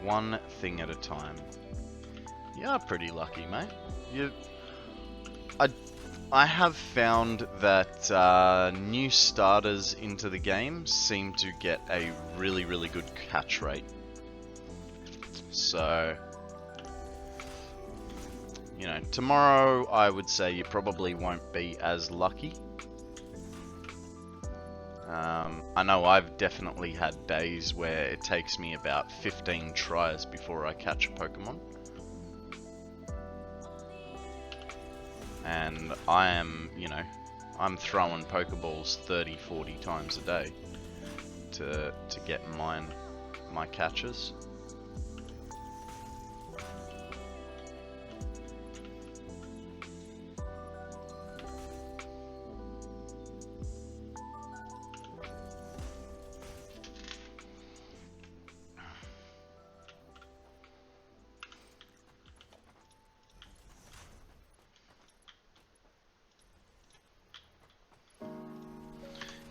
One thing at a time. You are pretty lucky, mate. I have found that new starters into the game seem to get a really, really good catch rate. So, you know, tomorrow I would say you probably won't be as lucky. I know I've definitely had days where it takes me about 15 tries before I catch a Pokemon. And I am, you know, I'm throwing Pokeballs 30, 40 times a day to get my catches.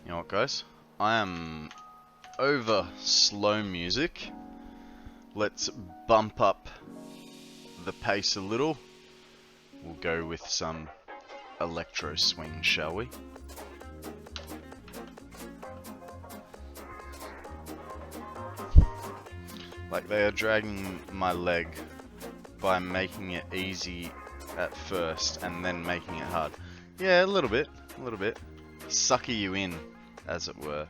You know what, guys? I am over slow music. Let's bump up the pace a little. We'll go with some electro swing, shall we? Like they are dragging my leg by making it easy at first and then making it hard. Yeah, a little bit. Sucker you in, as it were.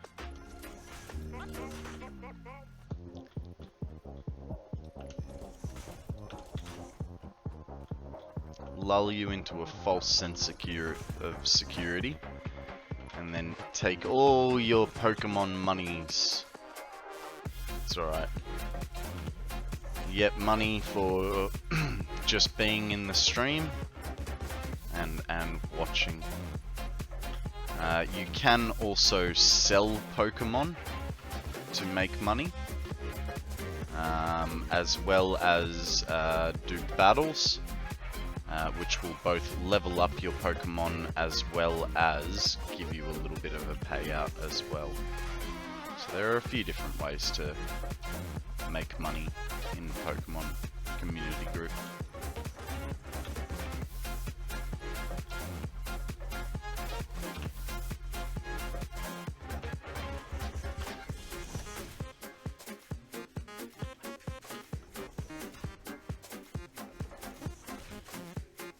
Lull you into a false sense of security, and then take all your Pokemon monies. It's alright. You get money for just being in the stream and watching. You can also sell Pokemon to make money, as well as do battles, which will both level up your Pokemon as well as give you a little bit of a payout as well. So there are a few different ways to make money in Pokemon community group.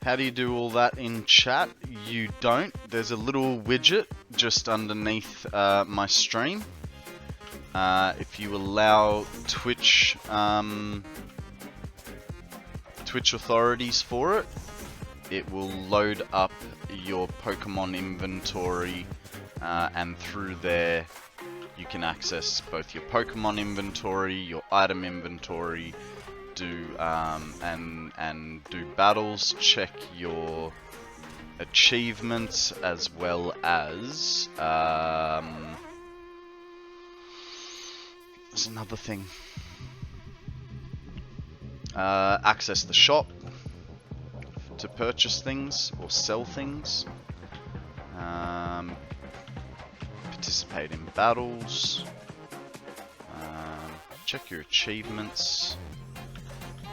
How do you do all that in chat? You don't. There's a little widget just underneath my stream. If you allow Twitch authorities for it, it will load up your Pokemon inventory, and through there you can access both your Pokemon inventory, your item inventory, do and do battles, check your achievements, as well as there's another thing. Access the shop to purchase things or sell things. Participate in battles. Check your achievements.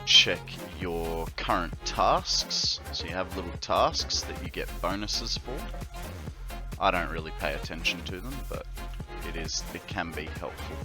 Check your current tasks. So you have little tasks that you get bonuses for. I don't really pay attention to them, but it can be helpful.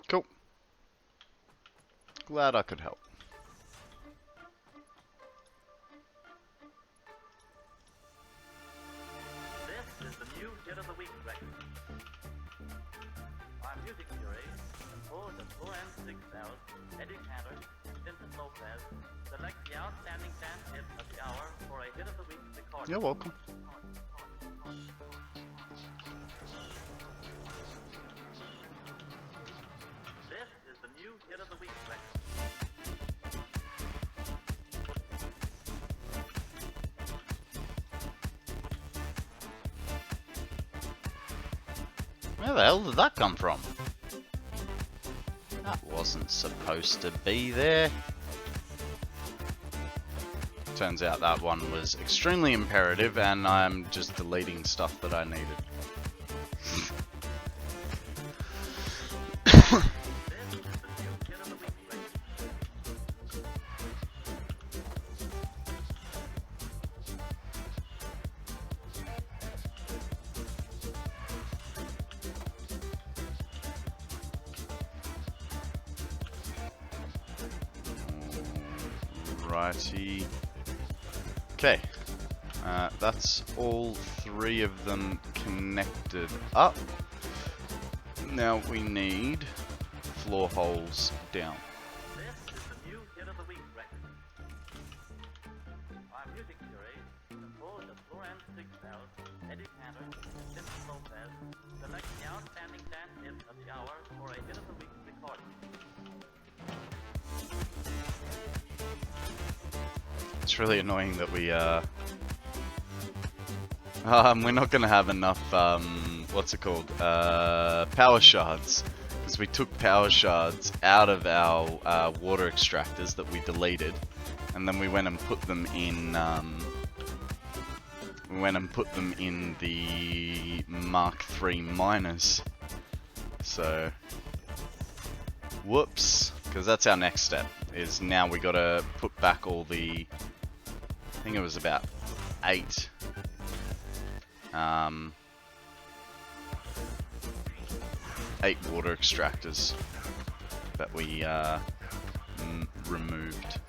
Cool. Glad I could help. This is the new Hit of the Week record. Our music jury, composed of Lorenz Sigfeld, Eddie Cantor, and Vincent Lopez, selects the outstanding dance hit of the hour for a Hit of the Week recording. You're welcome. This is the new Hit of the Week record. Where the hell did that come from? That wasn't supposed to be there. Turns out that one was extremely imperative and I'm just deleting stuff that I needed. Righty. Okay, that's all three of them connected up. Now we need floor holes down. This is the new hit of the week record. Our music jury composed of Florence Sigfeld, Eddie Cantor, Vincent Lopez, select the outstanding dance hit of the hour for a hit of the week recording. It's really annoying that we're not gonna have enough, what's it called, power shards, because we took power shards out of our water extractors that we deleted, and then we went and put them in, the Mark III miners. So, whoops, because that's our next step, is now we gotta put back all the, I think it was about 8 water extractors that we removed.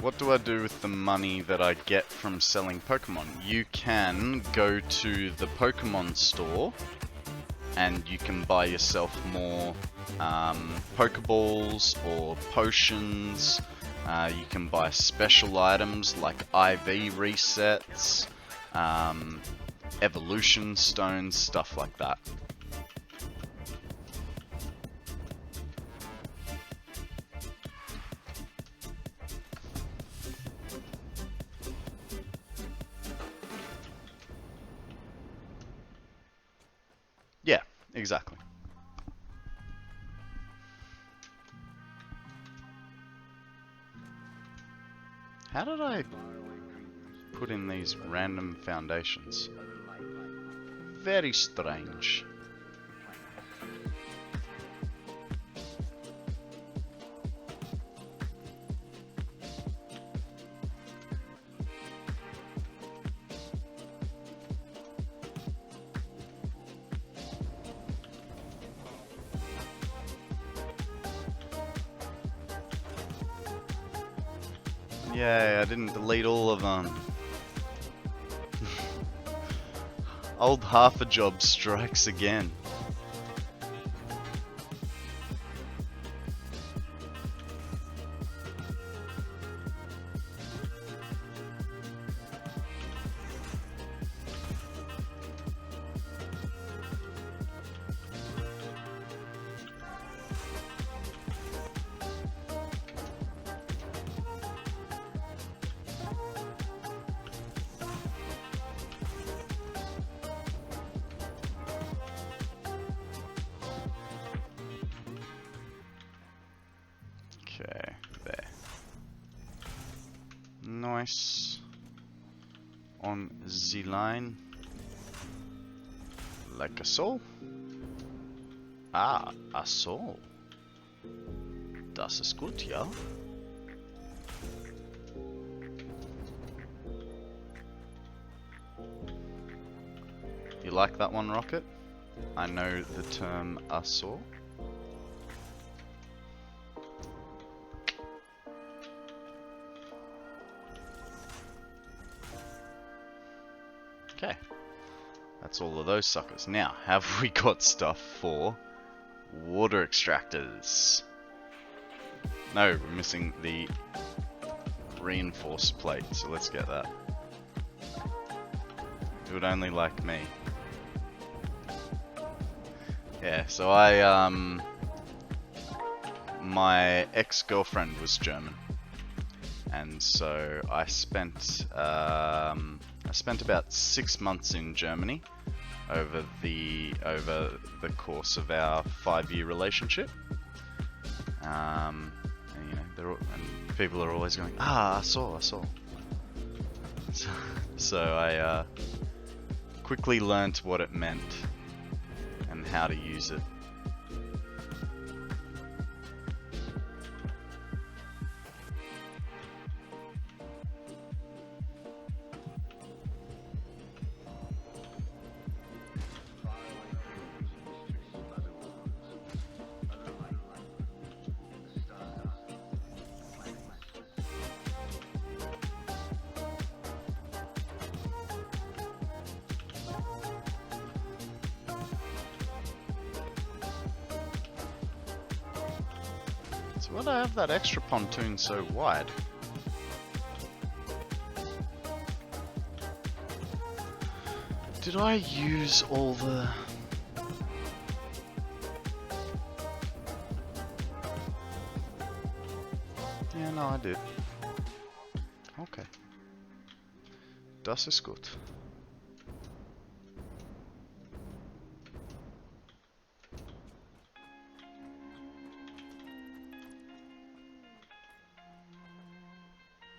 What do I do with the money that I get from selling Pokemon? You can go to the Pokemon store and you can buy yourself more Pokeballs or potions. You can buy special items like IV resets, evolution stones, stuff like that. Yeah, exactly. How did I put in these random foundations? Very strange. Yay, I didn't delete all of them. Old half a job strikes again. Okay, there. Nice. On the line. Like a soul. Ah, a soul. Das ist gut, ja. You like that one, Rocket? I know the term a soul. Okay, that's all of those suckers. Now, have we got stuff for water extractors? No, we're missing the reinforced plate, so let's get that. It would only like me. Yeah, so my ex-girlfriend was German, and so I spent about 6 months in Germany over the course of our 5-year relationship. And you know, and people are always going, I saw. So I quickly learnt what it meant and how to use it. So why do I have that extra pontoon so wide? Did I use all the... Yeah, no, I did. Okay. Das ist gut.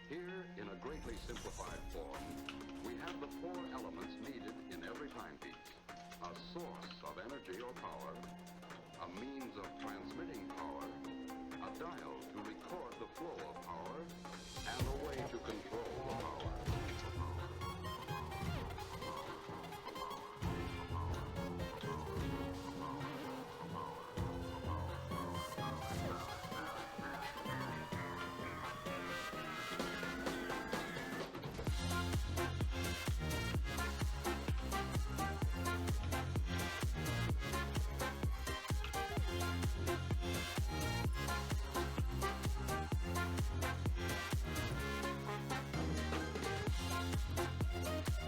Here, in a greatly simplified form, we have the 4 elements needed in every timepiece. A source of energy or power, a means of transmitting power, a dial to record the flow of power, and a way to control the power.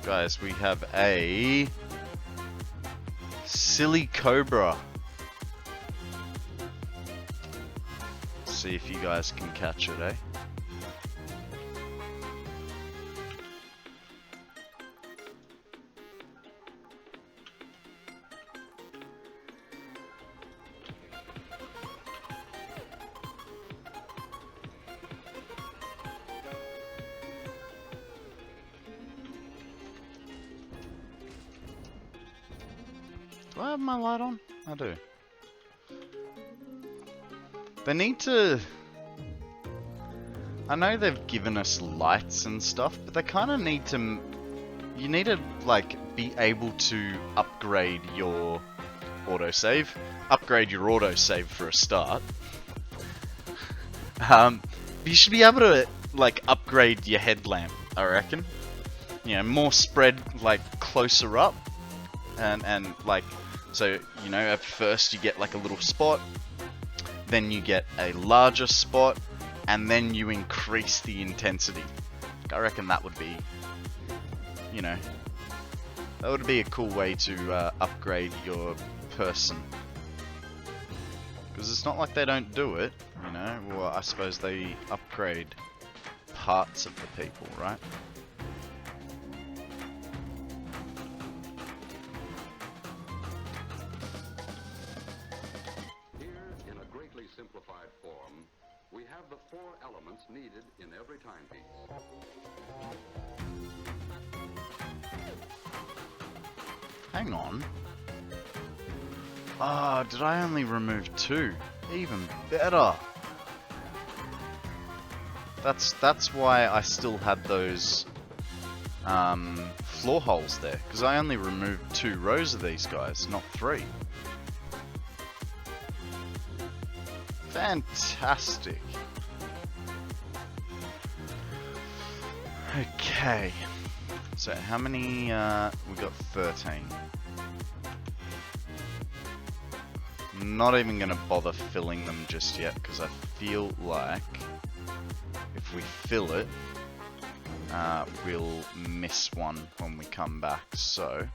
Guys, we have a silly cobra. See if you guys can catch it, eh? Do I have my light on? I do. They need to... I know they've given us lights and stuff, but they kind of need to... You need to, like, be able to upgrade your autosave. Upgrade your autosave for a start. You should be able to, like, upgrade your headlamp, I reckon. You know, more spread, like, closer up. And like, so, you know, at first you get like a little spot, then you get a larger spot, and then you increase the intensity. I reckon that would be, you know, that would be a cool way to upgrade your person. Because it's not like they don't do it, you know, well, I suppose they upgrade parts of the people, right? Simplified form, we have the 4 elements needed in every timepiece. Hang on. Ah, did I only remove 2? Even better. That's why I still had those floor holes there, because I only removed 2 rows of these guys, not 3. Fantastic. Okay. So how many, we got 13. Not even gonna bother filling them just yet, because I feel like if we fill it, we'll miss one when we come back. So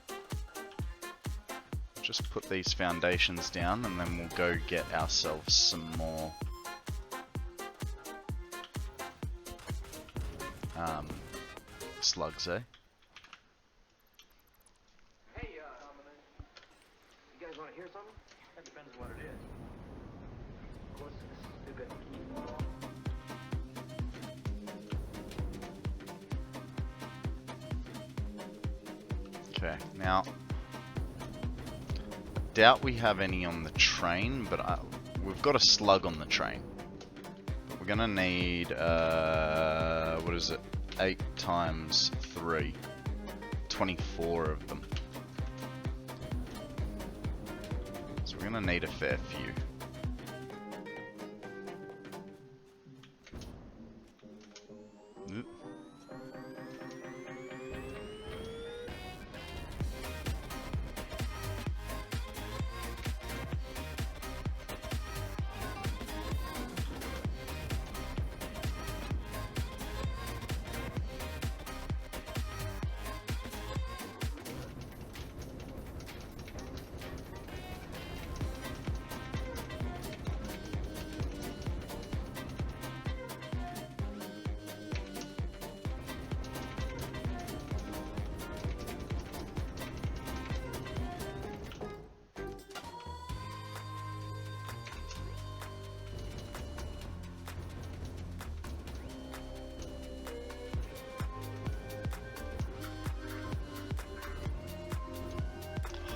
just put these foundations down and then we'll go get ourselves some more slugs, eh? Hey, you guys want to hear something? That depends on what it is. Of course, it's stupid. Okay, now I doubt we have any on the train, but we've got a slug on the train. We're gonna need what is it? 8 times 3, 24 of them. So we're gonna need a fair few. Oop.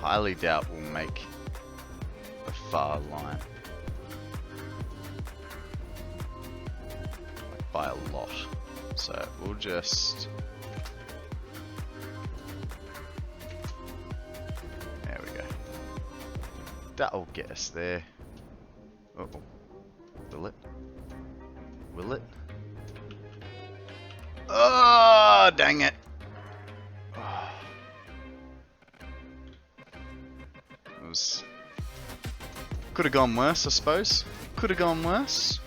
Highly doubt we'll make a far line. Like by a lot. So we'll just... There we go. That'll get us there. Uh oh. Will it? Will it? Oh, dang it! Could have gone worse, I suppose. Could have gone worse.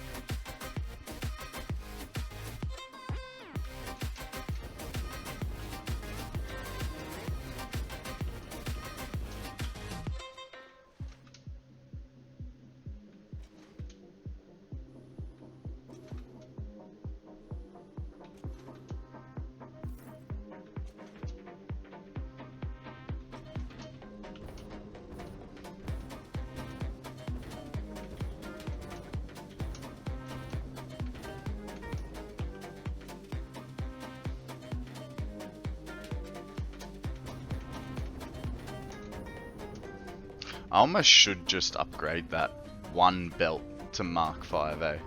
I almost should just upgrade that one belt to Mark 5,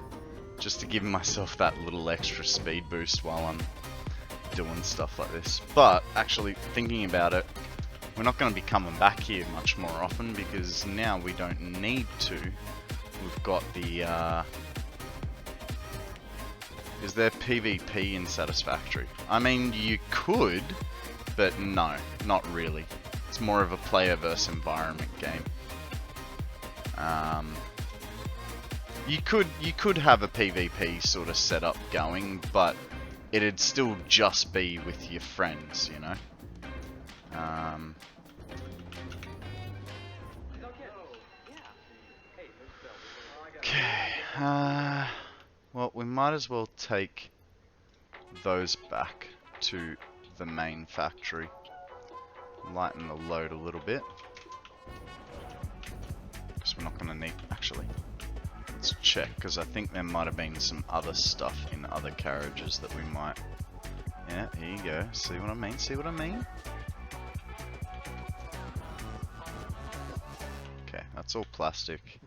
just to give myself that little extra speed boost while I'm doing stuff like this. But actually, thinking about it, we're not going to be coming back here much more often because now we don't need to. We've got the... Is there PvP in Satisfactory? I mean, you could, but no, not really. It's more of a player versus environment game. You could have a PvP sort of setup going, but it'd still just be with your friends, you know. Okay. Well, we might as well take those back to the main factory. Lighten the load a little bit. Because we're not going to need... Actually, let's check, because I think there might have been some other stuff in other carriages that we might... Yeah, here you go. See what I mean? See what I mean? Okay, that's all plastic.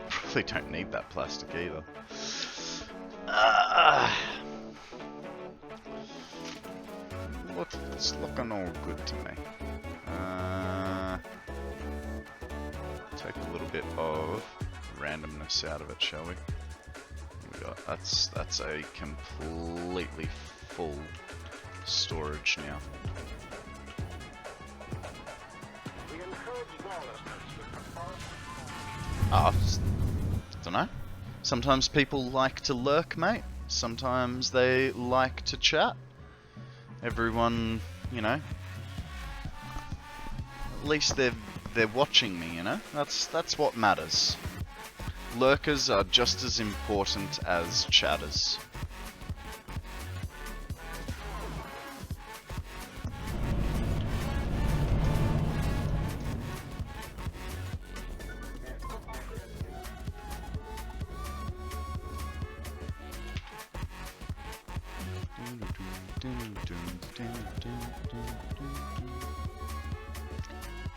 Probably don't need that plastic either. It's looking all good to me. Take a little bit of randomness out of it, shall we? We got that's a completely full storage now. I don't know. Sometimes people like to lurk, mate. Sometimes they like to chat. everyone, you know, at least they're watching me, you know? That's what matters. Lurkers are just as important as chatters.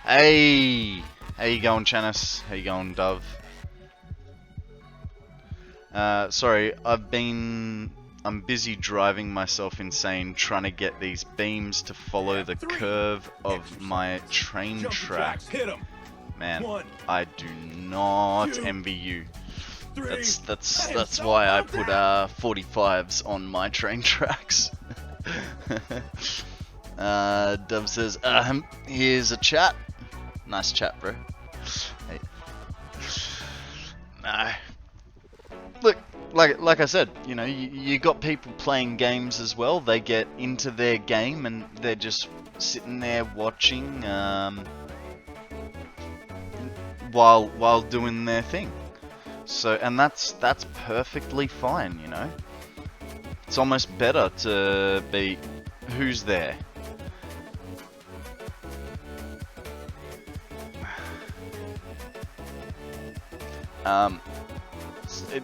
Hey! How you going, Chanice? How you going, Dove? Sorry, I'm busy driving myself insane trying to get these beams to follow the curve of my train track. Hit 'em. Man, One, I do not two, envy you. three. That's why I put 45s on my train tracks. Dove says, here's a chat. Nice chat, bro. Hey. Nah. Look, like I said, you know, you got people playing games as well. They get into their game and they're just sitting there watching while doing their thing. So, and that's perfectly fine, you know. It's almost better to be who's there.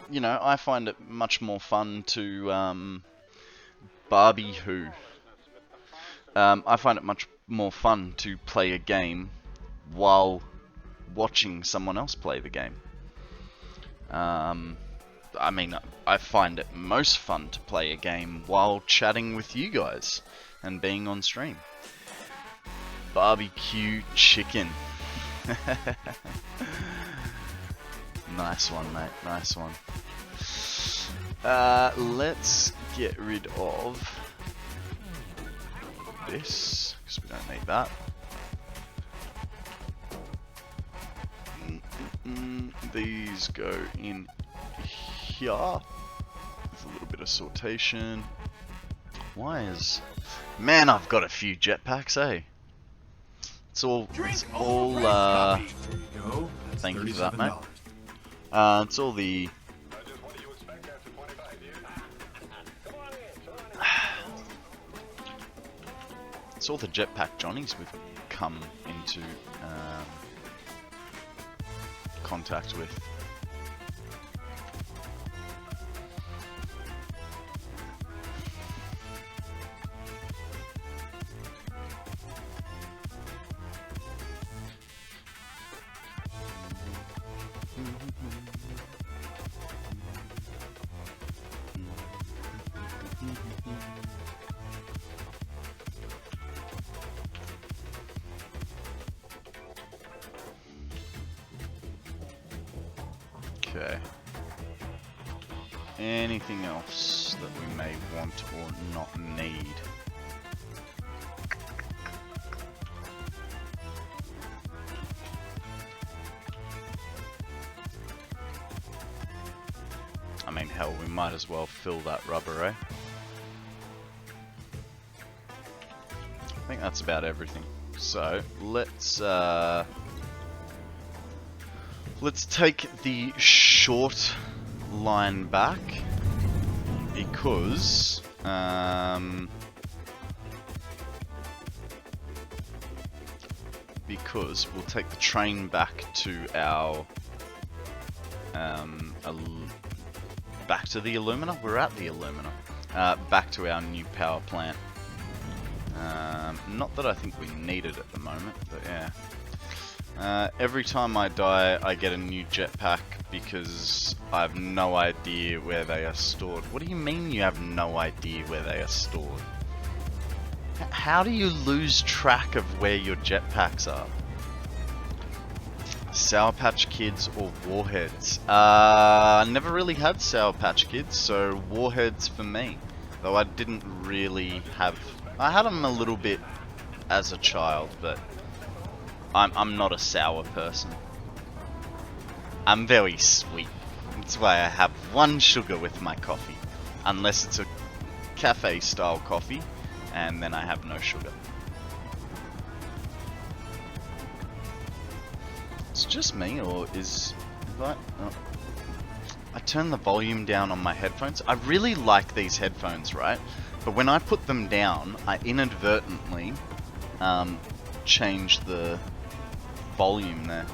You know, I find it much more fun to Barbie who. I find it much more fun to play a game while watching someone else play the game. I mean, I find it most fun to play a game while chatting with you guys and being on stream. Barbecue chicken. Nice one, mate. Nice one. Let's get rid of this, because we don't need that. These go in here with a little bit of sortation. Why is... Man, I've got a few jetpacks, eh? It's all thank you for that, mate. It's all the... It's all the jetpack Johnnies we've come into contact with. Okay. Anything else that we may want or not need? I mean, hell, we might as well fill that rubber, eh? I think that's about everything. So, let's take the short line back because we'll take the train back to our back to the Illumina. We're at the Illumina. Back to our new power plant. Not that I think we need it at the moment, but yeah. Every time I die, I get a new jetpack because I have no idea where they are stored. What do you mean you have no idea where they are stored? How do you lose track of where your jetpacks are? Sour Patch Kids or Warheads? I never really had Sour Patch Kids, so Warheads for me. Though I didn't really have... I had them a little bit as a child, but I'm not a sour person. I'm very sweet. That's why I have one sugar with my coffee. Unless it's a cafe style coffee, and then I have no sugar. It's just me, or is that? Oh. I turn the volume down on my headphones. I really like these headphones, right? But when I put them down, I inadvertently change the volume there.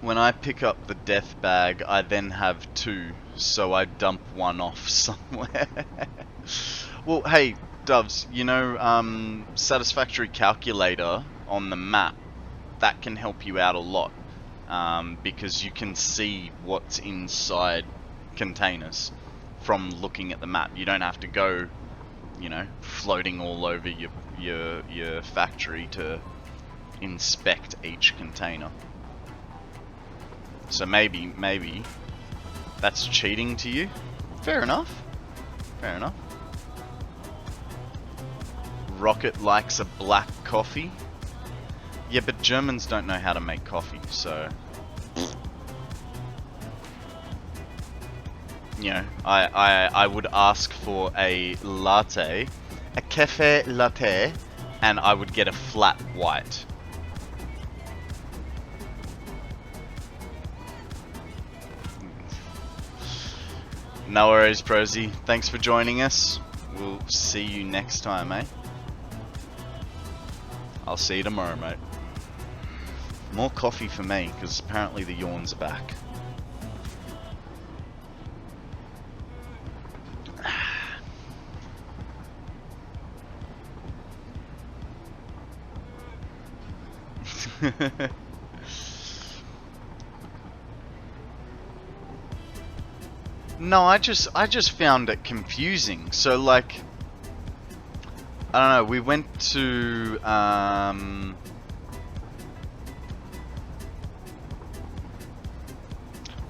When I pick up the death bag, I then have two, so I dump one off somewhere. Well, hey, Doves, you know, Satisfactory calculator on the map, that can help you out a lot, because you can see what's inside containers from looking at the map. You don't have to go, you know, floating all over your factory to inspect each container. So maybe that's cheating to you. Fair enough. Fair enough. Rocket likes a black coffee. Yeah, but Germans don't know how to make coffee, so you know, I would ask for a latte, a cafe latte, and I would get a flat white. No worries, Prosy. Thanks for joining us. We'll see you next time, eh? I'll see you tomorrow, mate. More coffee for me, because apparently the yawns are back. No, I just found it confusing. So like, I don't know, we went to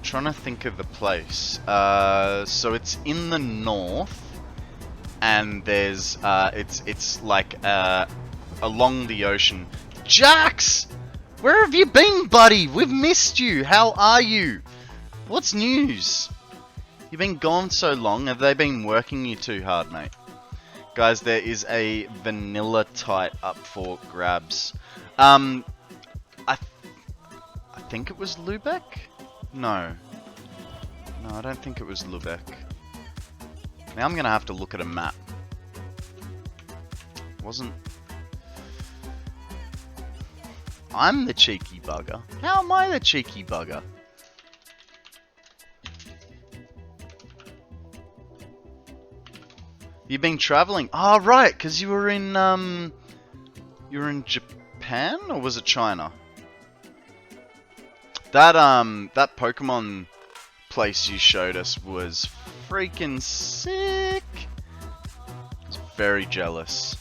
trying to think of the place. So it's in the north, and there's it's like along the ocean. Jax, where have you been, buddy? We've missed you. How are you? What's news? You've been gone so long. Have they been working you too hard, mate? Guys, there is a vanilla tight up for grabs. I think it was Lubeck? No, I don't think it was Lubeck. Now I'm gonna have to look at a map. Wasn't... I'm the cheeky bugger. How am I the cheeky bugger? You've been traveling? Oh, right, because you were in Japan, or was it China? That that Pokemon place you showed us was freaking sick. I was very jealous.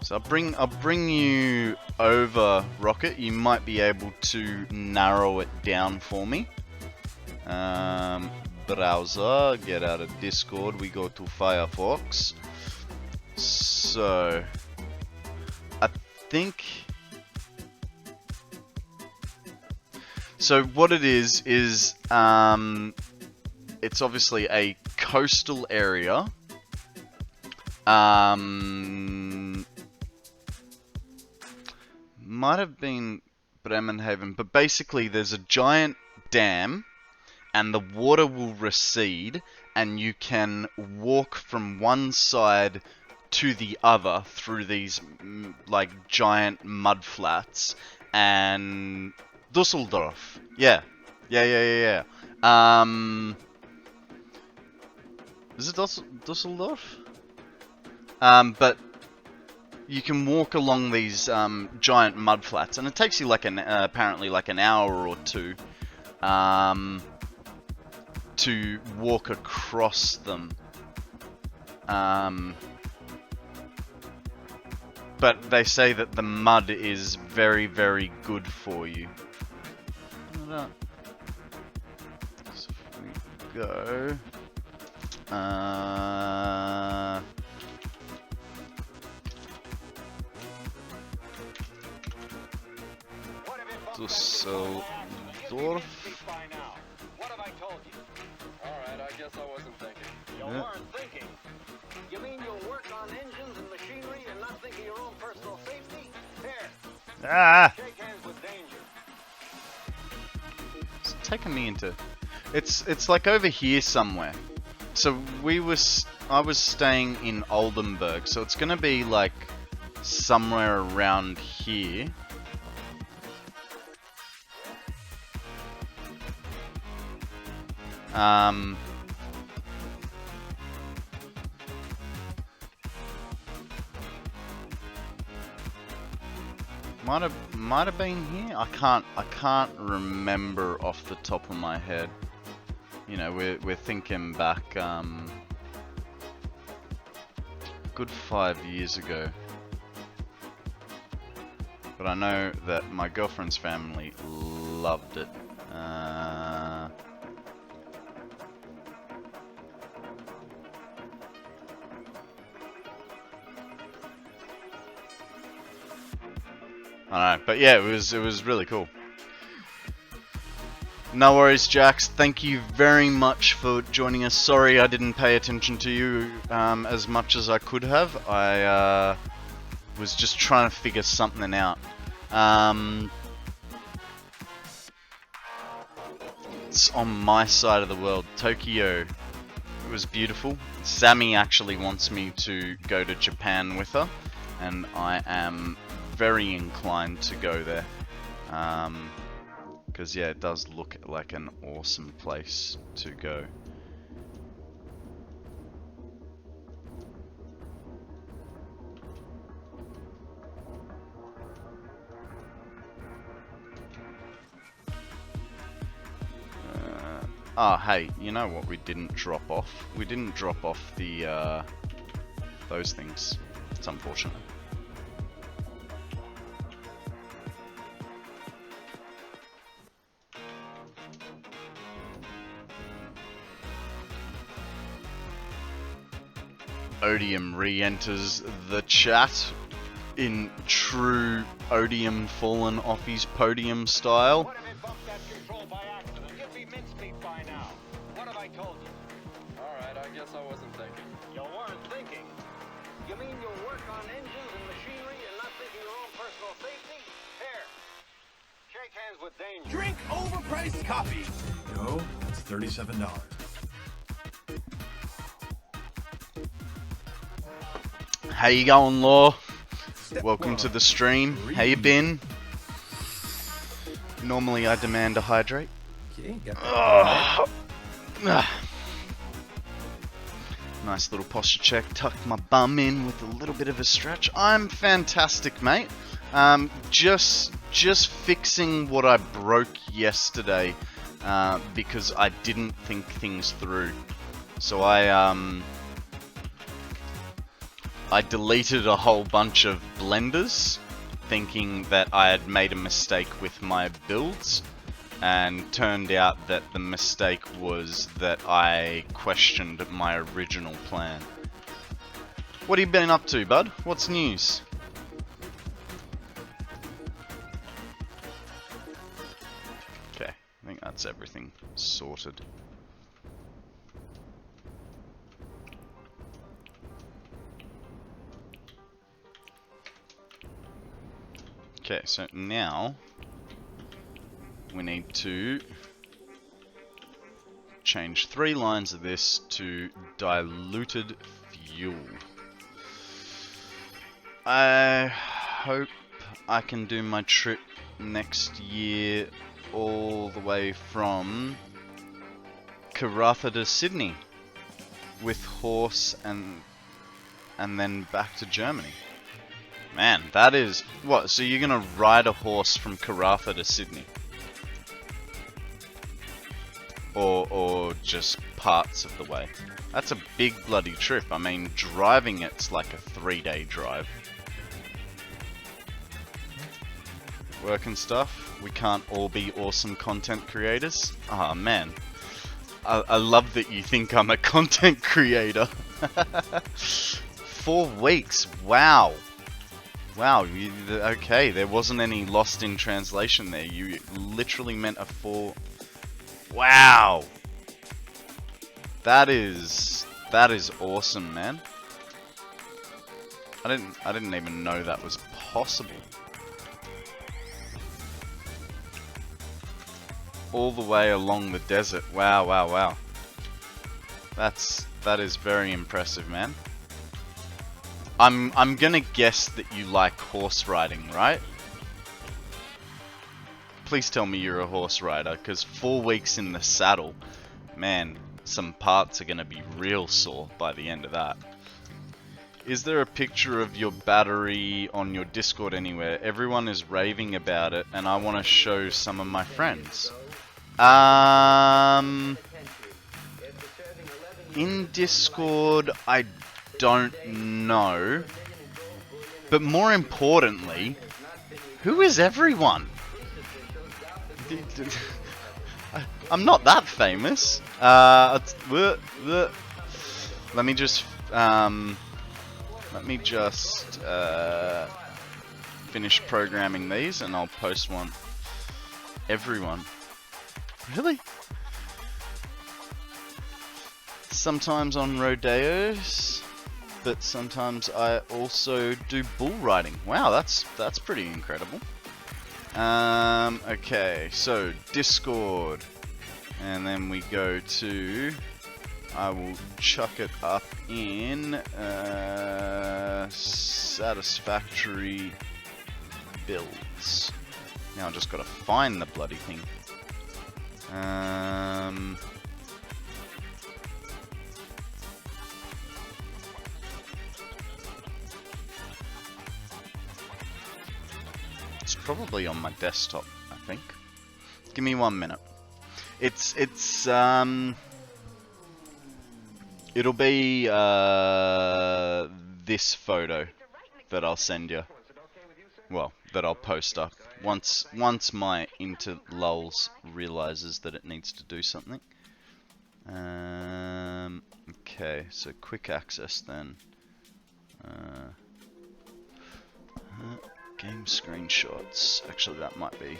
So I'll bring you over, Rocket. You might be able to narrow it down for me. Browser, get out of Discord. We go to Firefox. So I think. So what it is it's obviously a coastal area. Might have been Bremenhaven, but basically there's a giant dam and the water will recede and you can walk from one side to the other through these like giant mud flats. And Dusseldorf, yeah. Is it Dusseldorf? But you can walk along these giant mud flats, and it takes you like apparently like an hour or two to walk across them. But they say that the mud is very, very good for you. So if we go... Düsseldorf. What have I told you? Alright, I guess I wasn't thinking. You Yeah. weren't thinking. You mean you'll work on engines and machinery and not think of your own personal safety? Here, Ah! shake hands with danger. It's taking me into... It's like over here somewhere. So I was staying in Oldenburg, so it's gonna be like somewhere around here. Might have been here. I can't remember off the top of my head. You know, we're thinking back good 5 years ago. But I know that my girlfriend's family loved it. I don't know, but yeah, it was really cool. No worries, Jax. Thank you very much for joining us. Sorry I didn't pay attention to you as much as I could have. I was just trying to figure something out. It's on my side of the world, Tokyo. It was beautiful. Sammy actually wants me to go to Japan with her, and I am very inclined to go there. Because yeah, it does look like an awesome place to go. Hey, you know what we didn't drop off? We didn't drop off the, those things. It's unfortunate. Odium re-enters the chat in true Odium fallen off his podium style. What if it bumped that control by accident? You'd be mincemeat by now. What have I told you? Alright, I guess I wasn't thinking. You weren't thinking. You mean you'll work on engines and machinery and not think of your own personal safety? Here, shake hands with danger. Drink overpriced coffee. Go. That's $37. How you going, Law? Step Welcome one. to the stream. How you been? Normally I demand a hydrate. Okay, got that. Nice little posture check. Tucked my bum in with a little bit of a stretch. I'm fantastic, mate. Just fixing what I broke yesterday because I didn't think things through. So I deleted a whole bunch of blenders, thinking that I had made a mistake with my builds, and turned out that the mistake was that I questioned my original plan. What have you been up to, bud? What's news? Okay, I think that's everything sorted. Okay, so now we need to change 3 lines of this to diluted fuel. I hope I can do my trip next year all the way from Karratha to Sydney with horse and then back to Germany. Man, that is... What, so you're gonna ride a horse from Karratha to Sydney? Or just parts of the way? That's a big bloody trip. I mean, driving it's like a 3-day drive. Work and stuff. We can't all be awesome content creators. Ah, man. I love that you think I'm a content creator. 4 weeks. Wow. Wow, okay, there wasn't any lost in translation there. You literally meant a 4. Wow! That is awesome, man. I didn't even know that was possible. All the way along the desert. Wow, wow, wow. That is very impressive, man. I'm gonna guess that you like horse riding, right? Please tell me you're a horse rider, because 4 weeks in the saddle, man, some parts are gonna be real sore by the end of that. Is there a picture of your battery on your Discord anywhere? Everyone is raving about it, and I want to show some of my friends. In Discord, I don't know. But more importantly, who is everyone? I'm not that famous. Let me just finish programming these, and I'll post one. Everyone. Really? Sometimes on rodeos, but sometimes I also do bull riding. Wow, that's pretty incredible. Okay, so Discord, and then we go to, I will chuck it up in Satisfactory builds. Now I just gotta find the bloody thing. It's probably on my desktop, I think. Give me 1 minute. It'll be this photo that I'll send you. Well, that I'll post up once my interlulz realizes that it needs to do something. Okay, so quick access then. Game screenshots. Actually, that might be.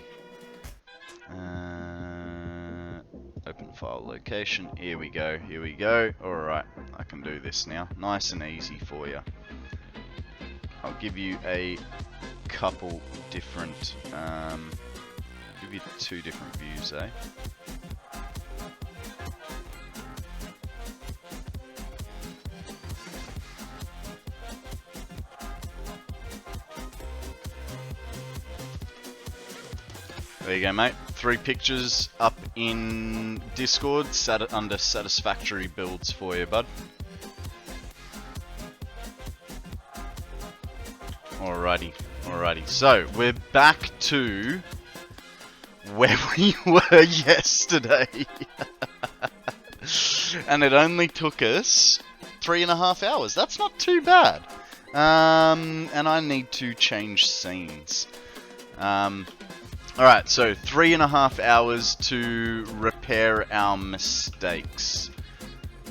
Open file location. Here we go. Here we go. Alright, I can do this now. Nice and easy for you. I'll give you a couple different. Give you 2 different views, eh? There you go, mate. 3 pictures up in Discord, under Satisfactory builds for you, bud. Alrighty, alrighty. So, we're back to where we were yesterday. And it only took us 3.5 hours. That's not too bad. And I need to change scenes. Alright, so 3.5 hours to repair our mistakes.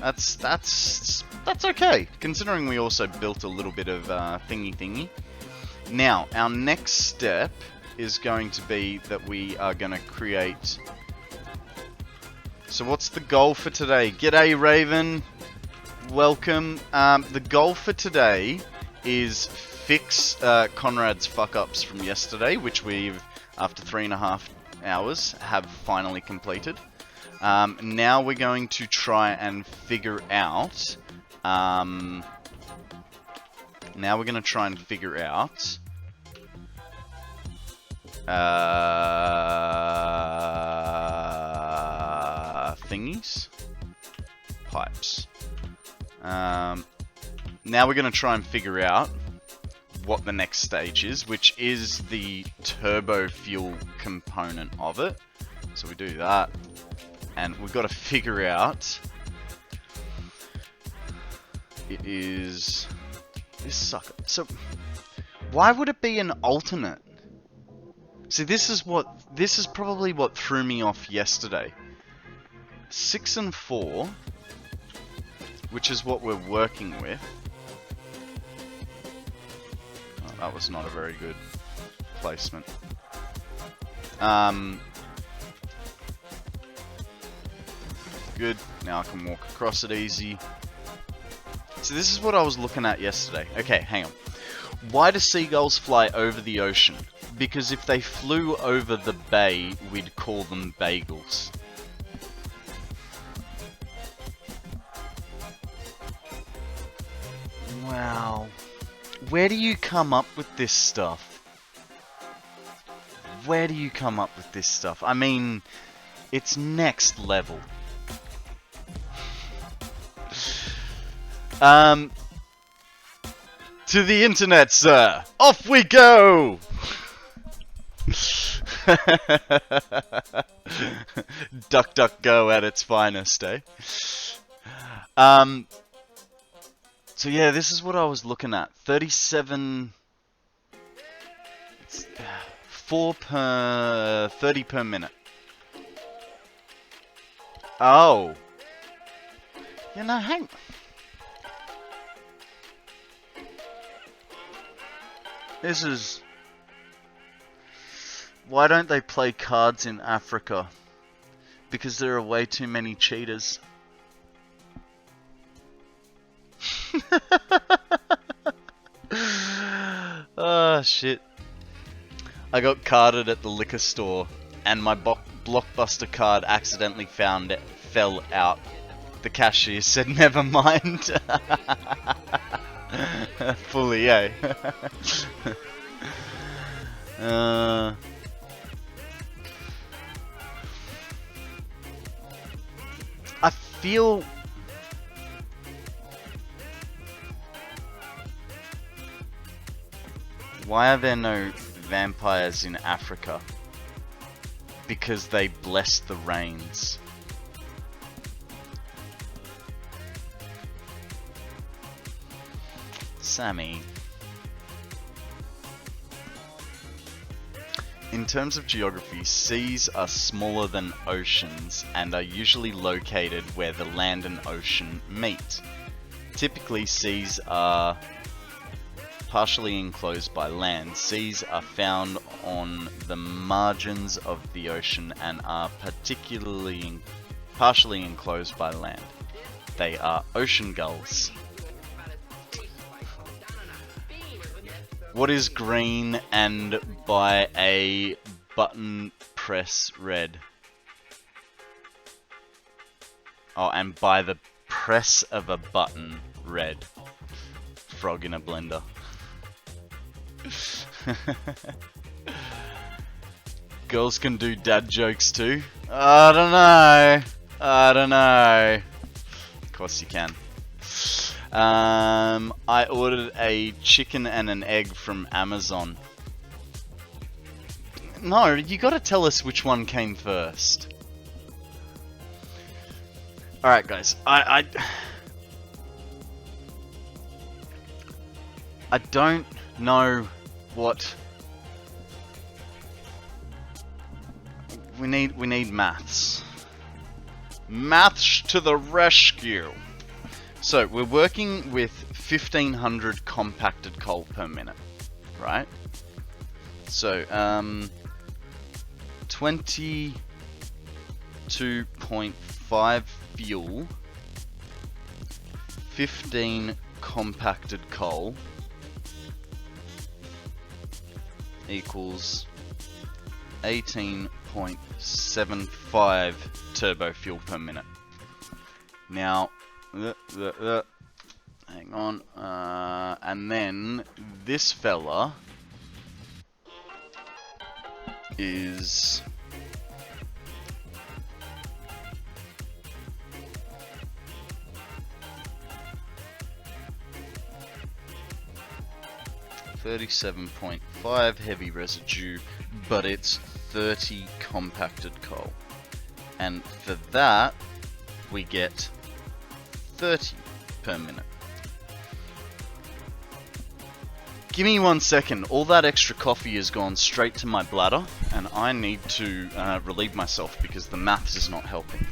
That's okay, considering we also built a little bit of thingy. Now, our next step is going to be that we are going to create... So what's the goal for today? G'day, Raven. Welcome. The goal for today is fix Konrad's fuck-ups from yesterday, which we've, after 3.5 hours, have finally completed. Now we're going to try and figure out... thingies? Pipes. Now we're going to try and figure out what the next stage is, which is the turbo fuel component of it. So we do that, and we've got to figure out... It is... this sucker. So, why would it be an alternate? See, this is probably what threw me off yesterday. 6 and 4, which is what we're working with. that was not a very good placement. Good. Now I can walk across it easy. So this is what I was looking at yesterday. Okay, hang on. Why do seagulls fly over the ocean? Because if they flew over the bay, we'd call them bagels. Wow. Where do you come up with this stuff? Where do you come up with this stuff? I mean, it's next level. To the internet, sir! Off we go! Duck, duck, go at its finest, eh? So yeah, this is what I was looking at. 37... 30 per minute. Oh. You know, hang... This is... Why don't they play cards in Africa? Because there are way too many cheaters. Oh shit. I got carded at the liquor store and my Blockbuster card accidentally fell out. The cashier said never mind. Fully, eh? I feel... Why are there no vampires in Africa? Because they bless the rains. Sammy. In terms of geography, seas are smaller than oceans and are usually located where the land and ocean meet. Typically, seas are partially enclosed by land. Seas are found on the margins of the ocean and are partially enclosed by land. They are ocean gulls. What is green and by a button press red? Oh, and by the press of a button red. Frog in a blender. Girls can do dad jokes too? I don't know. I don't know. Of course you can. I ordered a chicken and an egg from Amazon. No, you gotta tell us which one came first. Alright guys, I don't know what... We need maths. Maths to the rescue! So, we're working with 1500 compacted coal per minute, right? So, 22.5 fuel, 15 compacted coal equals 18.75 turbo fuel per minute. Now, hang on, and then this fella is $37.5 heavy residue, but it's 30 compacted coal, and for that we get 30 per minute. Give me 1 second. All that extra coffee has gone straight to my bladder, and I need to relieve myself because the maths is not helping.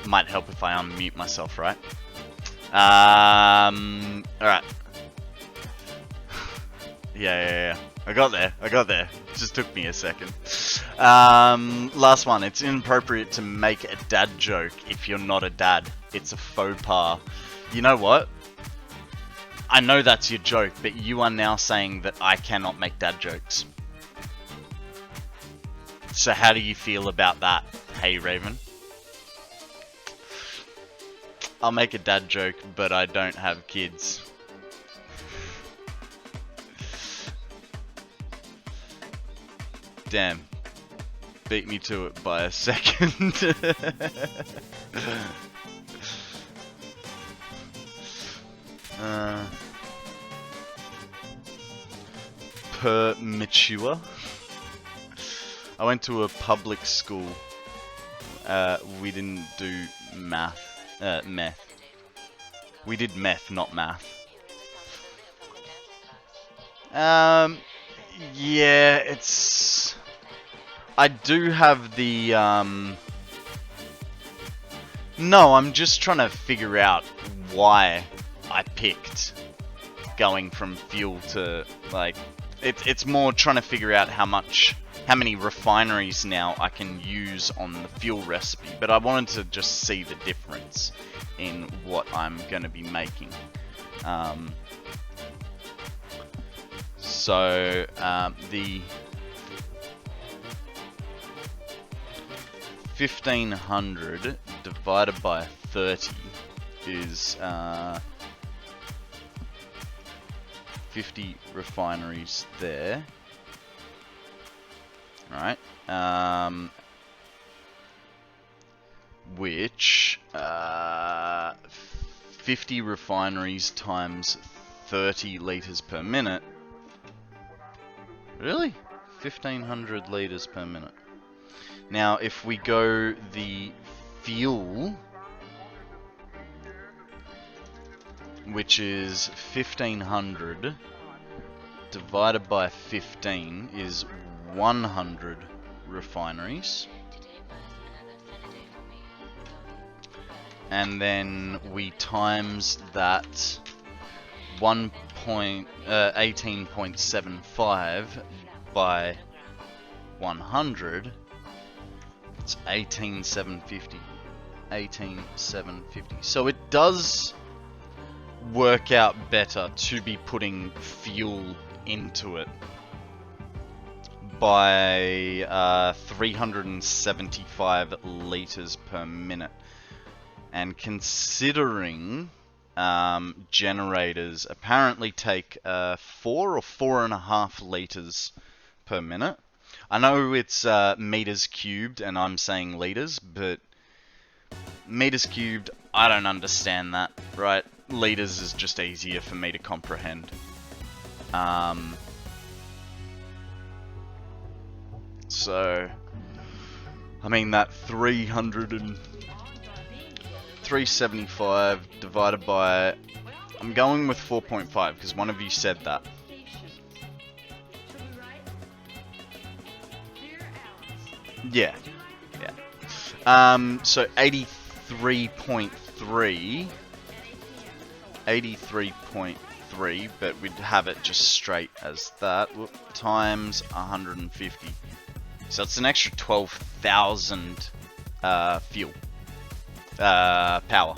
Might help if I unmute myself, right? Alright. Yeah. I got there. It just took me a second. Last one. It's inappropriate to make a dad joke if you're not a dad. It's a faux pas. You know what? I know that's your joke, but you are now saying that I cannot make dad jokes. So how do you feel about that, hey Raven? I'll make a dad joke, but I don't have kids. Damn. Beat me to it by a second. Per mature. I went to a public school. We didn't do meth. We did meth, not math. Yeah, it's... I do have the, No, I'm just trying to figure out why I picked going from fuel to, like... It's more trying to figure out how many refineries now I can use on the fuel recipe. But I wanted to just see the difference in what I'm going to be making. The 1500 divided by 30 is 50 refineries there. Alright. Which 50 refineries times 30 liters per minute. Really? 1500 liters per minute. Now, if we go the fuel, which is 1500 divided by 15 is 100 refineries. And then we times that 18.75 by 100. It's 18,750. 18,750. So it does work out better to be putting fuel into it by 375 liters per minute. And considering generators apparently take 4 or 4.5 liters per minute. I know it's meters cubed and I'm saying liters, but meters cubed, I don't understand that, right? Liters is just easier for me to comprehend. So, I mean that 375 divided by, I'm going with 4.5 because one of you said that. Yeah. So 83.3, but we'd have it just straight as that, times 150. So it's an extra 12,000 fuel power.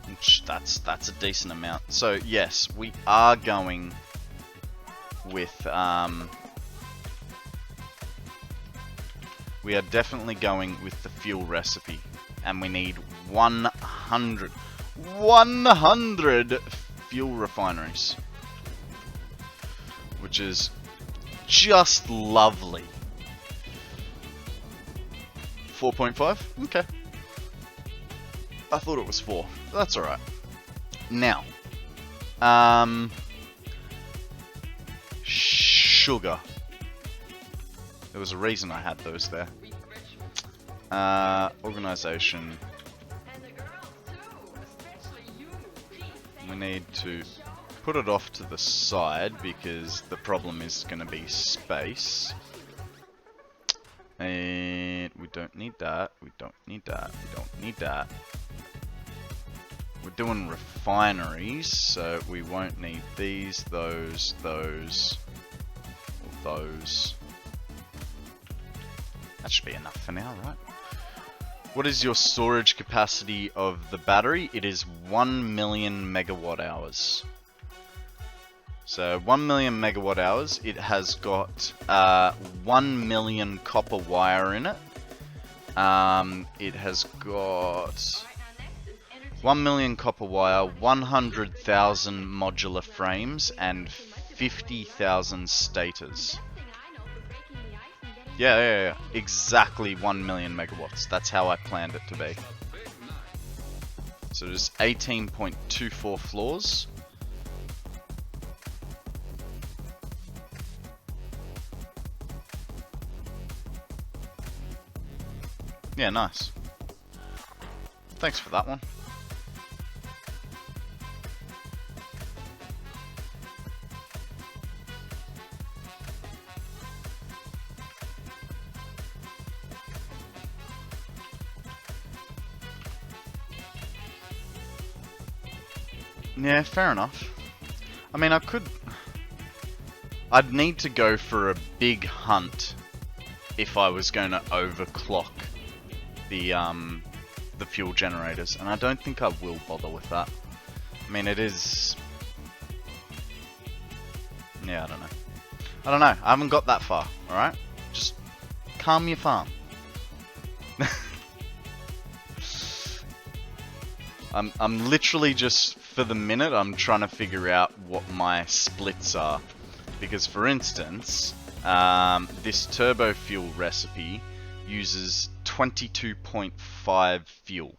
Which that's a decent amount. So yes, we are going with we are definitely going with the fuel recipe, and we need 100 fuel refineries, which is just lovely. 4.5? Okay. I thought it was 4. That's alright. Now, sugar. There was a reason I had those there. Organization. We need to put it off to the side because the problem is going to be space. And we don't need that. We don't need that. We don't need that. We're doing refineries, so we won't need these, those, or those. That should be enough for now, right? What is your storage capacity of the battery? It is 1 million megawatt hours. So 1 million megawatt hours. It has got 1 million copper wire in it. It has got 1 million copper wire, 100,000 modular frames, and 50,000 stators. Yeah. Exactly 1 million megawatts. That's how I planned it to be. So there's 18.24 floors. Yeah, nice. Thanks for that one. Yeah, fair enough. I mean, I'd need to go for a big hunt if I was going to overclock the fuel generators, and I don't think I will bother with that. I mean, it is... Yeah, I don't know. I haven't got that far, alright? Just calm your farm. I'm literally just, for the minute, I'm trying to figure out what my splits are. Because, for instance, this turbo fuel recipe uses 22.5 fuel.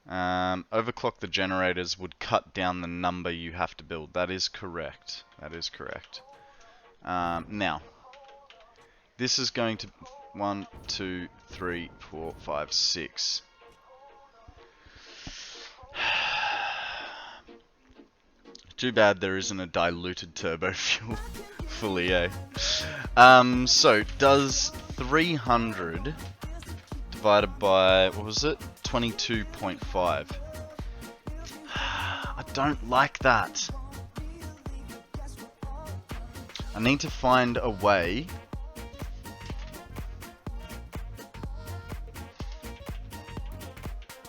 Overclock the generators would cut down the number you have to build. That is correct. That is correct. Now, this is going to 1, 2, 3, 4, 5, 6. Too bad there isn't a diluted turbo fuel fully, eh? So does 300 divided by, what was it? 22.5. I don't like that. I need to find a way.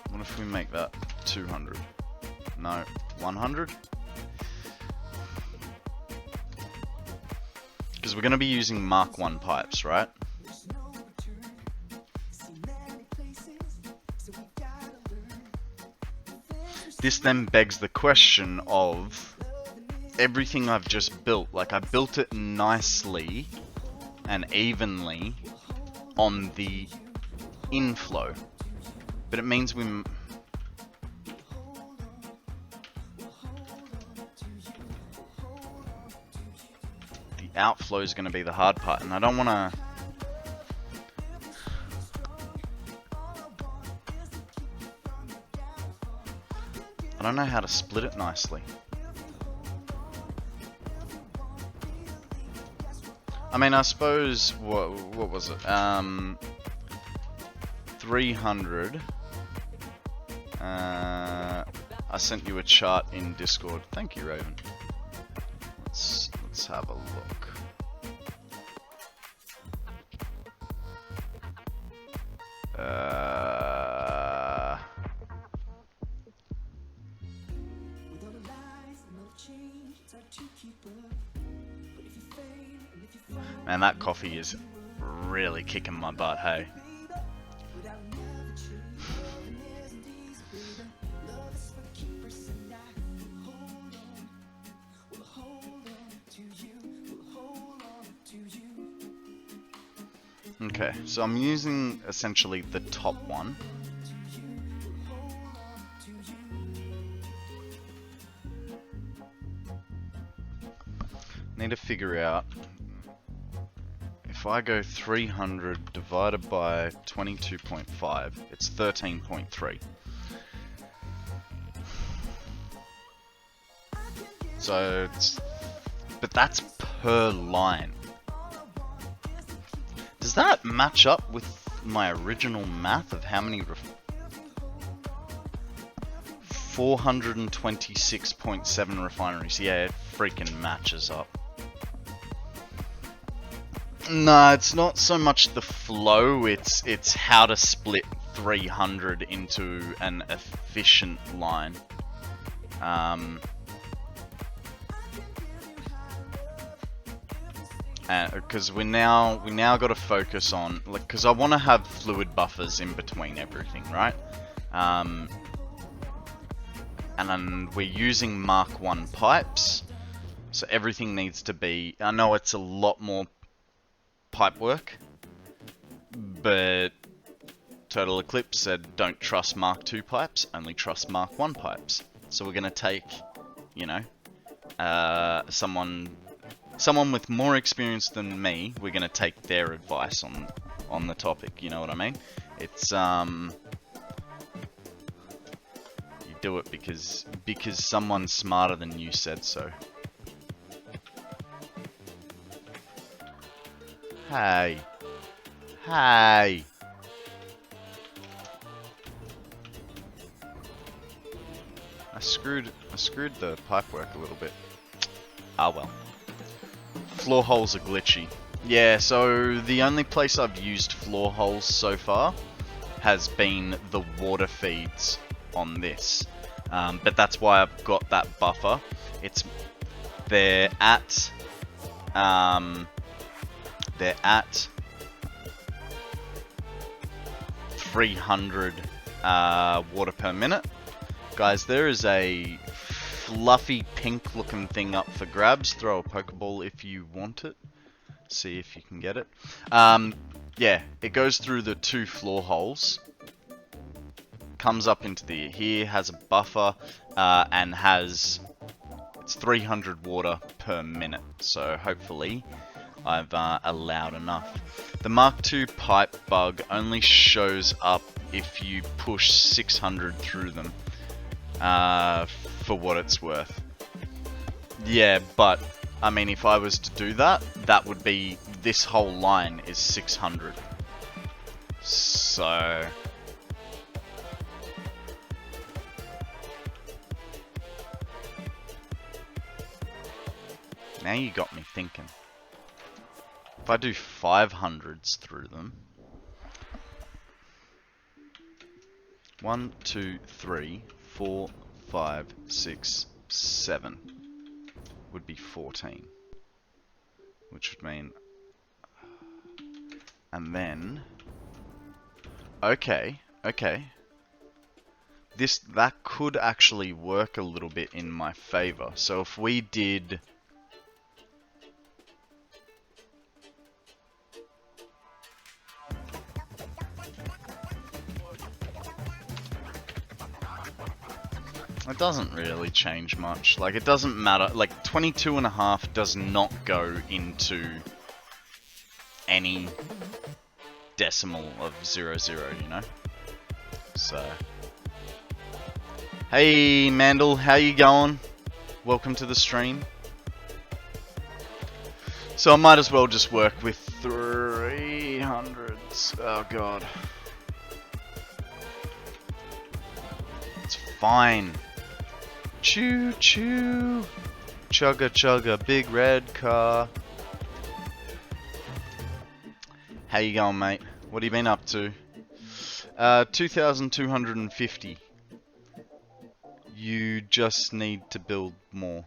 What if we make that 200? No, 100? Because we're going to be using Mark 1 pipes, right? This then begs the question of everything I've just built. Like, I built it nicely and evenly on the inflow. But it means we... outflow is going to be the hard part, and I don't want to... I don't know how to split it nicely. I mean, I suppose, what was it? 300. I sent you a chart in Discord. Thank you, Raven. Let's have a look. Man, that coffee is really kicking my butt, hey. Okay, so I'm using essentially the top one. Need to figure out if I go 300 divided by 22.5, it's 13.3. So it's, but that's per line. Does that match up with my original math of how many 426.7 refineries? Yeah, it freaking matches up. No, it's not so much the flow, it's how to split 300 into an efficient line. Because we now got to focus on, like, because I want to have fluid buffers in between everything, right? And then we're using Mark 1 pipes, so everything needs to be. I know it's a lot more pipe work, but TotalXclipse said don't trust Mark 2 pipes, only trust Mark 1 pipes. So we're gonna take, you know, someone with more experience than me. We're gonna take their advice on the topic. You know what I mean? It's you do it because someone smarter than you said so. Hey. Hey. I screwed the pipework a little bit. Ah well. Floor holes are glitchy. Yeah, so the only place I've used floor holes so far has been the water feeds on this. But that's why I've got that buffer. They're at 300 water per minute. Guys, there is a fluffy pink looking thing up for grabs. Throw a Pokeball if you want it. See if you can get it. Yeah, it goes through the 2 floor holes. Comes up into the here, has a buffer, and it's 300 water per minute. So hopefully I've allowed enough. The Mark II pipe bug only shows up if you push 600 through them, for what it's worth. Yeah, but I mean, if I was to do that, that would be, this whole line is 600. So now you got me thinking. If I do 500s through them, 1, 2, 3, 4, 5, 6, 7 would be 14, which would mean, and then, okay, that could actually work a little bit in my favor. So if we did, it doesn't really change much. Like, it doesn't matter. Like, 22.5 does not go into any decimal of 00, you know? So, hey Mandel, how you going? Welcome to the stream. So I might as well just work with 300s. Oh god. It's fine. Choo choo. Chugga chugga, big red car. How you going, mate? What have you been up to? 2,250. You just need to build more.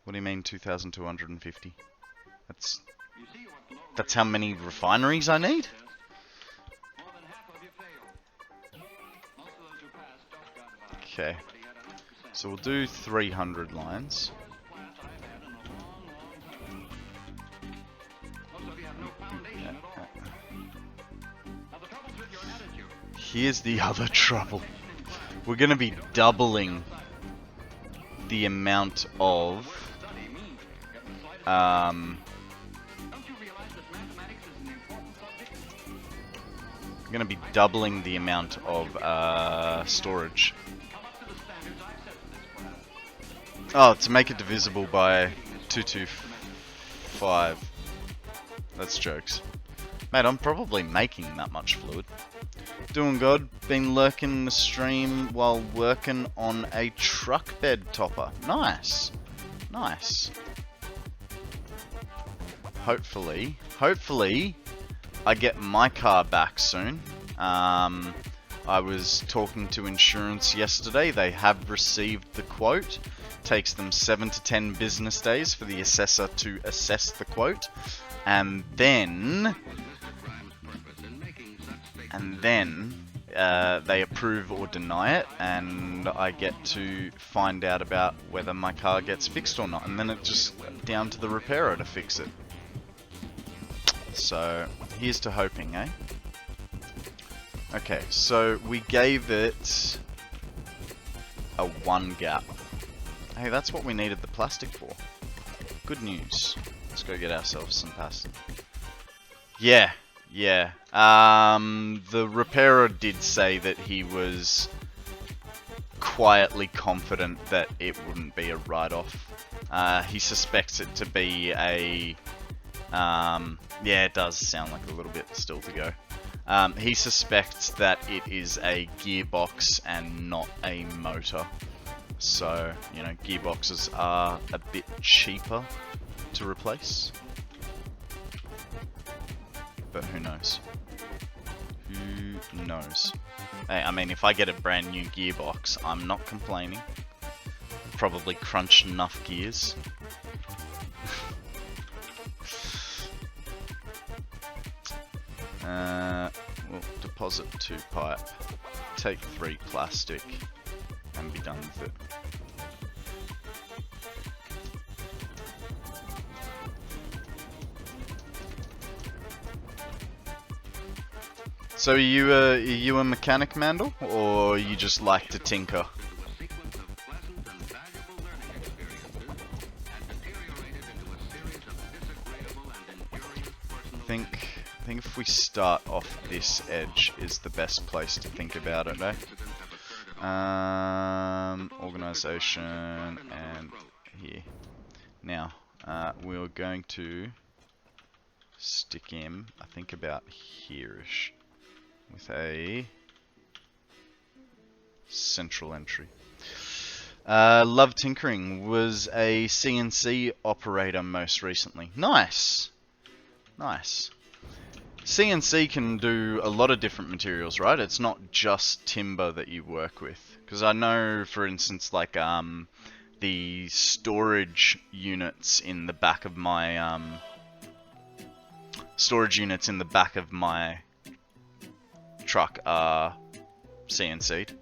What do you mean 2,250? That's how many refineries I need? Okay. So we'll do 300 lines. Here's the other trouble. We're going to be doubling the amount of storage. Oh, to make it divisible by 225. That's jokes. Mate, I'm probably making that much fluid. Doing good. Been lurking the stream while working on a truck bed topper. Nice. Nice. Hopefully, I get my car back soon. I was talking to insurance yesterday. They have received the quote. Takes them 7 to 10 business days for the assessor to assess the quote. And then they approve or deny it, and I get to find out about whether my car gets fixed or not, and then it's just down to the repairer to fix it. So here's to hoping, eh? Okay, so we gave it a 1 gap. Hey, that's what we needed the plastic for. Good news. Let's go get ourselves some pasta. Yeah. The repairer did say that he was quietly confident that it wouldn't be a write-off. He suspects it to be a... yeah, it does sound like a little bit still to go. He suspects that it is a gearbox and not a motor. So, you know, gearboxes are a bit cheaper to replace. But who knows? Who knows? Hey, I mean, if I get a brand new gearbox, I'm not complaining. Probably crunch enough gears. We'll deposit 2 pipe, take 3 plastic, and be done with it. So are you a mechanic, Mandel, or you just like to tinker? I think if we start off this edge is the best place to think about it, eh? Organization and here. Now, we're going to stick him, I think about here-ish, with a central entry. Love tinkering, was a CNC operator most recently. Nice! Nice. CNC can do a lot of different materials, right? It's not just timber that you work with. Because I know, for instance, like the storage units in the back of my truck are CNC'd.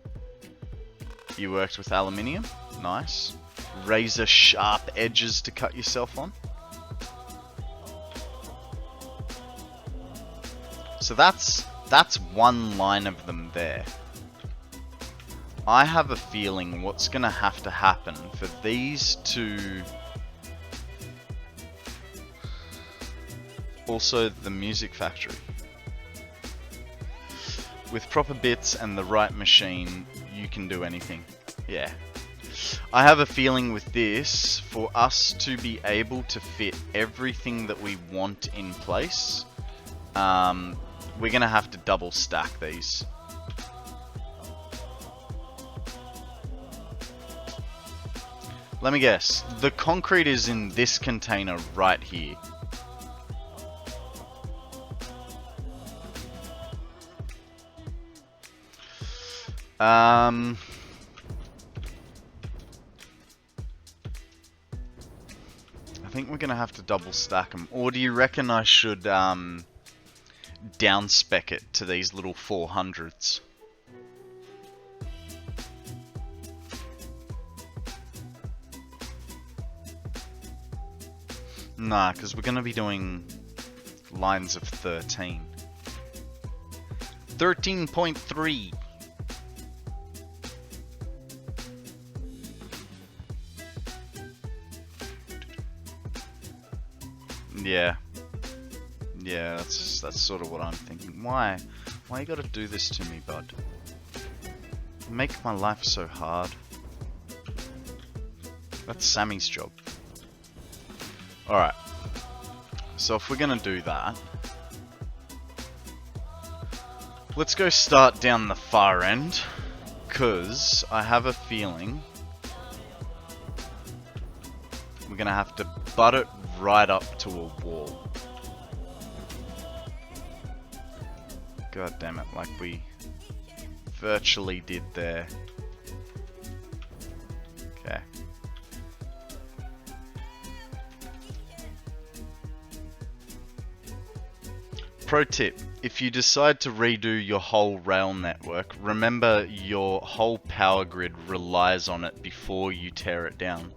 You worked with aluminium, nice. Razor sharp edges to cut yourself on. So that's one line of them there. I have a feeling what's gonna have to happen for these to... Also the music factory. With proper bits and the right machine, you can do anything. Yeah. I have a feeling with this, for us to be able to fit everything that we want in place, we're gonna have to double stack these. Let me guess. The concrete is in this container right here. I think we're gonna have to double stack them. Or do you reckon I should down spec it to these little 400s? Nah, because we're gonna be doing lines of 13. 13.3. Yeah. Yeah, that's sort of what I'm thinking. Why you gotta do this to me, bud? Make my life so hard. That's Sammy's job. Alright. So if we're gonna do that, let's go start down the far end, because I have a feeling we're gonna have to butt it right up to a wall. God damn it, like we virtually did there. Okay. Pro tip, if you decide to redo your whole rail network, remember your whole power grid relies on it before you tear it down.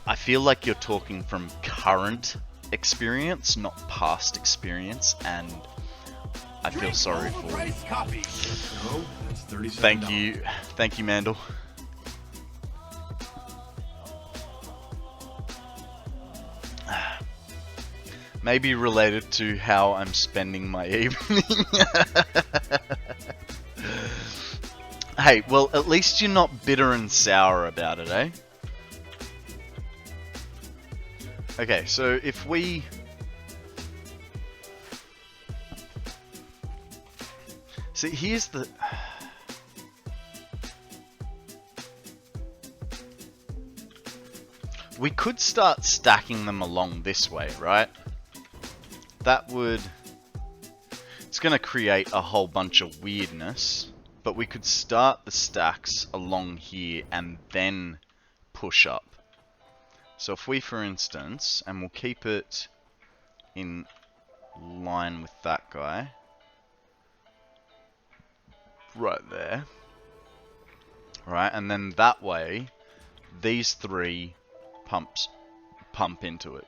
I feel like you're talking from current experience, not past experience, and I feel sorry for you. Copy. So that's $37. Thank you, Mandel. Maybe related to how I'm spending my evening. Hey, well, at least you're not bitter and sour about it, eh? Okay, so if we... See, here's the... We could start stacking them along this way, right? That would... It's going to create a whole bunch of weirdness, but we could start the stacks along here and then push up. So if we, for instance, and we'll keep it in line with that guy, right there, right, and then that way, these three pump into it.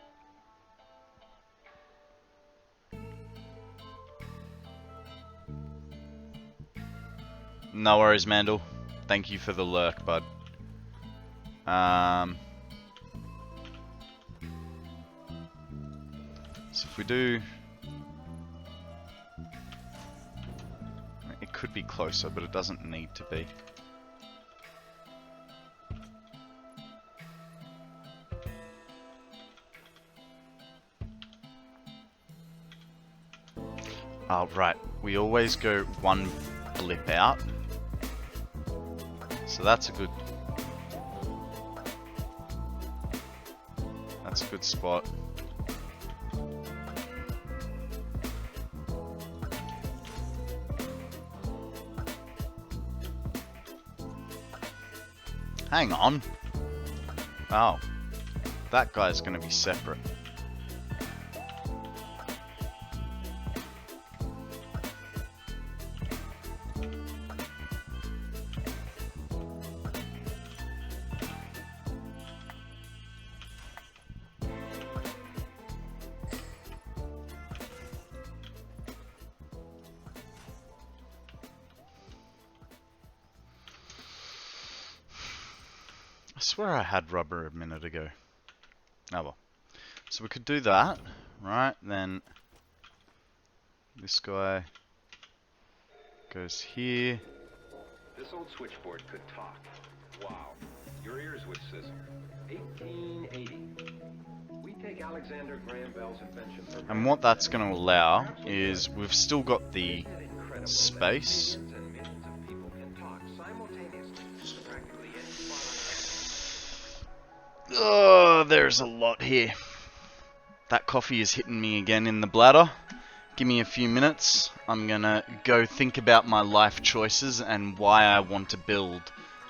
No worries, Mandel. Thank you for the lurk, bud. So if we do... It could be closer, but it doesn't need to be. Oh, right. We always go one blip out. So that's a good... That's a good spot. Hang on. Oh. That guy's gonna be separate. I swear I had rubber a minute ago. Oh well. So we could do that, right? Then this guy goes here. This old switchboard could talk. Wow. Your ears would sizzle. 1880. We take Alexander Graham Bell's invention for And what that's going to allow is we've still got the space. millions and millions of people can talk simultaneously to practically any spot on Earth. Oh, there's a lot here. That coffee is hitting me again in the bladder. Give me a few minutes. I'm gonna go think about my life choices and why I want to build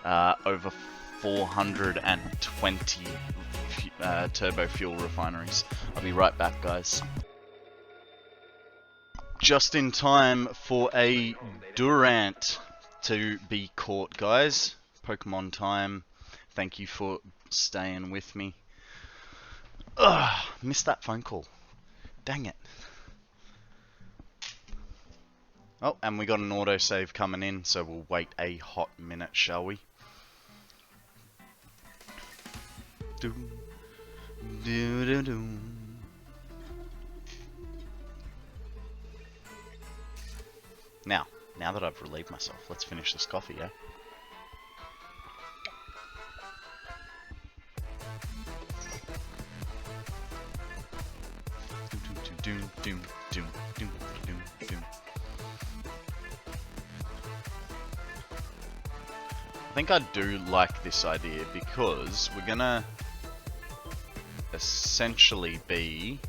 over 420 turbo fuel refineries. I'll be right back, guys. Just in time for a Durant to be caught, guys. Pokemon time. Thank you for staying with me. Ugh, missed that phone call. Dang it. Oh, and we got an autosave coming in, so we'll wait a hot minute, shall we? Doom, doo doo doo. Now that I've relieved myself, let's finish this coffee, yeah? Doom, doom, doom, doom, doom, doom. I think I do like this idea because we're gonna essentially be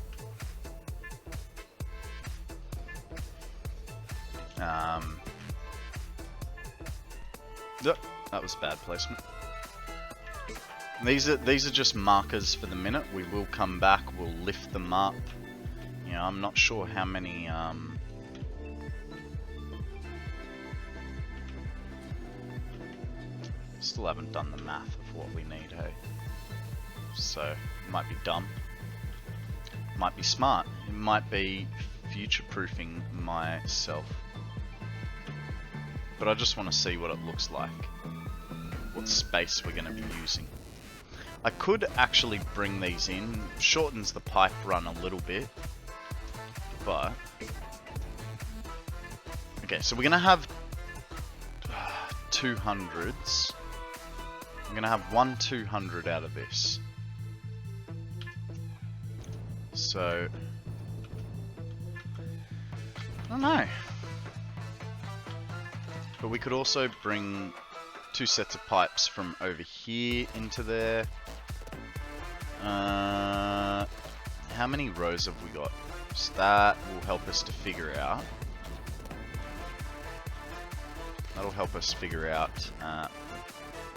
that was bad placement. These are just markers for the minute. We will come back, we'll lift them up. You know, I'm not sure how many still haven't done the math of what we need, hey? So, it might be dumb. It might be smart. It might be future-proofing myself. But I just want to see what it looks like. What space we're going to be using. I could actually bring these in. Shortens the pipe run a little bit. But... okay, so we're going to have 200s. I'm going to have one 200 out of this. So... I don't know. But we could also bring 2 sets of pipes from over here into there. How many rows have we got? So that will help us to figure out. That'll help us figure out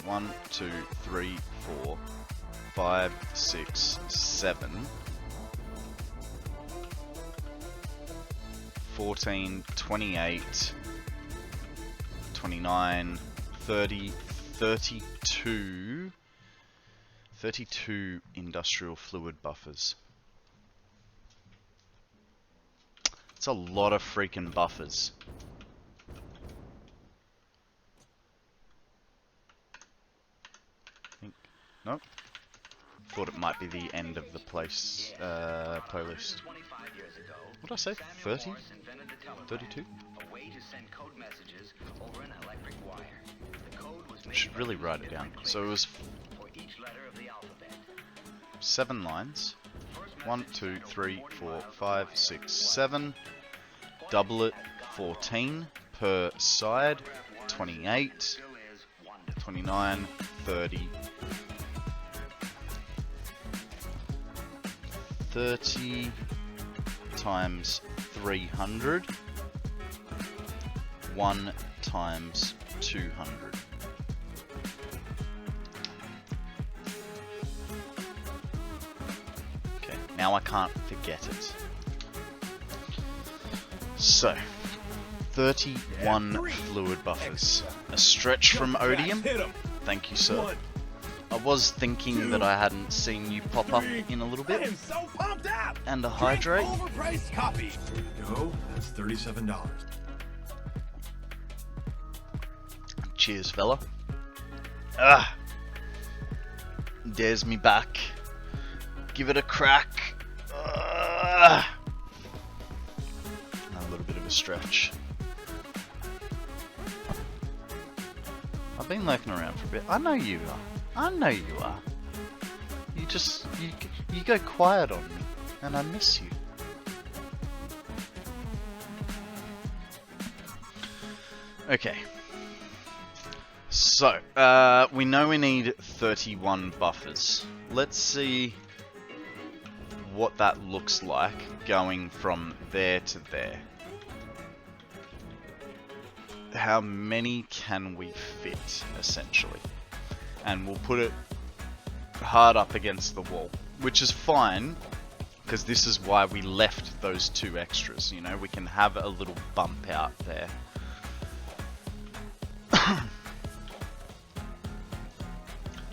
1, 2, 3, 4, 5, 6, 7, 14, 28, 29, 30, 32 industrial fluid buffers. It's a lot of freaking buffers. Nope. Thought it might be the end of the playlist. What did I say? 30? 32? I should really write it down. So it was 7 lines. 1, 2, 3, 4, 5, 6, 7. Double it, 14 per side. 28, 29, 30. 30 times 300. 1 times 200. Okay, now I can't forget it. So, 31 fluid buffers. A stretch from Odium. Thank you, sir. I was thinking that I hadn't seen you pop up in a little bit. And a hydrate. Overpriced copy. There you go. That's $37. Cheers, fella. Ah, dares me back. Give it a crack. A little bit of a stretch. I've been lurking around for a bit. I know you are. I know you are. You just you go quiet on me, and I miss you. Okay. So, we know we need 31 buffers. Let's see what that looks like going from there to there. How many can we fit, essentially? And we'll put it hard up against the wall, which is fine, because this is why we left those 2 extras, you know? We can have a little bump out there.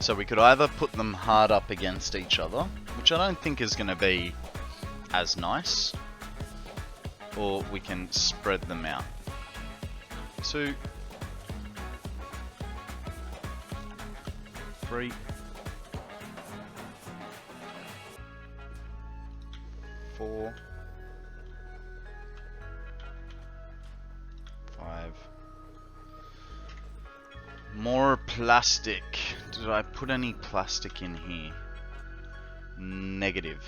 So we could either put them hard up against each other, which I don't think is going to be as nice, or we can spread them out. 2, 3, 4, 5, More plastic. Did I put any plastic in here? Negative.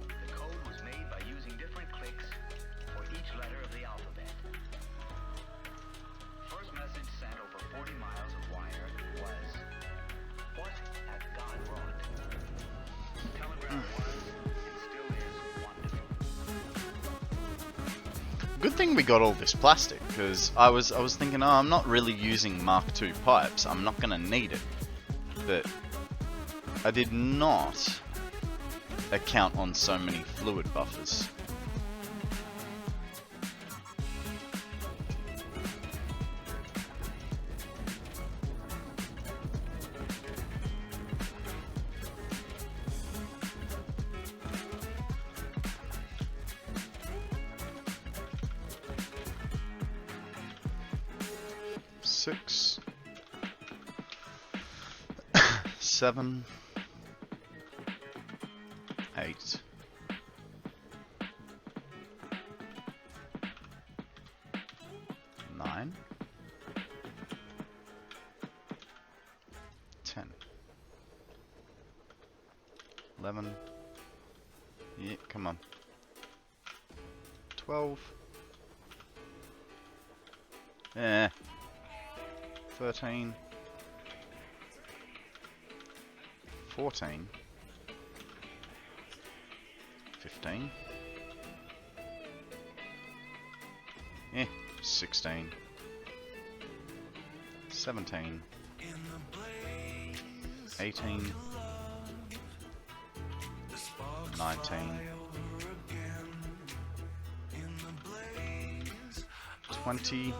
The code was made by using different clicks for each letter of the alphabet. First message sent over 40 miles of wire was, "What has God wrought?" Telegram was, and still is, wonderful. Good thing we got all this plastic, because I was thinking, oh, I'm not really using Mark II pipes. I'm not gonna need it. But I did not account on so many fluid buffers. Six. 7, 8, 9, 10, 11, yeah, come on, 12, 13, 14, 15, 16, 17, 18, 19, 20,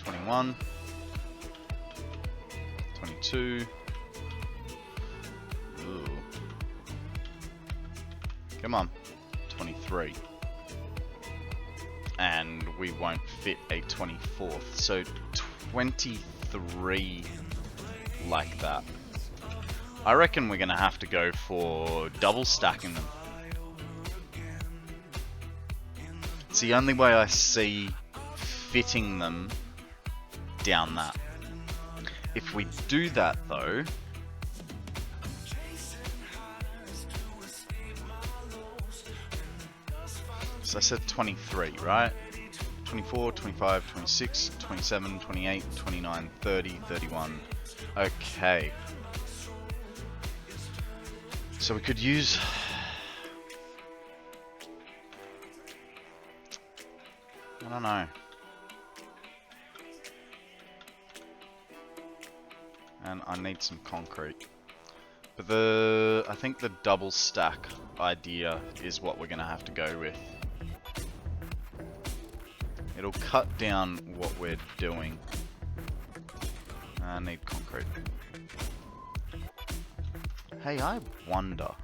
21, 22, ooh. Come on, 23, and we won't fit a 24th, so 23 like that. I reckon we're gonna have to go for double stacking them. It's the only way I see fitting them down that. If we do that though, so I said 23, right? 24, 25, 26, 27, 28, 29, 30, 31. Okay. So we could use... I don't know. And I need some concrete. But I think the double stack idea is what we're gonna have to go with. It'll cut down what we're doing. I need concrete. Hey, I wonder.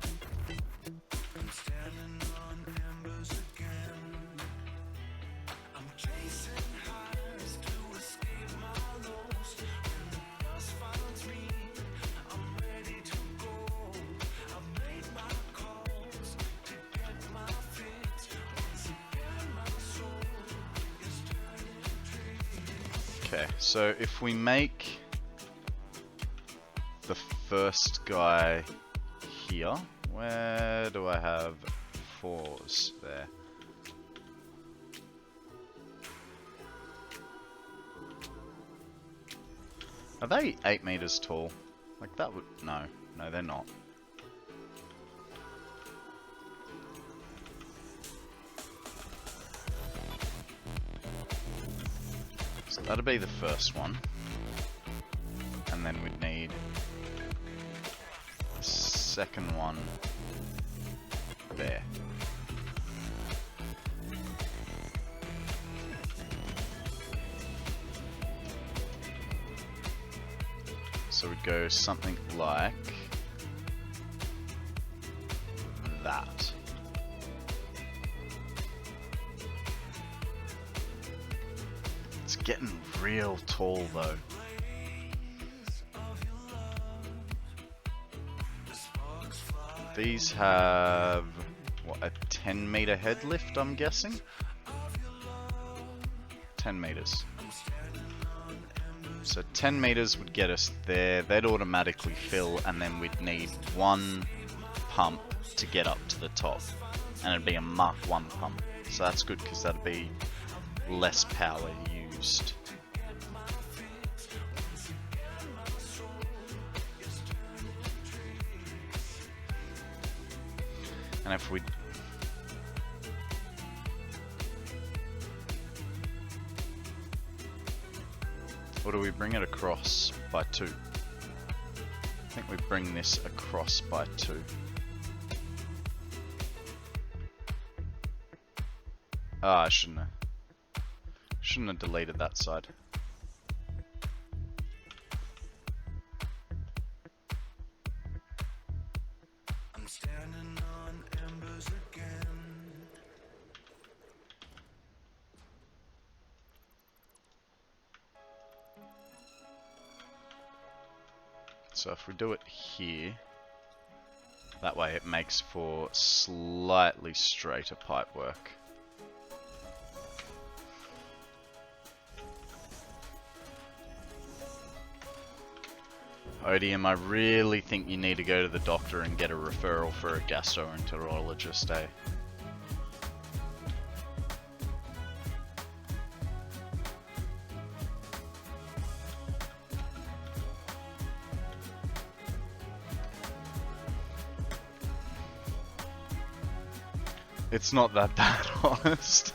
Okay, so if we make the first guy here, where do I have 4s there? Are they 8 meters tall? Like that would, no, they're not. So that'll be the first one. And then we'd need the second one there. So we'd go something like that. It's getting real tall though. These have what, a 10-meter head lift, I'm guessing? 10 meters. So 10 meters would get us there, they'd automatically fill, and then we'd need one pump to get up to the top. And it'd be a Mark 1 pump. So that's good because that'd be less power used. And if we... Or do we bring it across by 2? I think we bring this across by 2. Ah, I shouldn't have deleted that side. I'm standing on embers again. So if we do it here, that way it makes for slightly straighter pipe work. Odium, I really think you need to go to the doctor and get a referral for a gastroenterologist, eh? It's not that bad, honest.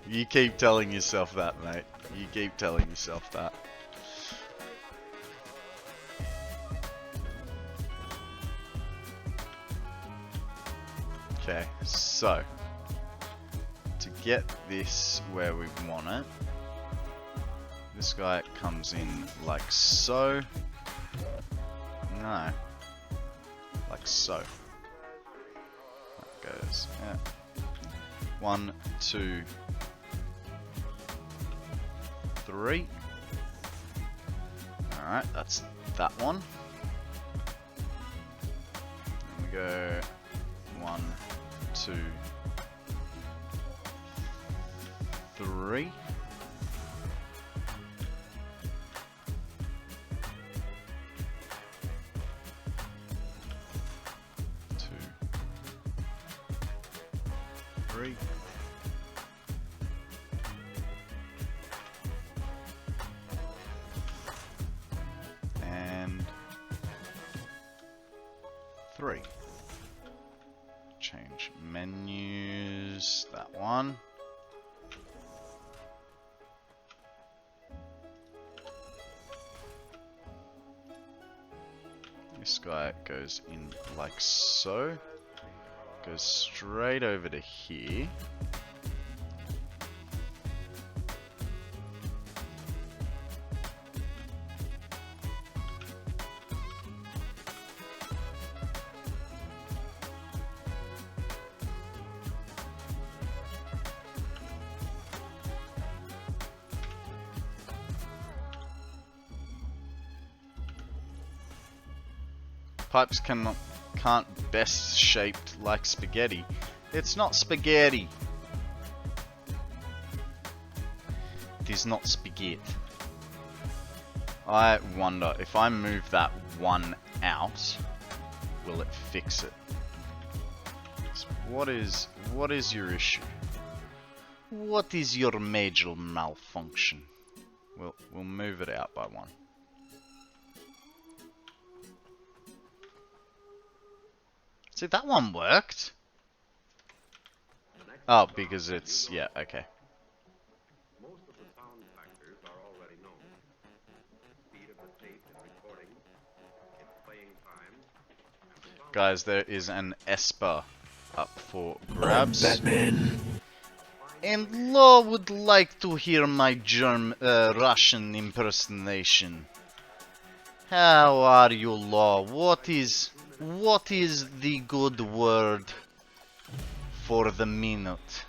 You keep telling yourself that, mate. You keep telling yourself that. Okay, so to get this where we want it, this guy comes in like so. No. Like so. That goes, yeah. 1, 2, 3. Alright, that's that one. Then we go 1, 2, 3. And 3. Change menus, that one. This guy goes in like so. Goes straight over to here. Pipes can't best shaped like spaghetti. It's not spaghetti. It is not spaghetti. I wonder if I move that one out, will it fix it? So what is your issue? What is your major malfunction? We'll move it out by 1. See, that one worked. Oh, because it's, yeah, okay. Most of the sound factors are already known. Speed of the tape and recording, its playing time. Guys, there is an Esper up for grabs. Batman. And Law would like to hear my Russian impersonation. How are you, Law? What is the good word for the minute?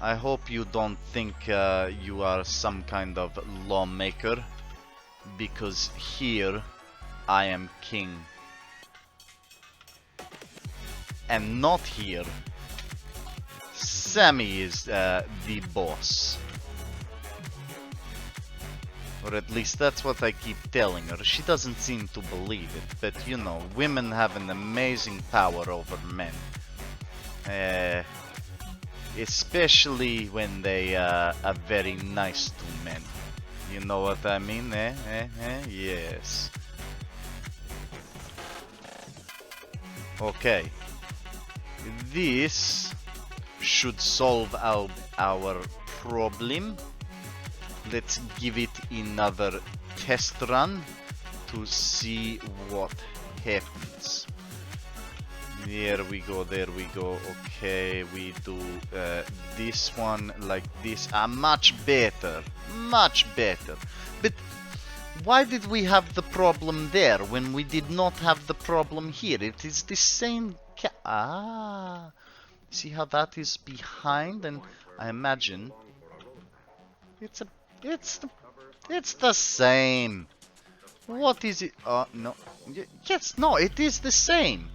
I hope you don't think you are some kind of lawmaker, because here I am king. And not here. Sammy is the boss. Or at least that's what I keep telling her. She doesn't seem to believe it, but you know, women have an amazing power over men. Especially when they are very nice to men. You know what I mean? Yes. Okay. This should solve our problem. Let's give it another test run to see what happens. There we go, there we go. Okay, we do this one like this. Much better, much better. But why did we have the problem there when we did not have the problem here? It is the same see how that is behind, and I imagine it's the same. What is it? No. Yes, no, it is the same.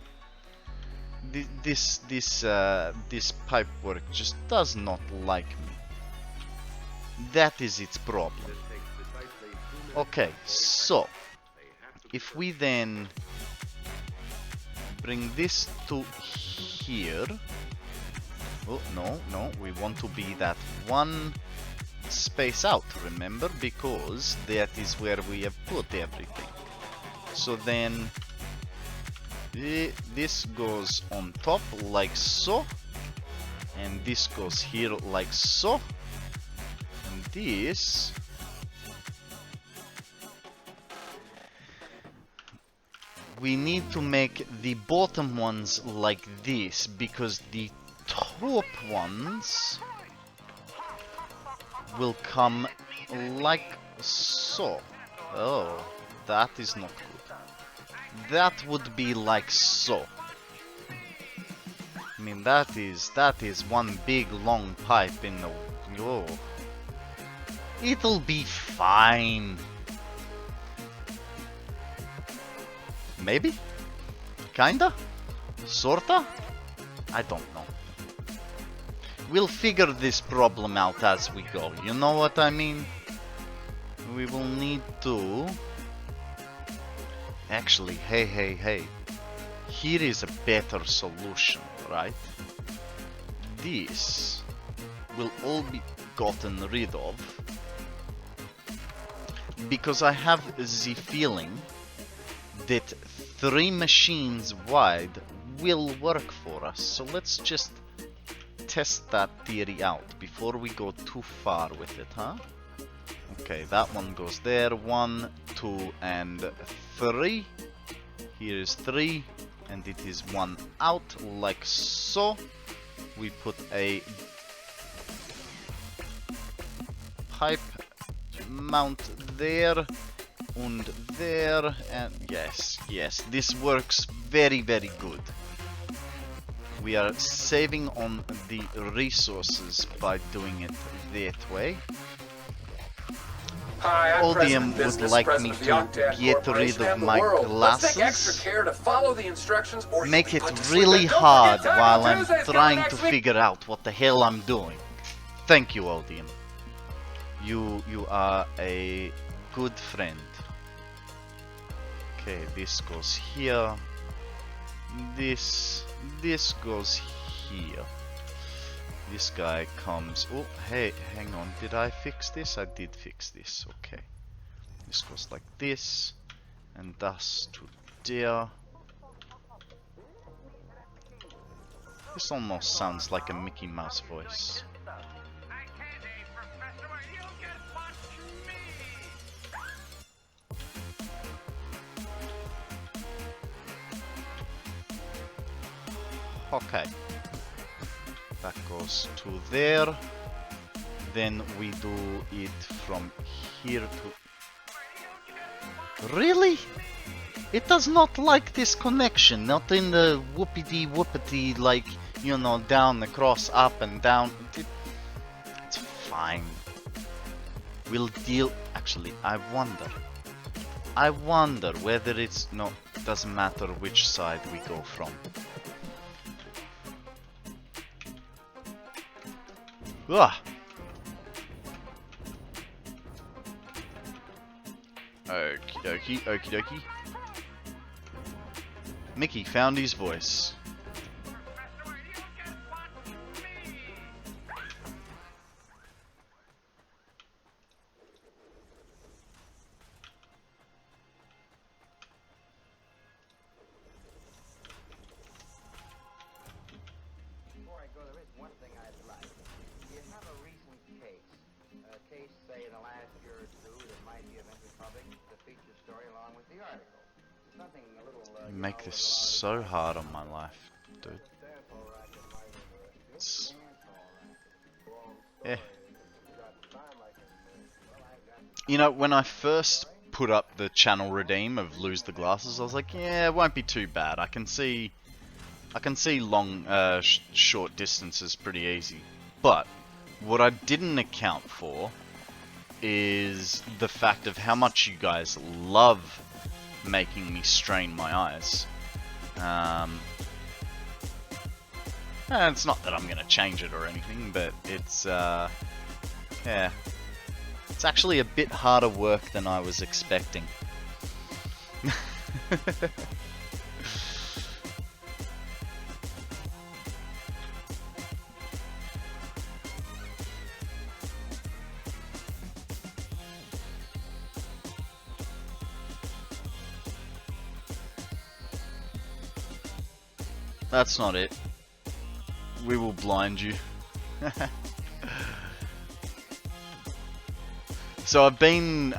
This pipe work just does not like me. That is its problem. Okay, so if we then bring this to here. Oh, no, we want to be that one space out, remember, because that is where we have put everything. So then this goes on top like so, and this goes here like so, and this we need to make the bottom ones like this, because the top ones will come like so. Oh, that is not good. That would be like so. I mean, that is one big long pipe in the... Oh. It'll be fine. Maybe? Kinda? Sorta? I don't know. We'll figure this problem out as we go, you know what I mean? We will need to... Actually, hey. Here is a better solution, right? This will all be gotten rid of, because I have the feeling that 3 machines wide will work for us. So let's just test that theory out before we go too far with it, huh? Okay, that one goes there. 1, 2, and 3. Here is 3, and it is 1 out, like so. We put a pipe mount there, and there, and yes, this works very, very good. We are saving on the resources by doing it that way. Hi, I'm Odium President would Business, like President me of the to Octad get rid Corporation of and the my world. Let's take extra glasses. care to follow the instructions, or Make you'll it be put to sleep. really And don't hard forget Taco while I'm Tuesday's coming trying next to week. figure out what the hell I'm doing. Thank you, Odium. You are a good friend. Okay, this goes here. This goes here. This guy comes... Oh, hey, hang on. Did I fix this? I did fix this. Okay. This goes like this. And thus to there. This almost sounds like a Mickey Mouse voice. Okay. That goes to there. Then we do it from here to... Really? It does not like this connection. Not in the whoopity like, you know, down, across, up and down. It's fine. We'll deal... Actually, I wonder. I wonder whether it's not, doesn't matter which side we go from. Ugh. Okie dokie, okie dokie. Mickey found his voice. Before I go, there is one thing I'd like. Do you have a recent case? A case, say, in the last year or two that might be of interest public, the feature story along with the article. Something a little, You make this so hard on my life, dude. It's... Yeah. You know, when I first put up the channel redeem of Lose the Glasses, I was like, yeah, it won't be too bad. I can see long, short distances pretty easy. But what I didn't account for is the fact of how much you guys love making me strain my eyes. And it's not that I'm gonna change it or anything, but it's yeah, it's actually a bit harder work than I was expecting. That's not it. We will blind you. So I've been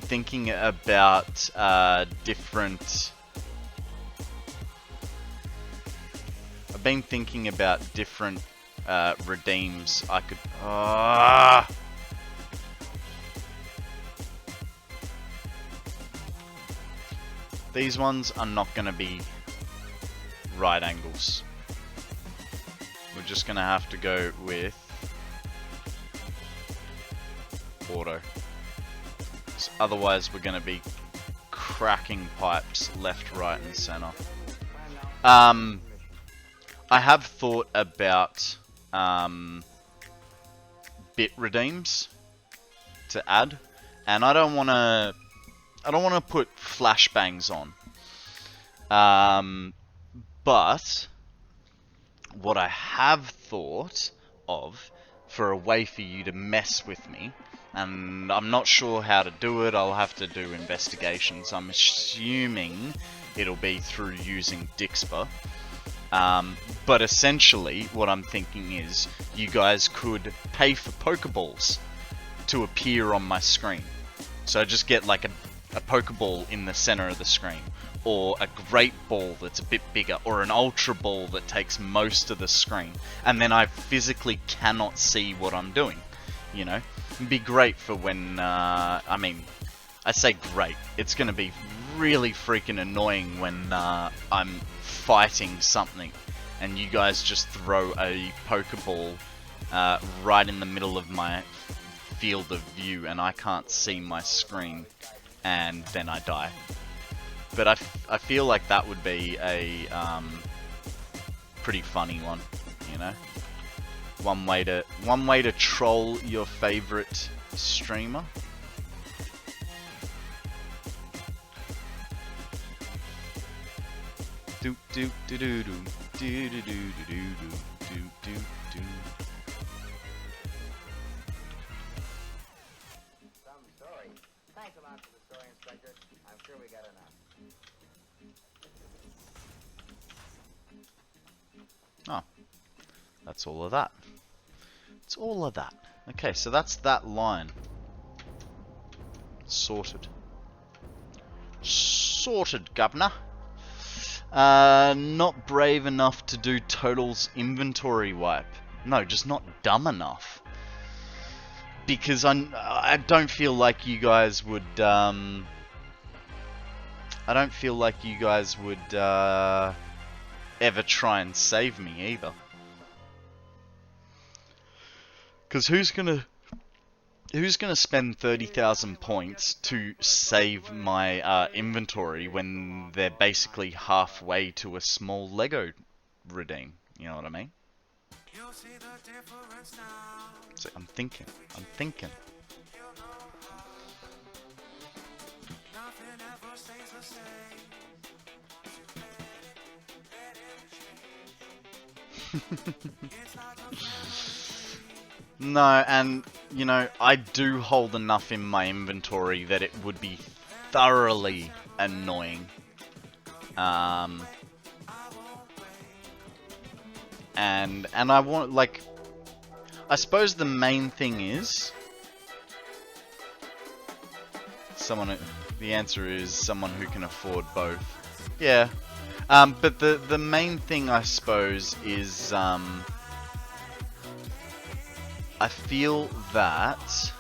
thinking about different. I've been thinking about different redeems I could. These ones are not going to be right angles. We're just gonna have to go with auto. So otherwise we're gonna be cracking pipes left, right and center. I have thought about bit redeems to add, and I don't wanna put flashbangs on. But what I have thought of for a way for you to mess with me, and I'm not sure how to do it, I'll have to do investigations. I'm assuming it'll be through using Dixper. But essentially what I'm thinking is you guys could pay for Pokeballs to appear on my screen. So just get like a Pokeball in the center of the screen, or a great ball that's a bit bigger, or an ultra ball that takes most of the screen, and then I physically cannot see what I'm doing, you know? It'd be great for when, I mean, I say great, it's gonna be really freaking annoying when I'm fighting something, and you guys just throw a Pokeball right in the middle of my field of view, and I can't see my screen, and then I die. But I feel like that would be a pretty funny one, you know. One way to troll your favorite streamer. Do do do do do do do do do do do do. Some story. Thanks a lot for the story, Inspector. I'm sure we got enough. Oh, that's all of that. It's all of that. Okay, so that's that line. Sorted. Sorted, governor. Not brave enough to do Total's inventory wipe. No, just not dumb enough. Because I don't feel like you guys would, I don't feel like you guys would, ever try and save me either. Because who's gonna Who's going to spend 30,000 points to save my inventory when they're basically halfway to a small Lego redeem? You know what I mean? So I'm thinking. No, and, you know, I do hold enough in my inventory that it would be thoroughly annoying. And I want, like, I suppose the main thing is the answer is someone who can afford both. Yeah. But the main thing, I suppose, is, I feel that,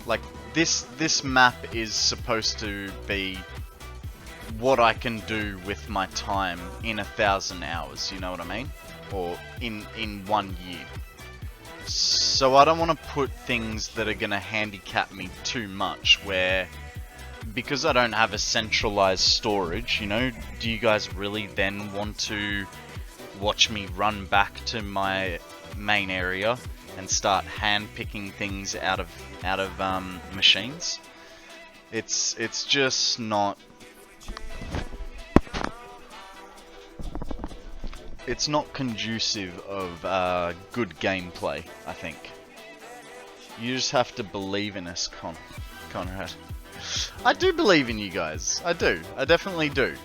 like, this map is supposed to be what I can do with my time in 1,000 hours, you know what I mean? Or in 1 year. So I don't want to put things that are going to handicap me too much, where, because I don't have a centralized storage, you know, do you guys really then want to watch me run back to my main area and start hand picking things out of machines? It's just not. It's not conducive of good gameplay, I think. You just have to believe in us, Konrad. I do believe in you guys. I do. I definitely do.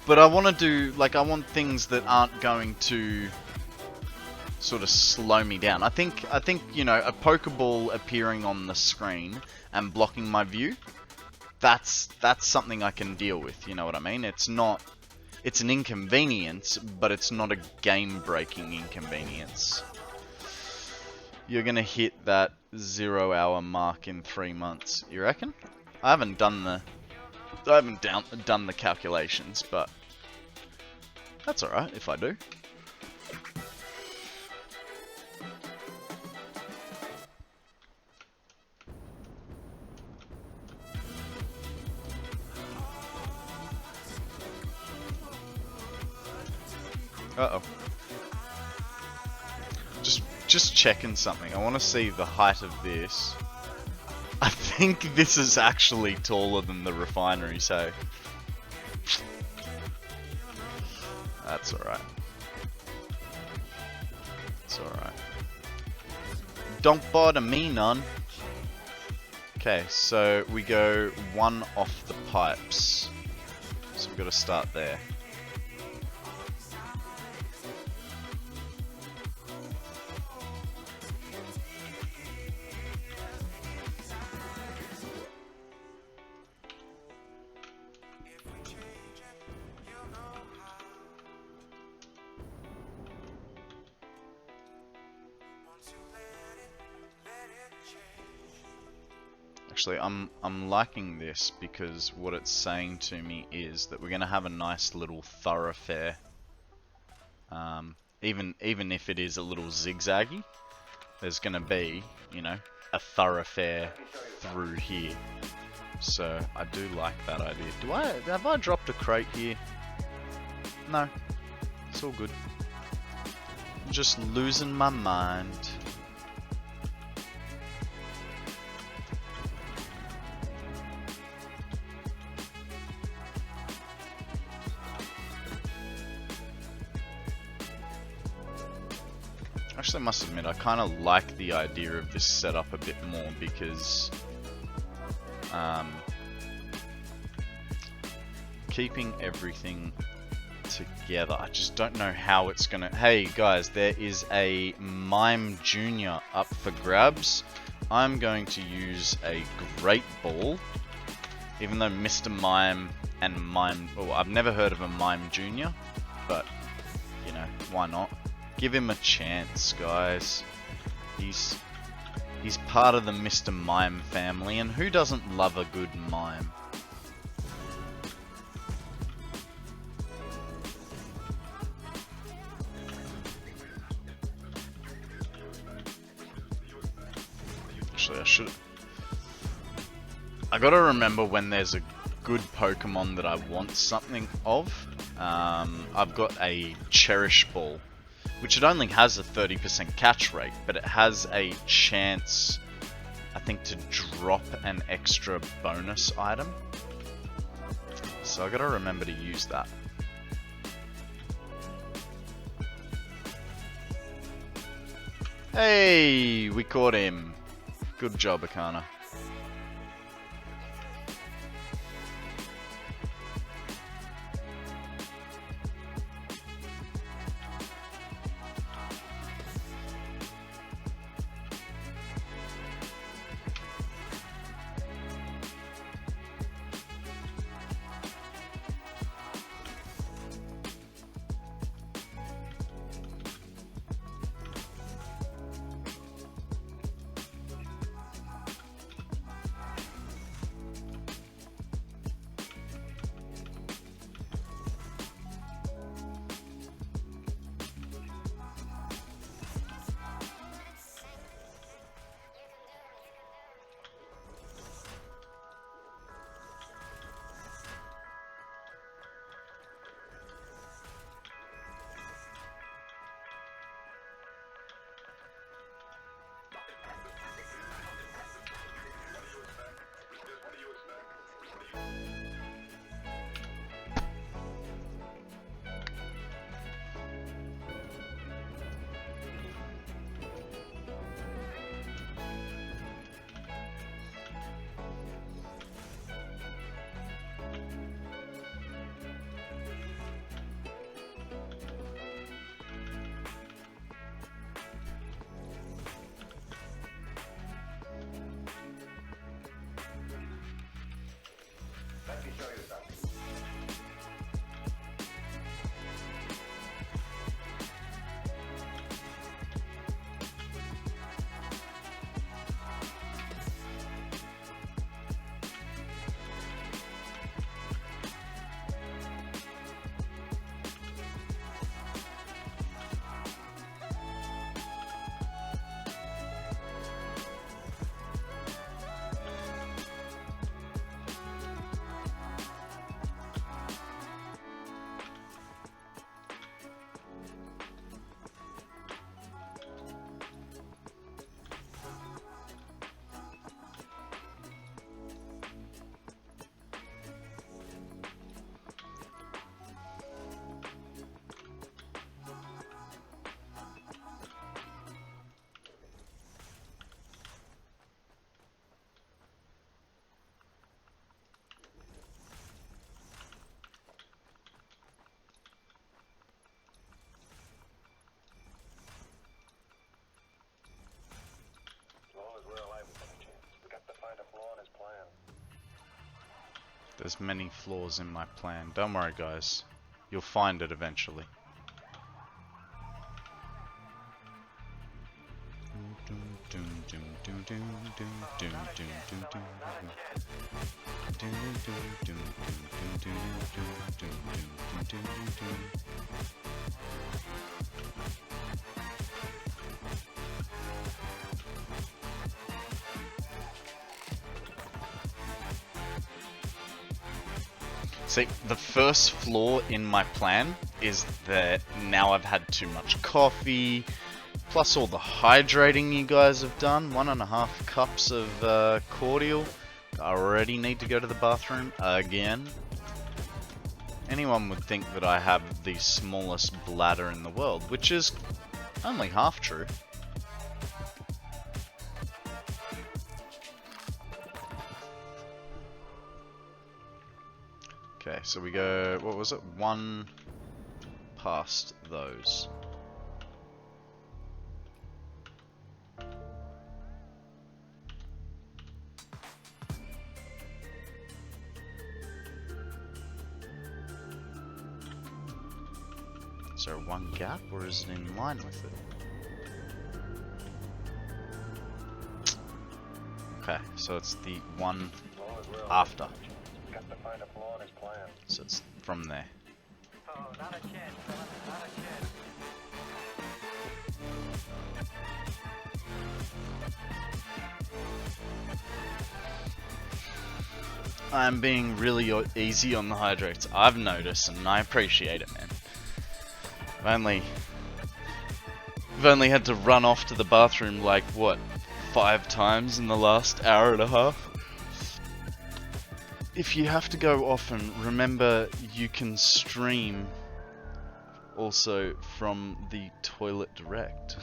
But I want to do, like, I want things that aren't going to sort of slow me down. I think, you know, a Pokeball appearing on the screen and blocking my view, that's something I can deal with, you know what I mean? It's not, it's an inconvenience, but it's not a game-breaking inconvenience. You're gonna hit that 0 hour mark in 3 months, you reckon? I haven't done the calculations, but that's alright if I do. Uh-oh. Just checking something. I want to see the height of this. I think this is actually taller than the refinery, so that's alright. It's alright. Don't bother me none. Okay, so we go 1 off the pipes. So we've got to start there. Actually, I'm liking this because what it's saying to me is that we're gonna have a nice little thoroughfare. Even if it is a little zigzaggy, there's gonna be, you know, a thoroughfare through here. So I do like that idea. Have I dropped a crate here? No, it's all good. I'm just losing my mind. Actually, I must admit, I kind of like the idea of this setup a bit more because keeping everything together, I just don't know how it's gonna. Hey guys, there is a Mime Junior up for grabs. I'm going to use a Great Ball, even though Mr. Mime and Mime. Oh, I've never heard of a Mime Junior, but you know, why not? Give him a chance, guys. He's part of the Mr. Mime family, and who doesn't love a good mime? Actually, I gotta remember when there's a good Pokemon that I want something of. I've got a Cherish Ball, which it only has a 30% catch rate, but it has a chance, I think, to drop an extra bonus item. So I gotta remember to use that. Hey, we caught him. Good job, Akana. Let me show you something. There's many flaws in my plan. Don't worry, guys. You'll find it eventually. See, the first flaw in my plan is that now I've had too much coffee, plus all the hydrating you guys have done. 1.5 cups of cordial. I already need to go to the bathroom again. Anyone would think that I have the smallest bladder in the world, which is only half true. Okay, so we go, what was it? 1 past those. Is there 1 gap, or is it in line with it? Okay, so it's the one after. So it's from there. Oh, not a chance, fella, not a chance. I'm being really easy on the hydrates. I've noticed, and I appreciate it, man. I've only had to run off to the bathroom like, what, 5 times in the last hour and a half? If you have to go often, remember you can stream also from the toilet direct.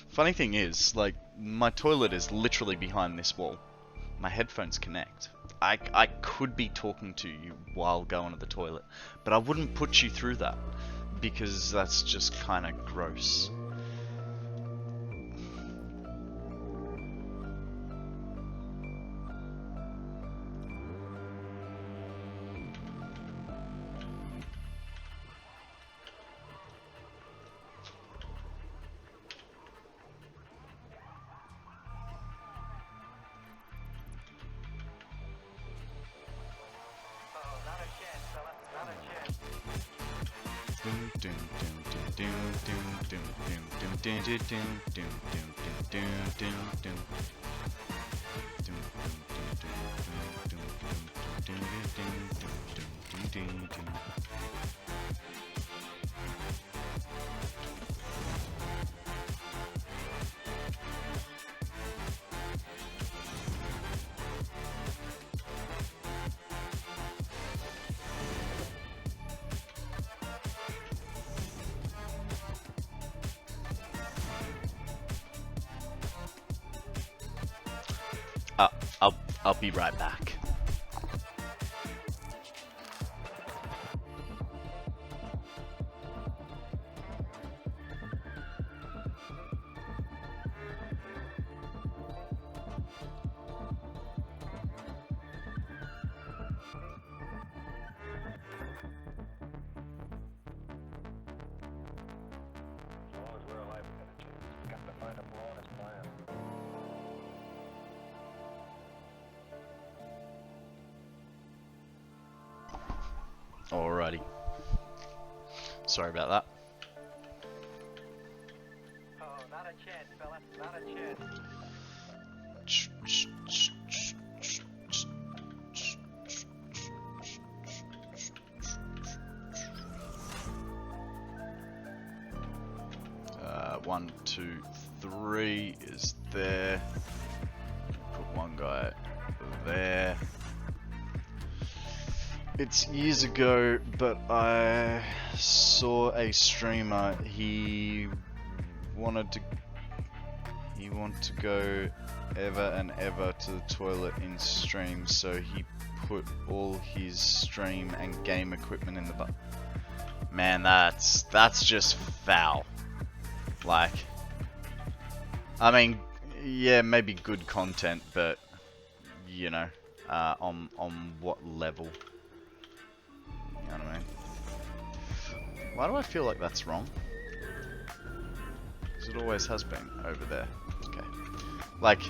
Funny thing is, like, my toilet is literally behind this wall. My headphones connect. I could be talking to you while going to the toilet, but I wouldn't put you through that, because that's just kind of gross. I'll be right back. Alrighty. Sorry about that. Oh, not a chance, fella. Not a chance. One, two, three is there. Put one guy there. It's years ago, but I saw a streamer. He wanted to go ever and ever to the toilet in stream, so he put all his stream and game equipment in the butt. Man, that's just foul. Like, I mean, yeah, maybe good content, but you know, on what level? You know what I mean? Why do I feel like that's wrong? Because it always has been over there. Okay. Like,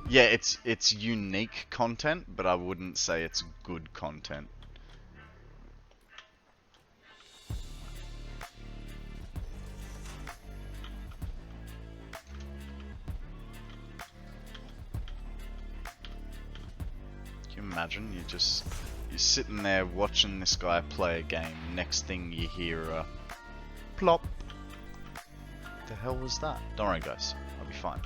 yeah, it's unique content, but I wouldn't say it's good content. Can you imagine? You're sitting there watching this guy play a game. Next thing you hear a plop. What the hell was that? Don't worry, guys. I'll be fine.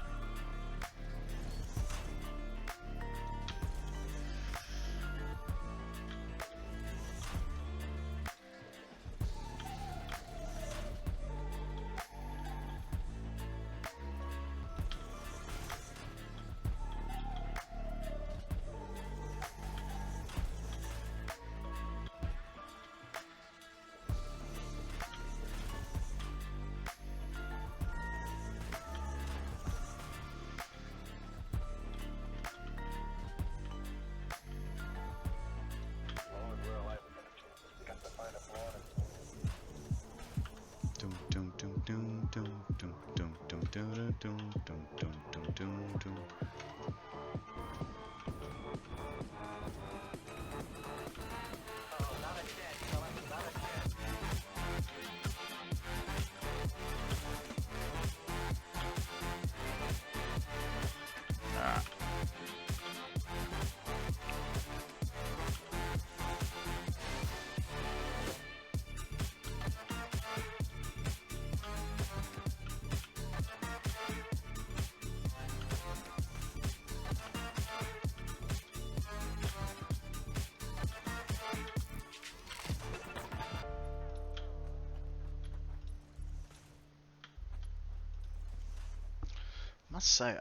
must say,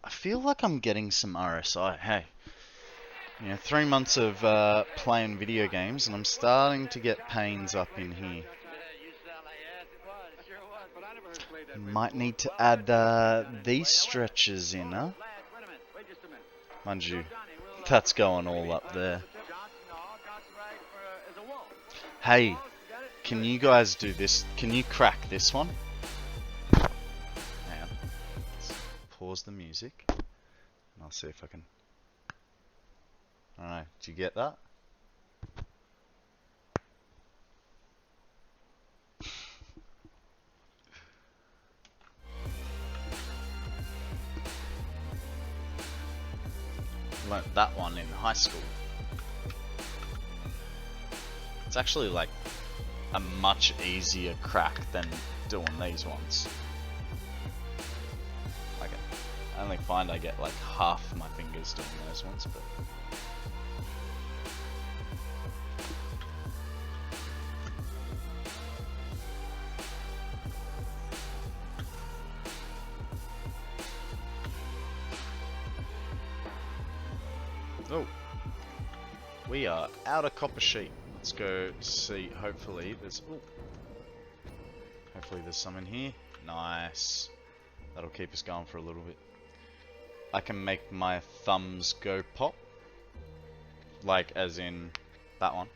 I feel like I'm getting some RSI. Hey, you know, 3 months of playing video games, and I'm starting to get pains up in here. Might need to add these stretches in, huh? Mind you, that's going all up there. Hey, can you guys do this? Can you crack this one? Hang on. Let's pause the music. And I'll see if I can. Alright, did you get that? Learnt that one in high school. It's actually like a much easier crack than doing these ones. Like I only find I get like half my fingers doing those ones, but oh, we are out of copper sheet. Let's go see. Hopefully there's. Ooh, hopefully there's some in here. Nice. That'll keep us going for a little bit. I can make my thumbs go pop, like as in that one.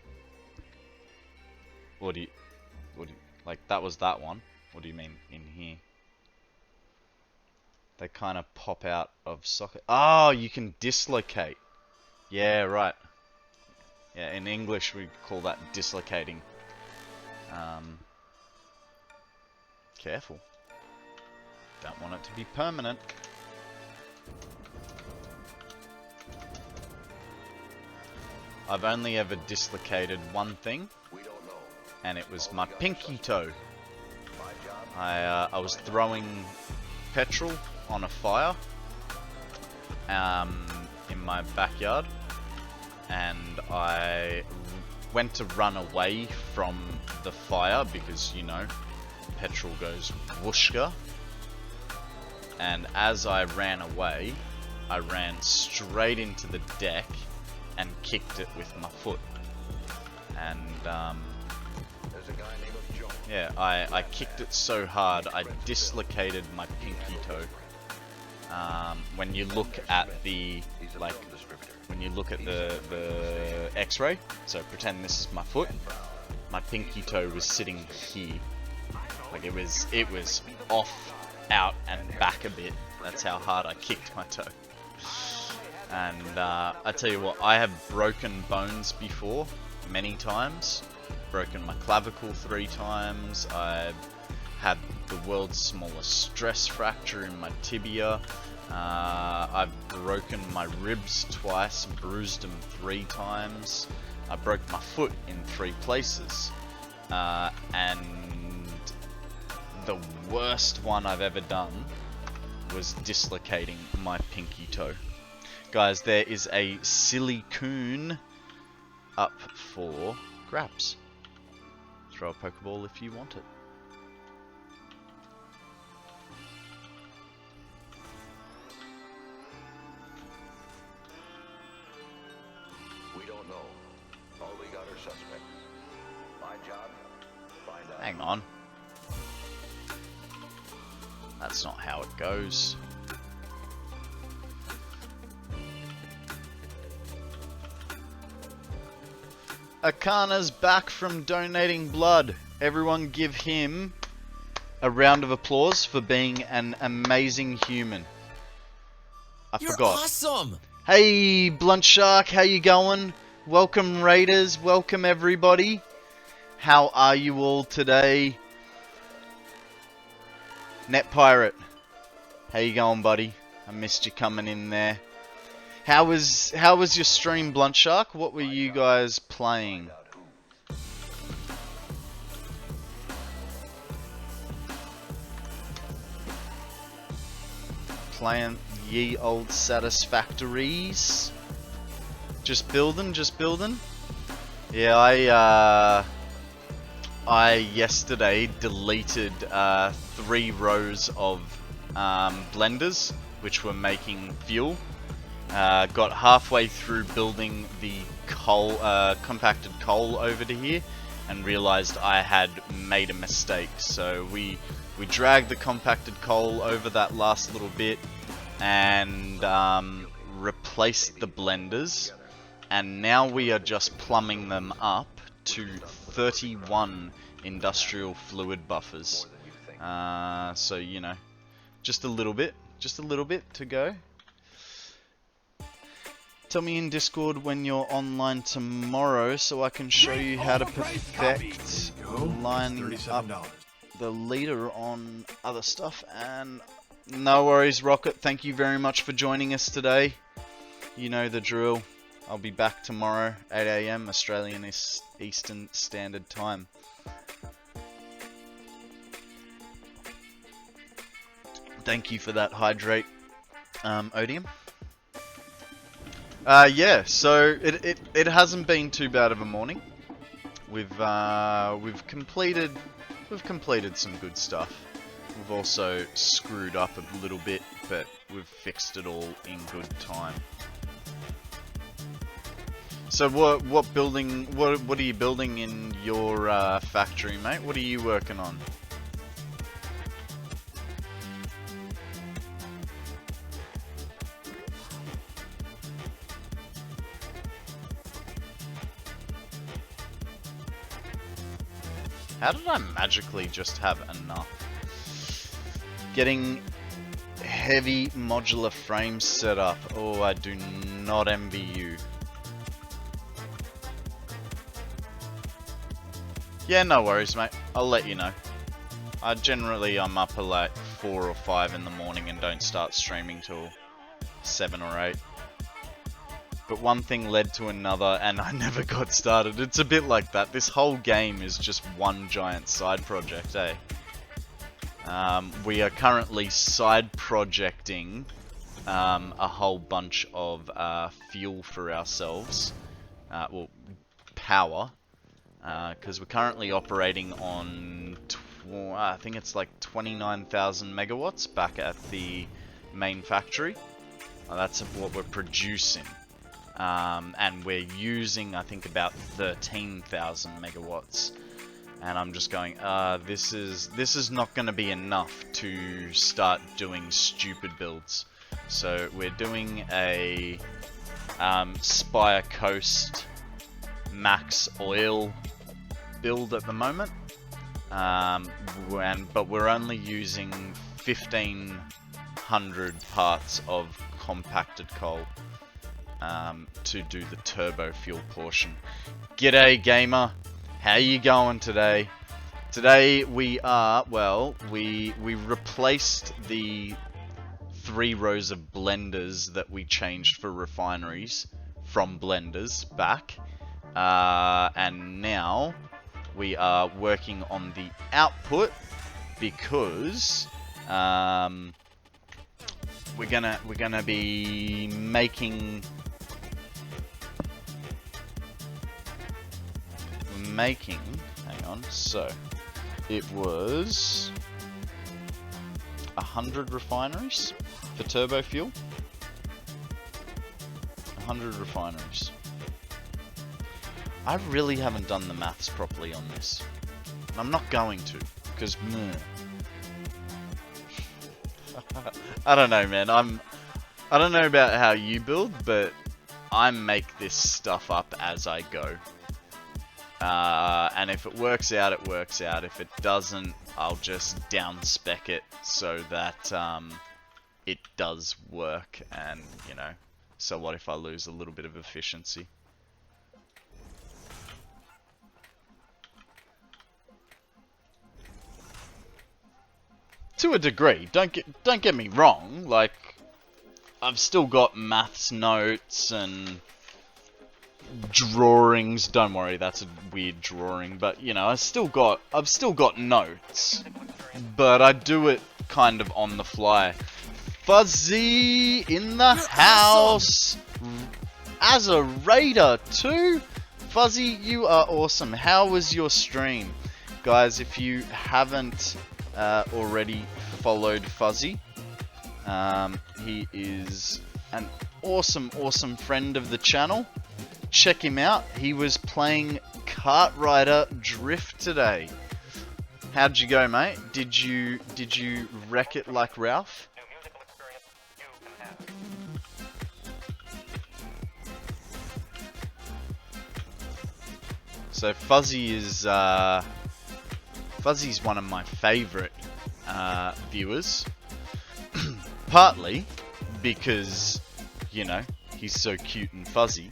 What do you like? That was that one. What do you mean in here? They kind of pop out of socket. Oh, you can dislocate. Yeah, right. Yeah, in English we call that dislocating. Careful. Don't want it to be permanent. I've only ever dislocated one thing, and it was my pinky toe. I was throwing petrol on a fire in my backyard, and I went to run away from the fire because, you know, petrol goes whooshka. And as I ran away, I ran straight into the deck and kicked it with my foot. And yeah, I kicked it so hard I dislocated my pinky toe. When you look at the when you look at the X-ray, so pretend this is my foot, my pinky toe was sitting here. Like it was off, out, and back a bit. That's how hard I kicked my toe. And I tell you what, I have broken bones before, many times. Broken my clavicle 3 times. I've had the world's smallest stress fracture in my tibia. I've broken my ribs twice, bruised them 3 times. I broke my foot in 3 places. And the worst one I've ever done was dislocating my pinky toe. Guys, there is a silly coon up for grabs. Throw a Pokeball if you want it. We don't know. All we got are suspects. My job, find out. Hang on. That's not how it goes. Akana's back from donating blood. Everyone give him a round of applause for being an amazing human. You're forgot. Awesome! Hey, Blunt Shark, how you going? Welcome, Raiders. Welcome, everybody. How are you all today? Net Pirate, how you going, buddy? I missed you coming in there. How was your stream, Blunt Shark? What were you guys playing? Playing ye old Satisfactories? Just building, just building? Yeah, I yesterday deleted 3 rows of blenders, which were making fuel. Got halfway through building the coal, compacted coal over to here, and realized I had made a mistake. So we dragged the compacted coal over that last little bit and replaced the blenders, and now we are just plumbing them up to 31 industrial fluid buffers. So you know, just a little bit to go. Tell me in Discord when you're online tomorrow so I can show you how to perfect lining up the leader on other stuff. And no worries, Rocket, thank you very much for joining us today. You know the drill. I'll be back tomorrow, 8 AM Australian Eastern Standard Time. Thank you for that hydrate, Odium. Yeah, so it hasn't been too bad of a morning. We've completed some good stuff. We've also screwed up a little bit, but we've fixed it all in good time. So what are you building in your factory, mate? What are you working on? How did I magically just have enough? Getting heavy modular frames set up. Oh, I do not envy you. Yeah, no worries, mate. I'll let you know. I'm up at like 4 or 5 in the morning and don't start streaming till 7 or 8. But one thing led to another and I never got started. It's a bit like that. This whole game is just one giant side project, eh? We are currently side projecting a whole bunch of fuel for ourselves. Well, power. Because we're currently operating on, I think it's like 29,000 megawatts back at the main factory. That's what we're producing. And we're using, I think, about 13,000 megawatts. And I'm just going, this is not going to be enough to start doing stupid builds. So we're doing a Spire Coast max oil build at the moment. But we're only using 1,500 parts of compacted coal. To do the turbo fuel portion. G'day gamer, how you going today? Today we are, well, we replaced the 3 rows of blenders that we changed for refineries from blenders back, and now we are working on the output because we're gonna be making hang on, so it was 100 refineries for turbo fuel. 100 refineries. I really haven't done the maths properly on this. And I'm not going to, because I don't know, man. I don't know about how you build, but I make this stuff up as I go. And if it works out, it works out. If it doesn't, I'll just down spec it so that it does work. And, you know, so what if I lose a little bit of efficiency? To a degree, don't get me wrong. Like, I've still got maths notes and drawings. Don't worry, that's a weird drawing, but you know, I've still got notes, but I do it kind of on the fly. Fuzzy in the house as a raider too. Fuzzy, you are awesome. How was your stream, guys? If you haven't already followed Fuzzy, He is an awesome, awesome friend of the channel. Check him out. He was playing Kart Rider Drift today. How'd you go, mate? Did you wreck it like Ralph? So Fuzzy's one of my favourite viewers, partly because, you know, he's so cute and fuzzy,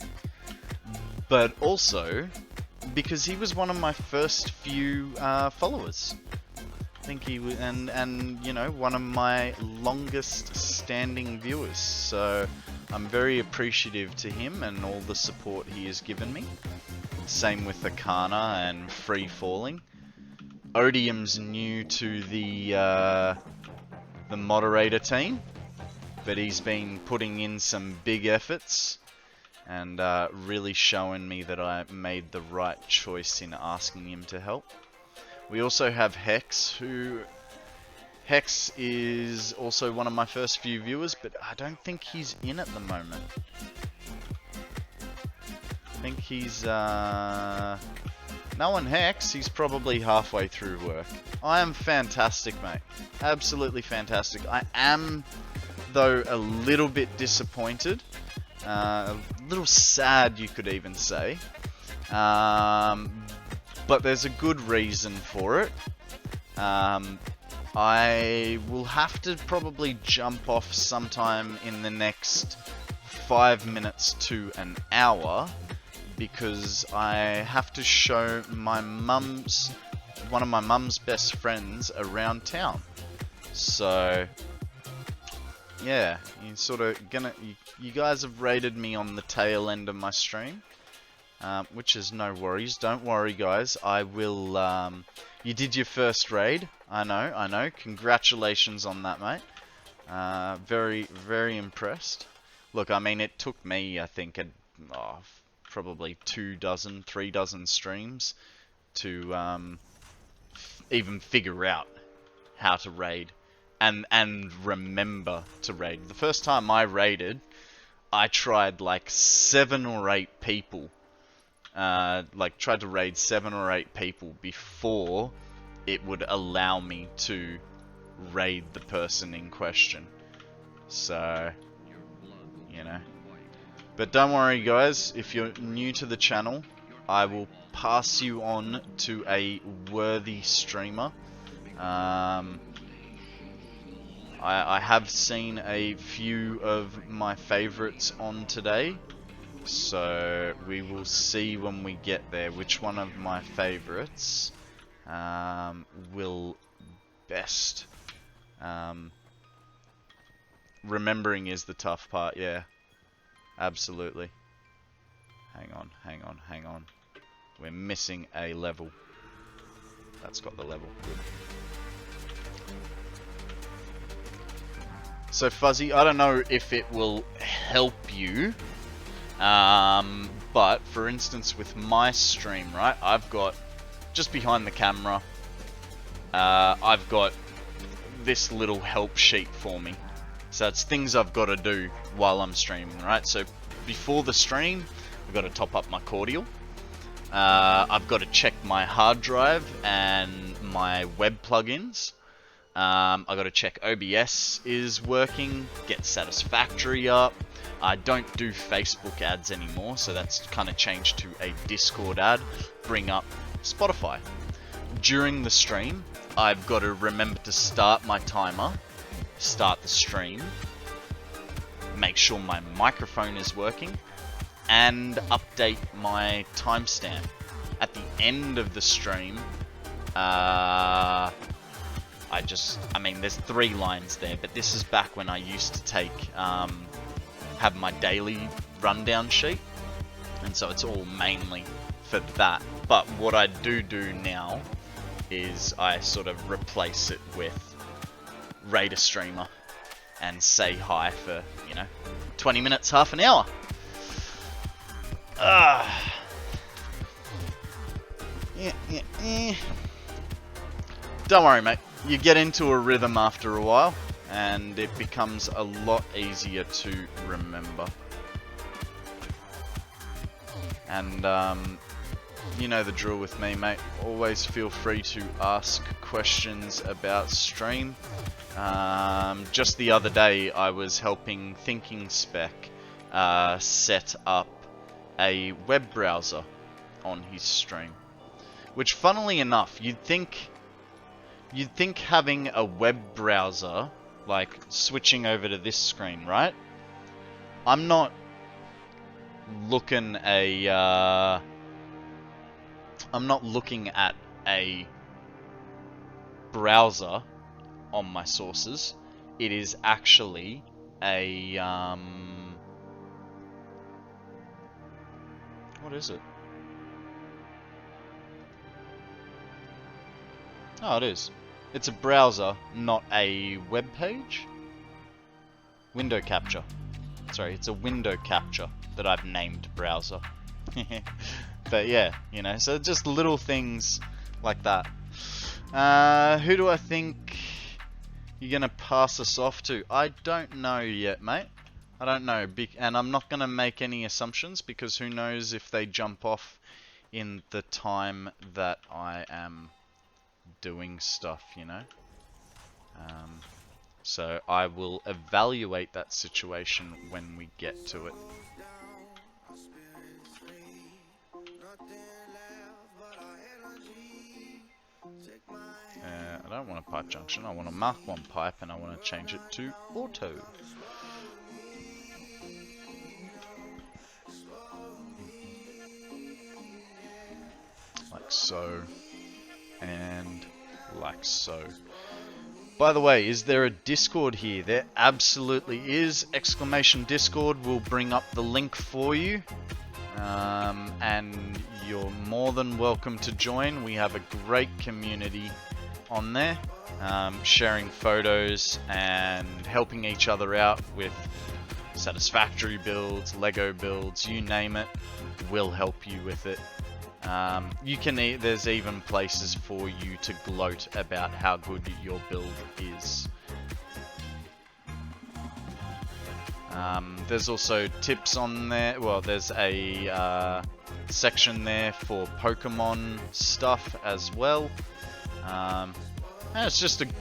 but also because he was one of my first few followers. I think he was, and you know, one of my longest standing viewers. So I'm very appreciative to him and all the support he has given me. Same with Akana and Free Falling. Odium's new to the moderator team, but he's been putting in some big efforts and really showing me that I made the right choice in asking him to help. We also have Hex, Hex is also one of my first few viewers, but I don't think he's in at the moment. I think he's knowing Hex, he's probably halfway through work. I am fantastic, mate. Absolutely fantastic. I am, though, a little bit disappointed. A little sad, you could even say. But there's a good reason for it. I will have to probably jump off sometime in the next 5 minutes to an hour, because I have to show my mum's, one of my mum's best friends around town. So yeah, you sort of gonna, you guys have rated me on the tail end of my stream, which is no worries. Don't worry, guys. I will. You did your first raid. I know. Congratulations on that, mate. Very, very impressed. Look, I mean, it took me, I think, probably 3 dozen streams to even figure out how to raid and remember to raid. The first time I raided, I tried like 7 or 8 people. Tried to raid 7 or 8 people before it would allow me to raid the person in question. So, you know. But don't worry, guys, if you're new to the channel, I will pass you on to a worthy streamer. I have seen a few of my favorites on today, so we will see when we get there which one of my favorites will best. Remembering is the tough part, yeah. Absolutely. Hang on. We're missing a level. That's got the level. Good. So Fuzzy, I don't know if it will help you, but for instance with my stream, right, I've got, just behind the camera, I've got this little help sheet for me. So it's things I've got to do while I'm streaming, right? So before the stream, I've got to top up my cordial. I've got to check my hard drive and my web plugins. I've got to check OBS is working, get Satisfactory up. I don't do Facebook ads anymore, so that's kind of changed to a Discord ad. Bring up Spotify. During the stream, I've got to remember to start my timer, start the stream, make sure my microphone is working, and update my timestamp. At the end of the stream, I mean, there's 3 lines there, but this is back when I used to take, have my daily rundown sheet, and so it's all mainly for that. But what I do now is I sort of replace it with raid a streamer and say hi for, 20 minutes, half an hour. Yeah. Don't worry, mate. You get into a rhythm after a while, and it becomes a lot easier to remember. And you know the drill with me, mate. Always feel free to ask questions about stream. Just the other day I was helping Thinking Spec set up a web browser on his stream, which funnily enough you'd think having a web browser, like switching over to this screen, right? I'm not looking at a browser on my sources. It is actually a what is it? Oh, it is. It's a browser, not a web page. Window capture. Sorry, it's a window capture that I've named browser. But yeah, you know, so just little things like that. Who do I think you're gonna pass us off to? I don't know yet, mate. I don't know, and I'm not gonna make any assumptions because who knows if they jump off in the time that I am doing stuff, you know. So I will evaluate that situation when we get to it. I don't want a pipe junction, I want a Mark 1 pipe and I want to change it to auto. Like so, and like so. By the way, is there a Discord here? There absolutely is. Exclamation Discord will bring up the link for you. And you're more than welcome to join. We have a great community on there, sharing photos and helping each other out with Satisfactory builds, Lego builds, you name it, we'll help you with it. There's even places for you to gloat about how good your build is. There's also tips on there. Well, there's a section there for Pokemon stuff as well. And it's just an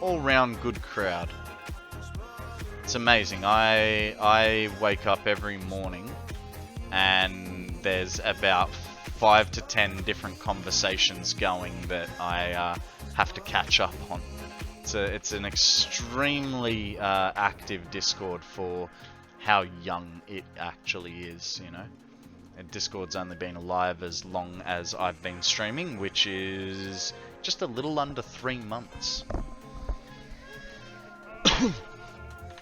all-round good crowd. It's amazing. I wake up every morning and there's about 5 to 10 different conversations going that I have to catch up on. It's an extremely active Discord for how young it actually is, you know. And Discord's only been alive as long as I've been streaming, which is just a little under 3 months.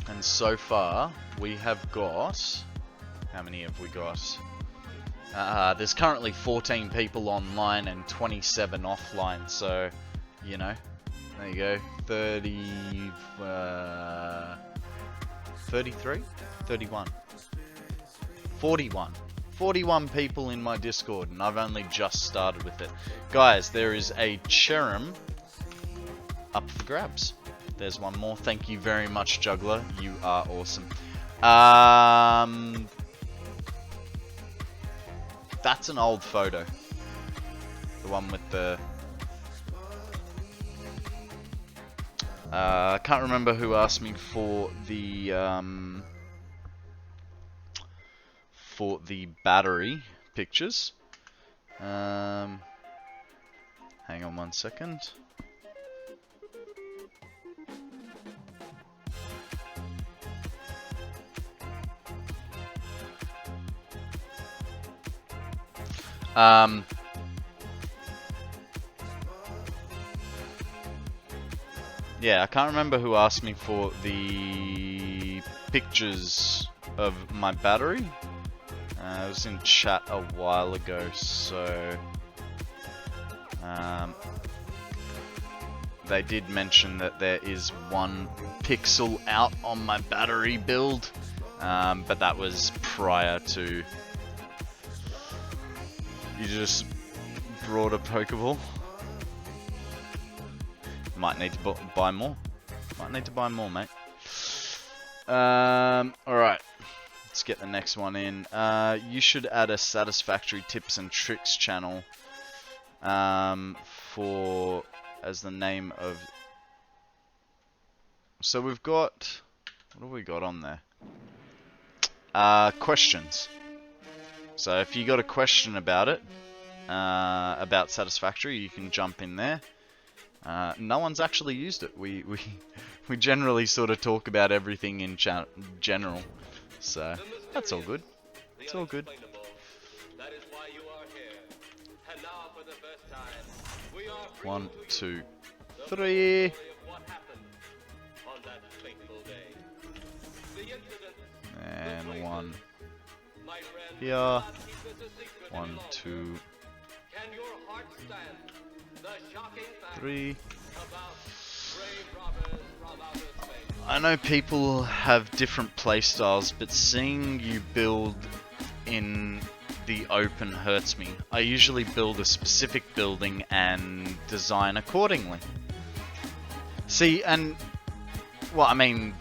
And so far, we have got... How many have we got? There's currently 14 people online and 27 offline, so, you know, there you go. 33? 31. 41 people in my Discord, and I've only just started with it. Guys, there is a Cherrim up for grabs. There's one more. Thank you very much, Juggler. You are awesome. That's an old photo. The one with the... I can't remember who asked me for the battery pictures. Hang on 1 second. Yeah, I can't remember who asked me for the pictures of my battery. I was in chat a while ago, so they did mention that there is 1 pixel out on my battery build, but that was prior to... You just brought a Pokeball. Might need to buy more. Might need to buy more, mate. Alright. Let's get the next one in. You should add a Satisfactory tips and tricks channel for as the name of. So we've got, what have we got on there? Questions. So if you got a question about it, about Satisfactory, you can jump in there. No one's actually used it. We generally sort of talk about everything in general. So that's all good. It's all good. 1, 2, 3. And 1 here. 1, 2, 3. I know people have different playstyles, but seeing you build in the open hurts me. I usually build a specific building and design accordingly. See, and well, I mean,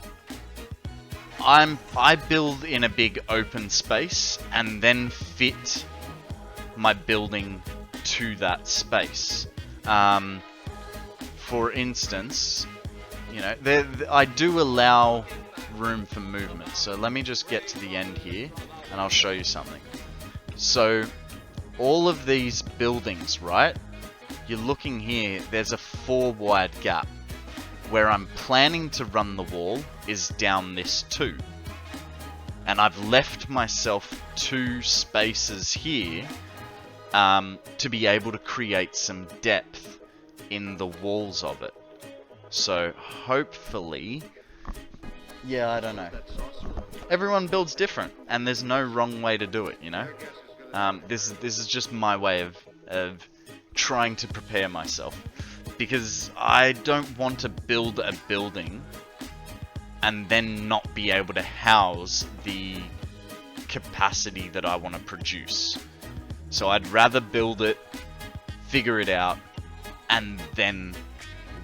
I build in a big open space and then fit my building to that space. For instance, you know, I do allow room for movement. So let me just get to the end here and I'll show you something. So all of these buildings, right? You're looking here, there's a 4 wide gap. Where I'm planning to run the wall is down this 2. And I've left myself 2 spaces here to be able to create some depth in the walls of it. So hopefully, yeah, I don't know. Everyone builds different, and there's no wrong way to do it, you know? This is just my way of trying to prepare myself. Because I don't want to build a building and then not be able to house the capacity that I want to produce. So I'd rather build it, figure it out, and then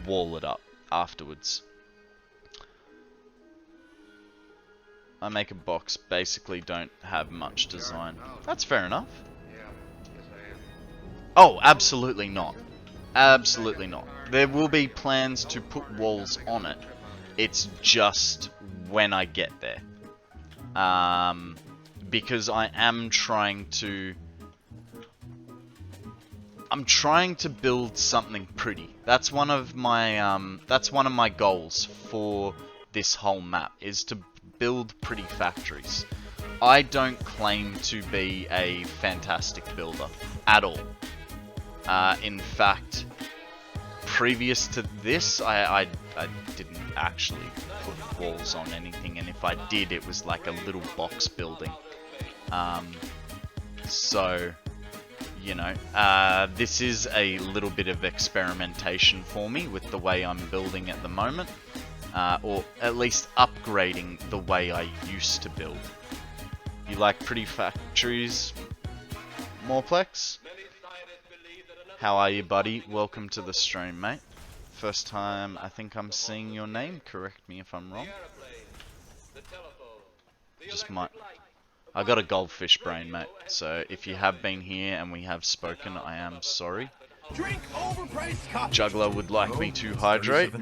wall it up afterwards. I make a box, basically don't have much design. That's fair enough. Oh, absolutely not. Absolutely not. There will be plans to put walls on it. It's just when I get there. Because I am trying to... I'm trying to build something pretty. That's one of my goals for this whole map, is to build pretty factories. I don't claim to be a fantastic builder at all. In fact, previous to this, I didn't actually put walls on anything, and if I did, it was like a little box building. So, you know, this is a little bit of experimentation for me with the way I'm building at the moment, or at least upgrading the way I used to build. You like pretty factories, Morplex? How are you, buddy? Welcome to the stream, mate. First time I think I'm seeing your name. Correct me if I'm wrong. Just might. I got a goldfish brain, mate. So if you have been here and we have spoken, I am sorry. Juggler would like me to hydrate.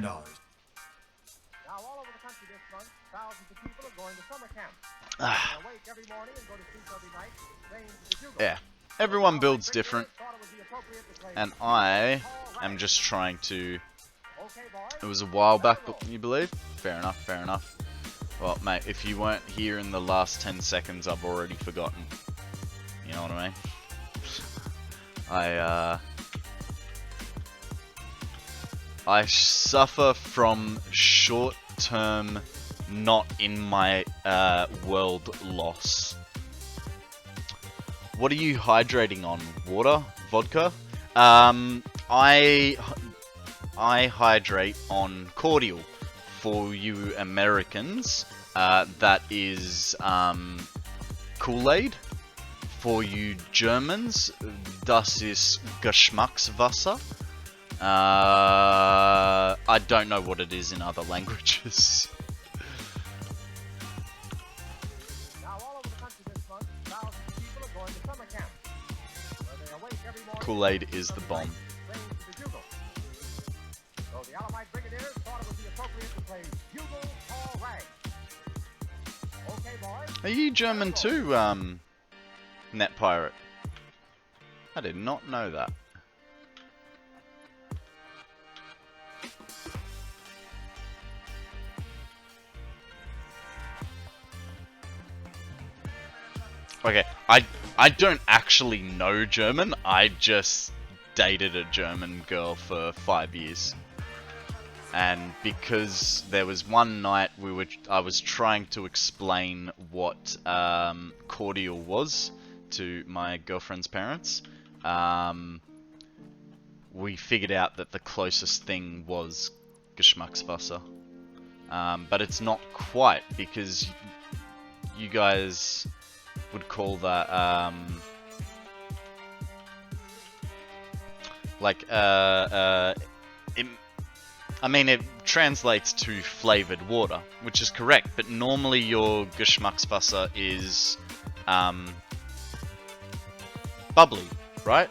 Yeah, everyone builds different. And I am just trying to... It was a while back, you believe? Fair enough, fair enough. Well, mate, if you weren't here in the last 10 seconds, I've already forgotten. You know what I mean? I suffer from short-term, not in my world loss. What are you hydrating on? Water? Vodka? I hydrate on cordial. For you Americans, that is Kool-Aid. For you Germans, das ist Geschmackswasser. I don't know what it is in other languages. Now, all over the country this month, thousands of people are going to summer camps, where they awake every morning. Kool-Aid is the bomb. Trained to the bugle. So the Alamite Brigadiers thought it would be appropriate to play Bugle Call Rag. Okay, boys. Are you German too, Net Pirate? I did not know that. Okay, I don't actually know German. I just dated a German girl for 5 years. And because there was one night I was trying to explain what cordial was to my girlfriend's parents, we figured out that the closest thing was Geschmackswasser. But it's not quite, because you guys would call that I mean, it translates to flavored water, which is correct, but normally your Geschmackswasser is bubbly, right?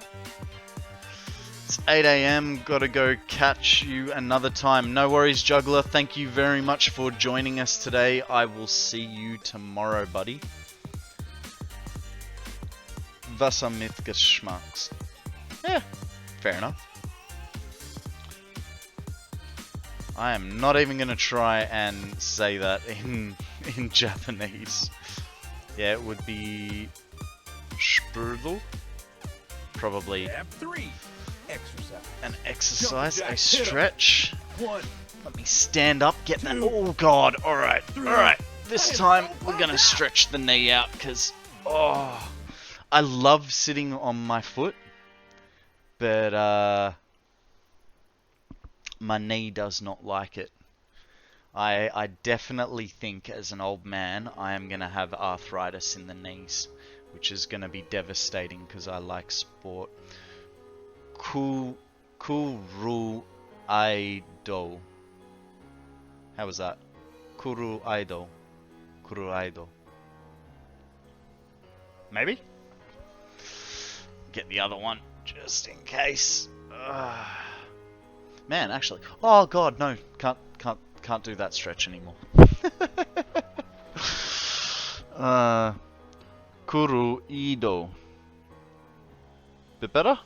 It's 8 AM, gotta go catch you another time. No worries, Juggler, thank you very much for joining us today. I will see you tomorrow, buddy. Wasser mit Geschmacks. Yeah, fair enough. I am not even going to try and say that in Japanese. Yeah, it would be Sprudel. Probably F3. Exercise. An exercise, a stretch. Let me stand up, get that. Oh god, alright, alright. This time we're going to stretch the knee out because, oh, I love sitting on my foot, but my knee does not like it. I definitely think as an old man I am going to have arthritis in the knees, which is going to be devastating because I like sport. Kuru Aido. How was that? Kuru Aido. Kuru Aido. Maybe? Get the other one just in case. Man, actually, oh god, no, can't do that stretch anymore. Kuru Ido. Bit better?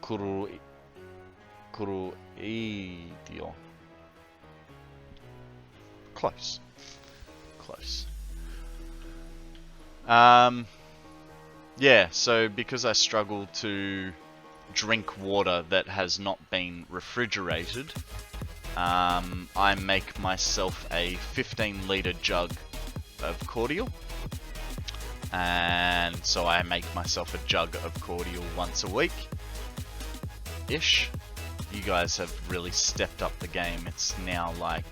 Kuru Idio. Close. Close. Yeah, so because I struggle to drink water that has not been refrigerated, I make myself a 15-litre jug of cordial. And so I make myself a jug of cordial once a week-ish. You guys have really stepped up the game. It's now like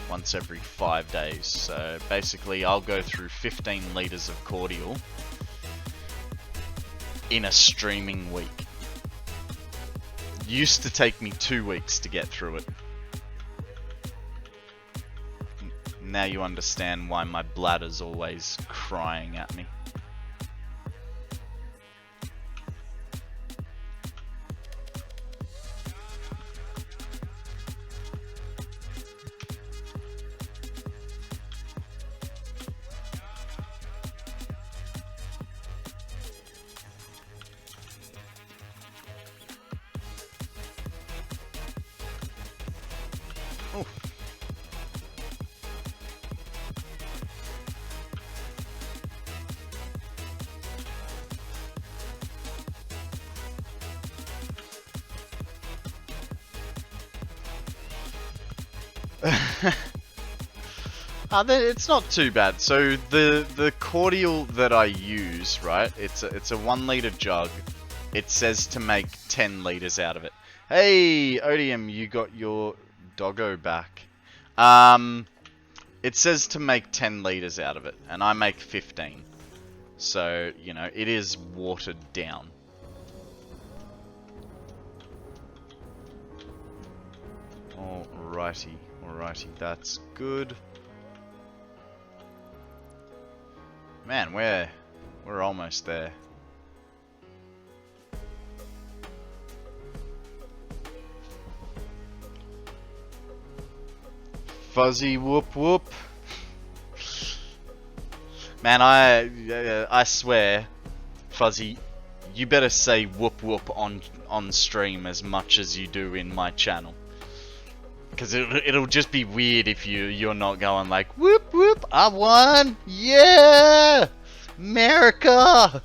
once every 5 days. So basically I'll go through 15 litres of cordial in a streaming week. Used to take me 2 weeks to get through it. Now you understand why my bladder's always crying at me. It's not too bad. So the cordial that I use, right? It's a 1 litre jug. It says to make 10 litres out of it. Hey, Odium, you got your doggo back. It says to make 10 liters out of it, and I make 15. So, you know, it is watered down. Alrighty, alrighty, that's good. Man, we're almost there. Fuzzy whoop whoop. Man, I swear, Fuzzy, you better say whoop whoop on stream as much as you do in my channel. Because it'll just be weird if you're not going like whoop whoop, I won, yeah, America.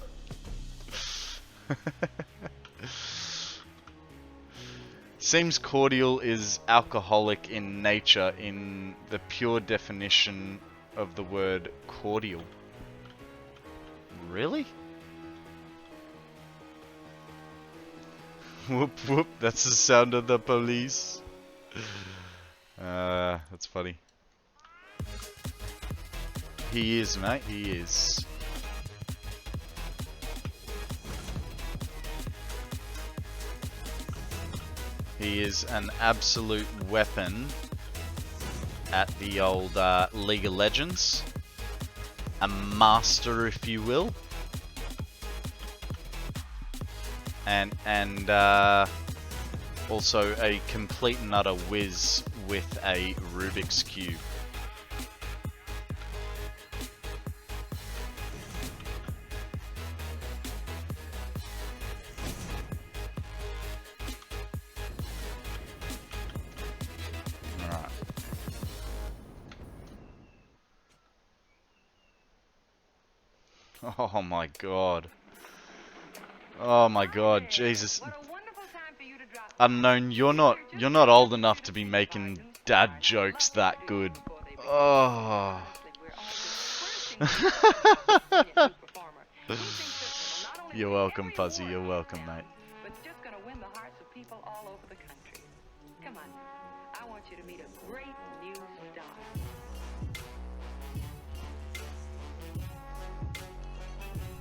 Seems cordial is alcoholic in nature in the pure definition of the word cordial. Really? Whoop whoop, that's the sound of the police. That's funny. He is, mate, he is. He is an absolute weapon at the old League of Legends. A master, if you will. And also a complete and utter whiz with a Rubik's Cube. Alright. Oh my god. Oh my god, Jesus. Unknown, you're not old enough to be making dad jokes that good. Oh. You're welcome, Fuzzy. You're welcome, mate. But just gonna win the hearts of people all over the country. Come on, I want you to meet a great new star.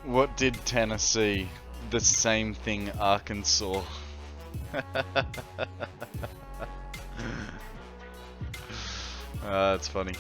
What did Tennessee? The same thing Arkansas. That's funny.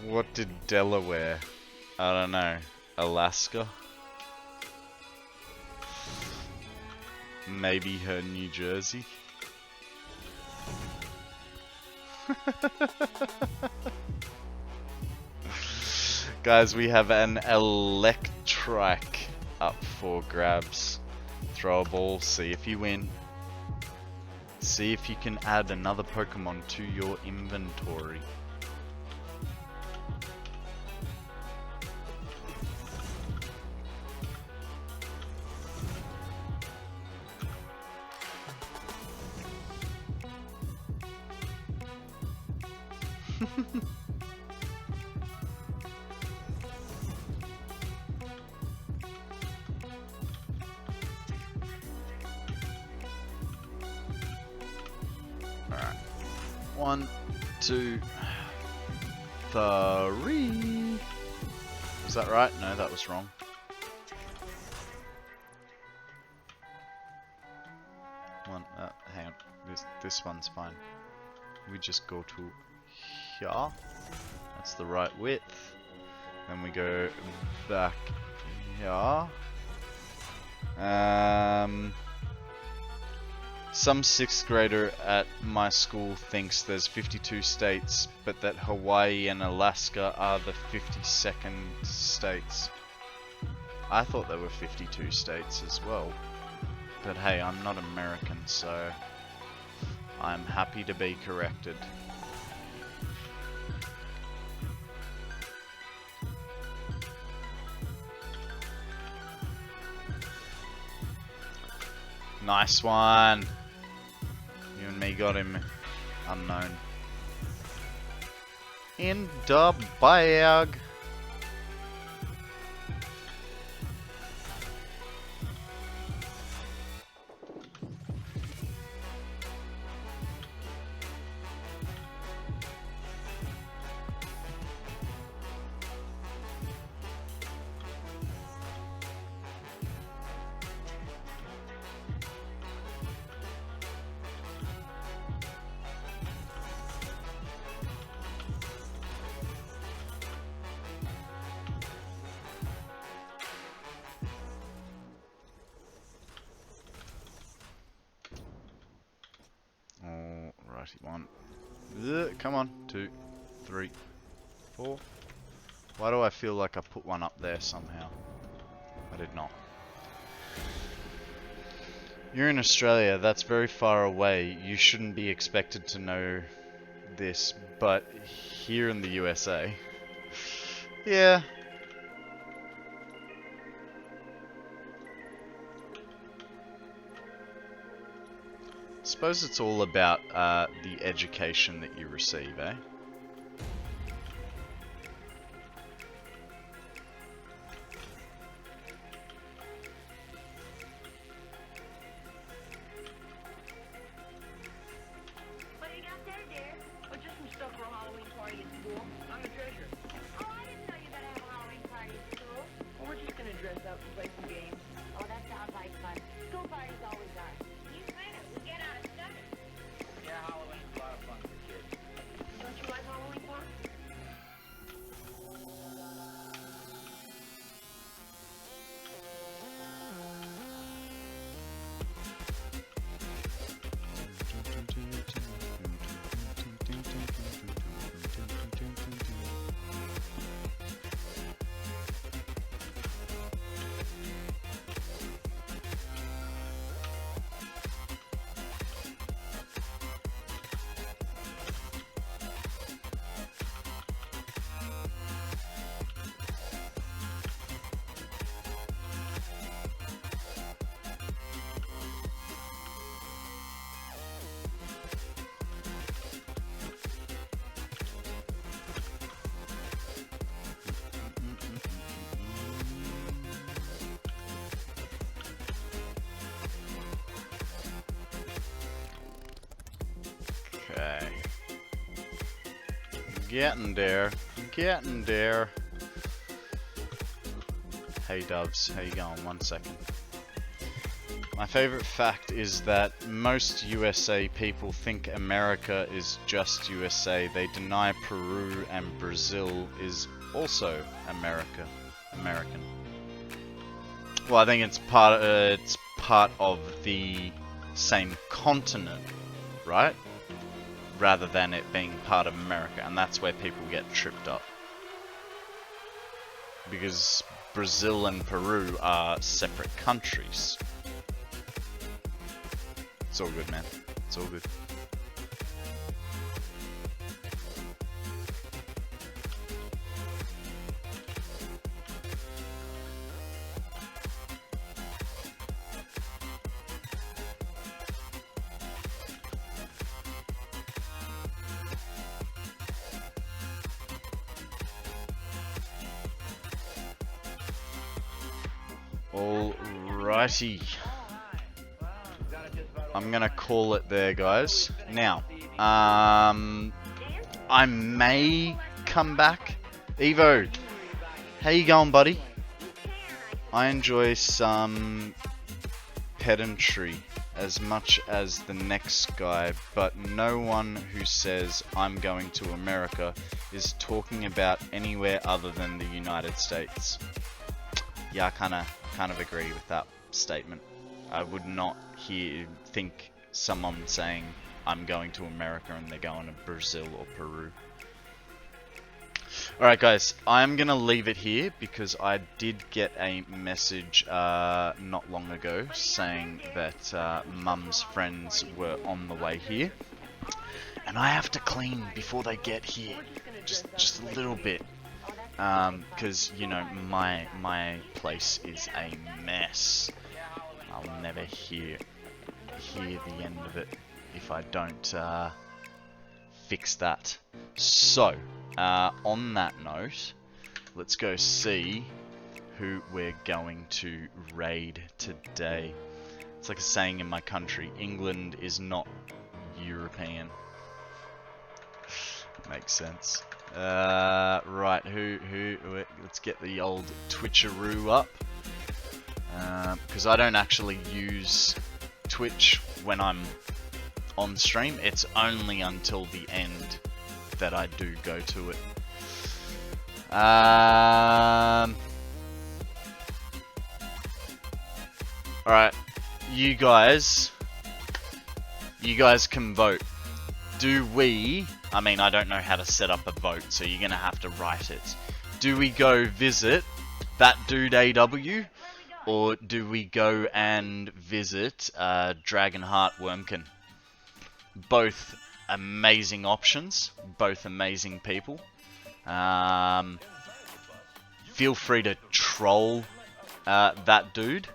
What did Delaware? I don't know. Alaska? Maybe her New Jersey? Guys, we have an Electric up for grabs. Throw a ball, see if you win. See if you can add another Pokemon to your inventory. Alright. 1, 2, 3. Was that right? No, that was wrong. Hang on. This one's fine. We just go to here. That's the right width. Then we go back here. Some 6th grader at my school thinks there's 52 states, but that Hawaii and Alaska are the 52nd states. I thought there were 52 states as well. But hey, I'm not American, so I'm happy to be corrected. Nice one. You and me got him. Unknown. In the bag. Alrighty, 1. Come on, 2, 3, 4. Why do I feel like I put one up there somehow? I did not. You're in Australia, that's very far away. You shouldn't be expected to know this, but here in the USA, yeah. Suppose it's all about the education that you receive, eh? What do you got there, dear? Oh, just some stuff for a Halloween party at school. I'm a treasure. Oh, I didn't know you were gonna have a Halloween party at school. Well, we're just gonna dress up and play some games. Oh, that sounds like fun. School parties always are. You kind of, we get out of study. Yeah, Halloween's a lot of fun for kids. Don't you like Halloween fun? Okay. Getting there. Getting there. Hey Doves, how you going? 1 second. My favorite fact is that most USA people think America is just USA. They deny Peru and Brazil is also American. Well, I think it's part of the same continent, right? Rather than it being part of America, and that's where people get tripped up. Because Brazil and Peru are separate countries. It's all good, man. It's all good. Alrighty. I'm gonna call it there, guys. Now, I may come back. Evo, how you going, buddy? I enjoy some pedantry as much as the next guy, but no one who says I'm going to America is talking about anywhere other than the United States. Yeah, I kind of agree with that statement. I would not think someone saying I'm going to America and they're going to Brazil or Peru. Alright guys, I'm gonna leave it here because I did get a message not long ago saying that Mum's friends were on the way here. And I have to clean before they get here. Just a little bit. Because, you know, my place is a mess. I'll never hear the end of it if I don't fix that. So, on that note, let's go see who we're going to raid today. It's like a saying in my country, England is not European. Makes sense. Right, let's get the old Twitcheroo up. Because I don't actually use Twitch when I'm on stream. It's only until the end that I do go to it. Alright, you guys can vote. Do we, I mean, I don't know how to set up a vote, so you're gonna have to write it. Do we go visit that dude AW, or do we go and visit Dragonheart Wormkin? Both amazing options, both amazing people. Feel free to troll that dude,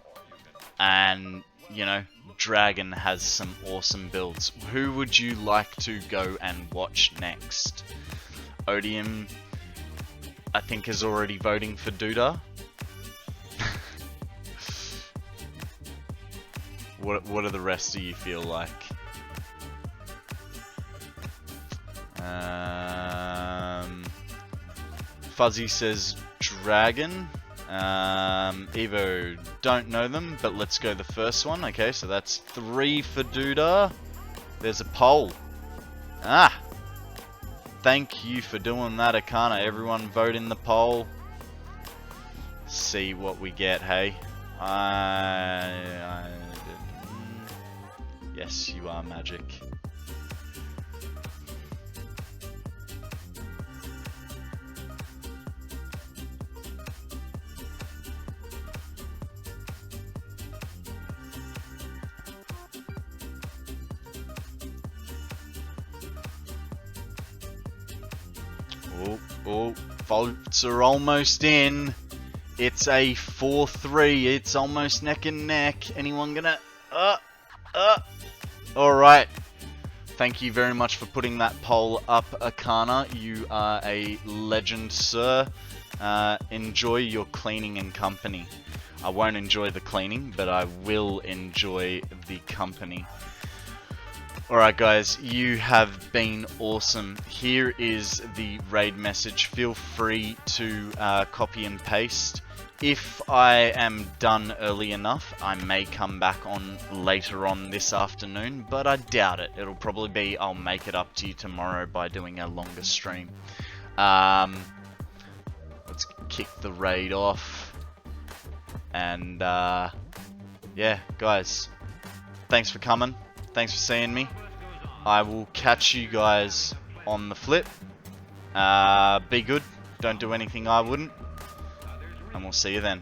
and you know, Dragon has some awesome builds. Who would you like to go and watch next? Odium, I think, is already voting for Duda. What do the rest of you feel like? Fuzzy says Dragon. Evo, don't know them, but let's go the first one. Okay, so that's 3 for Duda. There's a poll. Thank you for doing that, Akana. Everyone vote in the poll. See what we get, hey? Yes, you are magic. Oh, votes are almost in. It's a 4-3. It's almost neck and neck. Anyone gonna... Alright. Thank you very much for putting that poll up, Akana. You are a legend, sir. Enjoy your cleaning and company. I won't enjoy the cleaning, but I will enjoy the company. Alright guys, you have been awesome. Here is the raid message. Feel free to copy and paste. If I am done early enough, I may come back on later on this afternoon, but I doubt it. It'll probably be, I'll make it up to you tomorrow by doing a longer stream. Let's kick the raid off. And yeah, guys, thanks for coming. Thanks for seeing me. I will catch you guys on the flip. Be good. Don't do anything I wouldn't. And we'll see you then.